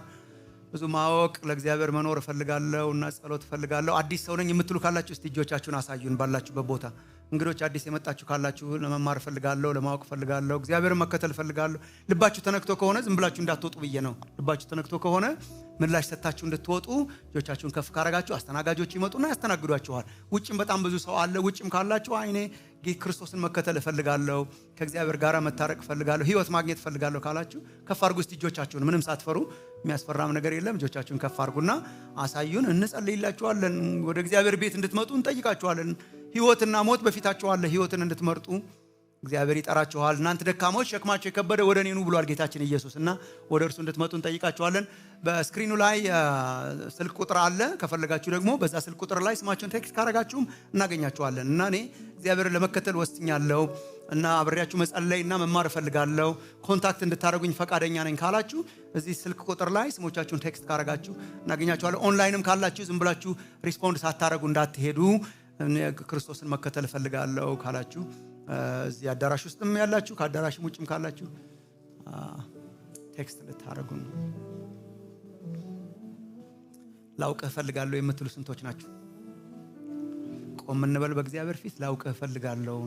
ብዙ ማወቅ፣ ለእግዚአብሔር መኖር እፈልጋለሁ እና ጸሎት እፈልጋለሁ። አዲስ ሰው ነኝ የምትሉ ካላችሁ እስቲ እጆቻችሁን አሳዩን ባላችሁበት ቦታ። እንግዶች አዲስ የመጣችሁ ካላችሁ ለመማር እፈልጋለሁ፣ ለማወቅ እፈልጋለሁ፣ እግዚአብሔርን መከተል እፈልጋለሁ። ልባችሁ ተነክቶ ከሆነ ዝም ብላችሁ እንዳትወጡ ብዬ ነው። ልባችሁ ተነክቶ ከሆነ ምላሽ ሰጣችሁ እንድትወጡ እጆቻችሁን ከፍ ካረጋችሁ አስተናጋጆች ይመጡና ያስተናግዷችኋል። ውጭም በጣም ብዙ ሰው አለ። ውጭም ካላችሁ አይኔ ክርስቶስን መከተል እፈልጋለሁ፣ ከእግዚአብሔር ጋር መታረቅ እፈልጋለሁ፣ ሕይወት ማግኘት እፈልጋለሁ ካላችሁ ከፍ አድርጉ እስቲ እጆቻችሁን። ምንም ሳትፈሩ፣ የሚያስፈራም ነገር የለም። እጆቻችሁን ከፍ አድርጉና አሳዩን። እንጸልይላችኋለን። ወደ እግዚአብሔር ቤት እንድትመጡ እንጠይቃችኋለን። ሕይወትና ሞት በፊታችሁ አለ። ሕይወትን እንድትመርጡ እግዚአብሔር ይጠራችኋል። እናንተ ደካሞች ሸክማችሁ የከበደ ወደ እኔ ኑ ብሏል ጌታችን ኢየሱስ እና ወደ እርሱ እንድትመጡ እንጠይቃችኋለን። በስክሪኑ ላይ ስልክ ቁጥር አለ። ከፈለጋችሁ ደግሞ በዛ ስልክ ቁጥር ላይ ስማችሁን ቴክስት ካረጋችሁም እናገኛችኋለን። እና እኔ እግዚአብሔርን ለመከተል ወስኛለሁ እና አብሬያችሁ መጸለይና መማር እፈልጋለሁ፣ ኮንታክት እንድታደርጉኝ ፈቃደኛ ነኝ ካላችሁ እዚህ ስልክ ቁጥር ላይ ስሞቻችሁን ቴክስት ካረጋችሁ እናገኛችኋለን። ኦንላይንም ካላችሁ ዝም ብላችሁ ሪስፖንድ ሳታደርጉ እንዳትሄዱ። ክርስቶስን መከተል እፈልጋለሁ ካላችሁ እዚህ አዳራሽ ውስጥም ያላችሁ ከአዳራሽም ውጭም ካላችሁ ቴክስት ልታረጉን። ላውቅህ እፈልጋለሁ የምትሉ ስንቶች ናችሁ? ቆም እንበል በእግዚአብሔር ፊት። ላውቅህ እፈልጋለሁ፣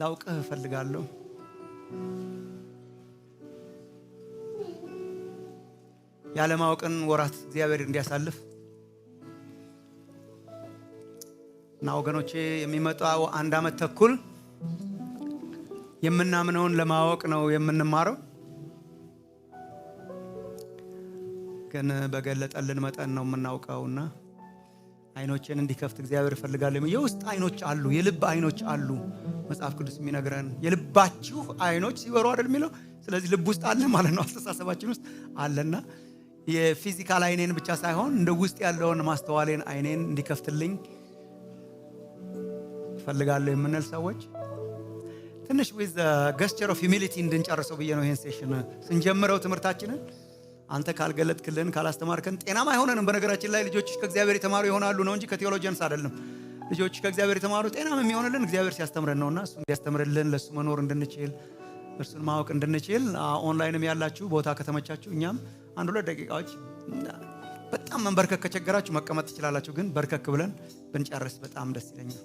ላውቅህ እፈልጋለሁ። ያለማወቅን ወራት እግዚአብሔር እንዲያሳልፍ እና ወገኖቼ የሚመጣው 1 ዓመት ተኩል የምናምነውን ለማወቅ ነው የምንማረው። ግን በገለጠልን መጠን ነው የምናውቀውና አይኖችን እንዲከፍት እግዚአብሔር ይፈልጋል። የውስጥ አይኖች አሉ፣ የልብ አይኖች አሉ። መጽሐፍ ቅዱስ የሚነግረን የልባችሁ አይኖች ሲበሩ አይደል የሚለው። ስለዚህ ልብ ውስጥ አለ ማለት ነው፣ አስተሳሰባችን ውስጥ አለና የፊዚካል አይኔን ብቻ ሳይሆን እንደ ውስጥ ያለውን ማስተዋሌን አይኔን እንዲከፍትልኝ ፈልጋለሁ የምንል ሰዎች ትንሽ with the gesture of humility እንድንጨርሰው ብዬ ነው ይሄን ሴሽን ስንጀምረው ትምህርታችንን። አንተ ካልገለጥክልን ካላስተማርከን ጤናማ አይሆነንም። በነገራችን ላይ ልጆች ከእግዚአብሔር የተማሩ ይሆናሉ ነው እንጂ ከቴዎሎጂያንስ አይደለም። ልጆች ከእግዚአብሔር የተማሩ ጤናማ የሚሆንልን እግዚአብሔር ሲያስተምረን ነውና እሱ እንዲያስተምርልን ለሱ መኖር እንድንችል እርሱን ማወቅ እንድንችል ኦንላይንም ያላችሁ ቦታ ከተመቻችሁ እኛም 1-2 ደቂቃዎች በጣም መንበርከክ ከቸገራችሁ መቀመጥ ትችላላችሁ። ግን በርከክ ብለን ብንጨርስ በጣም ደስ ይለኛል።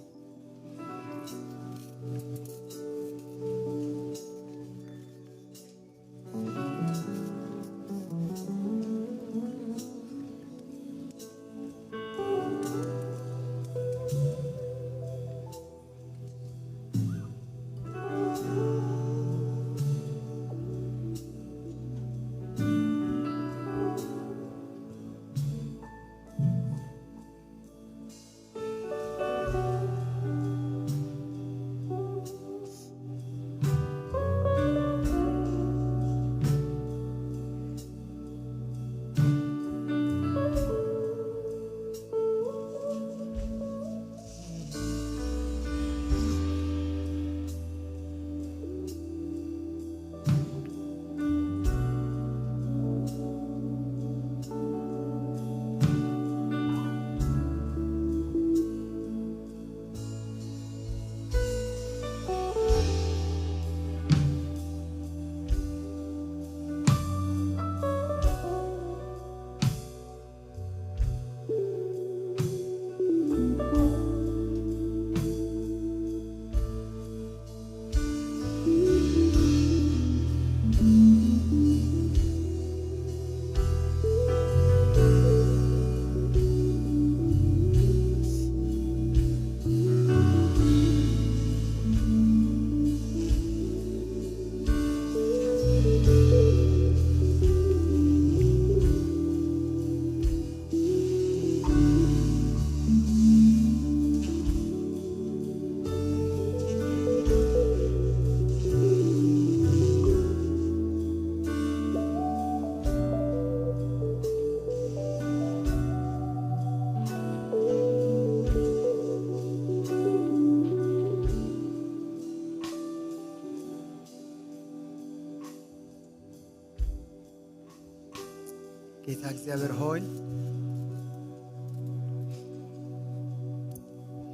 እግዚአብሔር ሆይ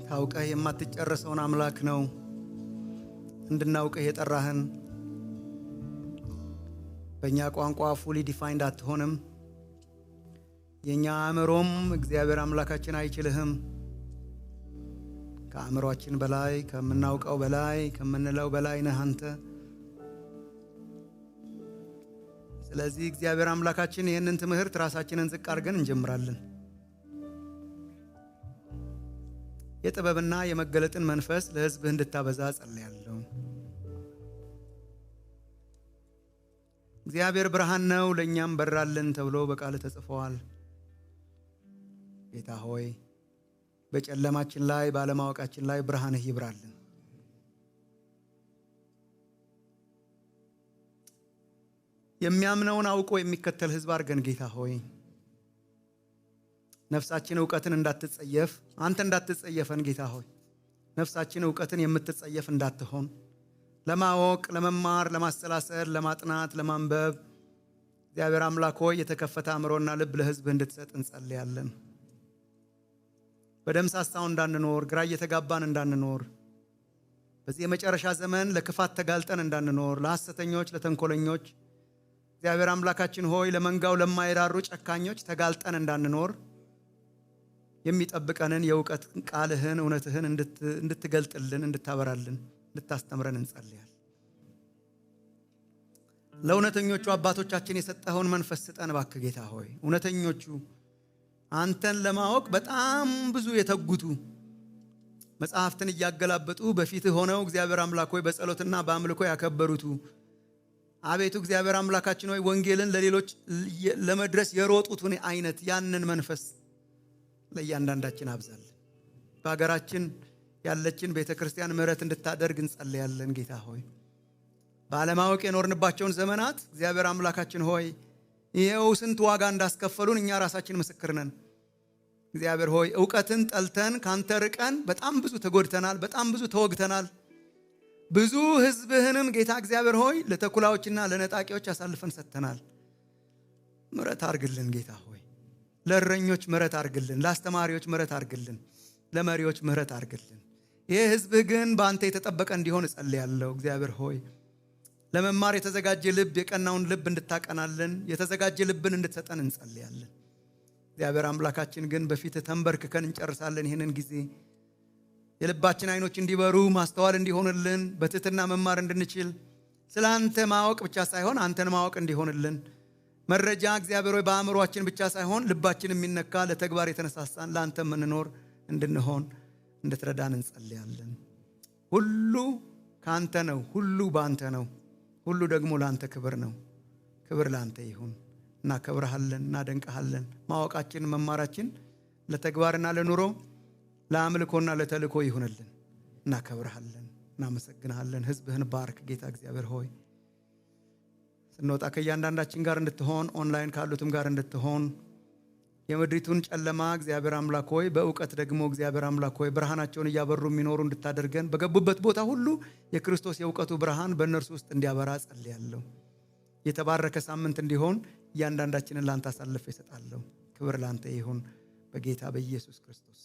ታውቀህ የማትጨርሰውን አምላክ ነው እንድናውቅህ የጠራህን። በእኛ ቋንቋ ፉሊ ዲፋይንድ አትሆንም። የእኛ አእምሮም እግዚአብሔር አምላካችን አይችልህም። ከአእምሮአችን በላይ ከምናውቀው በላይ ከምንለው በላይ ነህ አንተ። ስለዚህ እግዚአብሔር አምላካችን ይህንን ትምህርት ራሳችንን ዝቅ አድርገን እንጀምራለን። የጥበብና የመገለጥን መንፈስ ለሕዝብህ እንድታበዛ ጸልያለሁ። እግዚአብሔር ብርሃን ነው ለእኛም በራልን ተብሎ በቃል ተጽፈዋል። ጌታ ሆይ በጨለማችን ላይ ባለማወቃችን ላይ ብርሃንህ ይብራልን። የሚያምነውን አውቆ የሚከተል ሕዝብ አድርገን ጌታ ሆይ ነፍሳችን ዕውቀትን እንዳትጸየፍ አንተ እንዳትጸየፈን ጌታ ሆይ ነፍሳችን ዕውቀትን የምትጸየፍ እንዳትሆን ለማወቅ ለመማር ለማሰላሰል ለማጥናት ለማንበብ እግዚአብሔር አምላክ ሆይ የተከፈተ አእምሮና ልብ ለሕዝብህ እንድትሰጥ እንጸልያለን። በደምሳሳው እንዳንኖር ግራ እየተጋባን እንዳንኖር በዚህ የመጨረሻ ዘመን ለክፋት ተጋልጠን እንዳንኖር ለሐሰተኞች ለተንኮለኞች እግዚአብሔር አምላካችን ሆይ ለመንጋው ለማይራሩ ጨካኞች ተጋልጠን እንዳንኖር የሚጠብቀንን የእውቀት ቃልህን እውነትህን እንድትገልጥልን እንድታበራልን እንድታስተምረን እንጸልያለን። ለእውነተኞቹ አባቶቻችን የሰጠኸውን መንፈስ ስጠን እባክህ ጌታ ሆይ። እውነተኞቹ አንተን ለማወቅ በጣም ብዙ የተጉቱ መጽሐፍትን እያገላበጡ በፊትህ ሆነው እግዚአብሔር አምላክ ሆይ በጸሎትና በአምልኮ ያከበሩቱ አቤቱ እግዚአብሔር አምላካችን ሆይ ወንጌልን ለሌሎች ለመድረስ የሮጡትን አይነት ያንን መንፈስ ለእያንዳንዳችን አብዛልን። በሀገራችን ያለችን ቤተክርስቲያን ምሕረት እንድታደርግ እንጸልያለን ጌታ ሆይ። ባለማወቅ የኖርንባቸውን ዘመናት እግዚአብሔር አምላካችን ሆይ ይሄው ስንት ዋጋ እንዳስከፈሉን እኛ ራሳችን ምስክር ነን። እግዚአብሔር ሆይ ዕውቀትን ጠልተን ካንተ ርቀን በጣም ብዙ ተጎድተናል፣ በጣም ብዙ ተወግተናል። ብዙ ሕዝብህንም ጌታ እግዚአብሔር ሆይ ለተኩላዎችና ለነጣቂዎች አሳልፈን ሰጥተናል። ምሕረት አርግልን ጌታ ሆይ። ለእረኞች ምሕረት አርግልን፣ ለአስተማሪዎች ምሕረት አርግልን፣ ለመሪዎች ምሕረት አርግልን። ይሄ ሕዝብህ ግን በአንተ የተጠበቀ እንዲሆን እጸልያለሁ። እግዚአብሔር ሆይ ለመማር የተዘጋጀ ልብ የቀናውን ልብ እንድታቀናልን የተዘጋጀ ልብን እንድትሰጠን እንጸልያለን። እግዚአብሔር አምላካችን ግን በፊትህ ተንበርክከን እንጨርሳለን። ይህንን ጊዜ የልባችን አይኖች እንዲበሩ ማስተዋል እንዲሆንልን በትህትና መማር እንድንችል ስለ አንተ ማወቅ ብቻ ሳይሆን አንተን ማወቅ እንዲሆንልን መረጃ እግዚአብሔር ሆይ በአእምሮአችን ብቻ ሳይሆን ልባችን የሚነካ ለተግባር የተነሳሳን ለአንተ የምንኖር እንድንሆን እንድትረዳን እንጸልያለን። ሁሉ ከአንተ ነው፣ ሁሉ በአንተ ነው፣ ሁሉ ደግሞ ለአንተ ክብር ነው። ክብር ለአንተ ይሁን። እናከብረሃለን፣ እናደንቀሃለን። ማወቃችን መማራችን ለተግባርና ለኑሮ ለአምልኮና ለተልእኮ ይሁንልን። እናከብረሃለን፣ እናመሰግንሃለን። ሕዝብህን ባርክ ጌታ እግዚአብሔር ሆይ። ስንወጣ ከእያንዳንዳችን ጋር እንድትሆን ኦንላይን ካሉትም ጋር እንድትሆን የምድሪቱን ጨለማ እግዚአብሔር አምላክ ሆይ በእውቀት ደግሞ እግዚአብሔር አምላክ ሆይ ብርሃናቸውን እያበሩ የሚኖሩ እንድታደርገን በገቡበት ቦታ ሁሉ የክርስቶስ የእውቀቱ ብርሃን በእነርሱ ውስጥ እንዲያበራ ጸልያለሁ። የተባረከ ሳምንት እንዲሆን እያንዳንዳችንን ላንተ አሳልፌ እሰጣለሁ። ክብር ላንተ ይሁን በጌታ በኢየሱስ ክርስቶስ።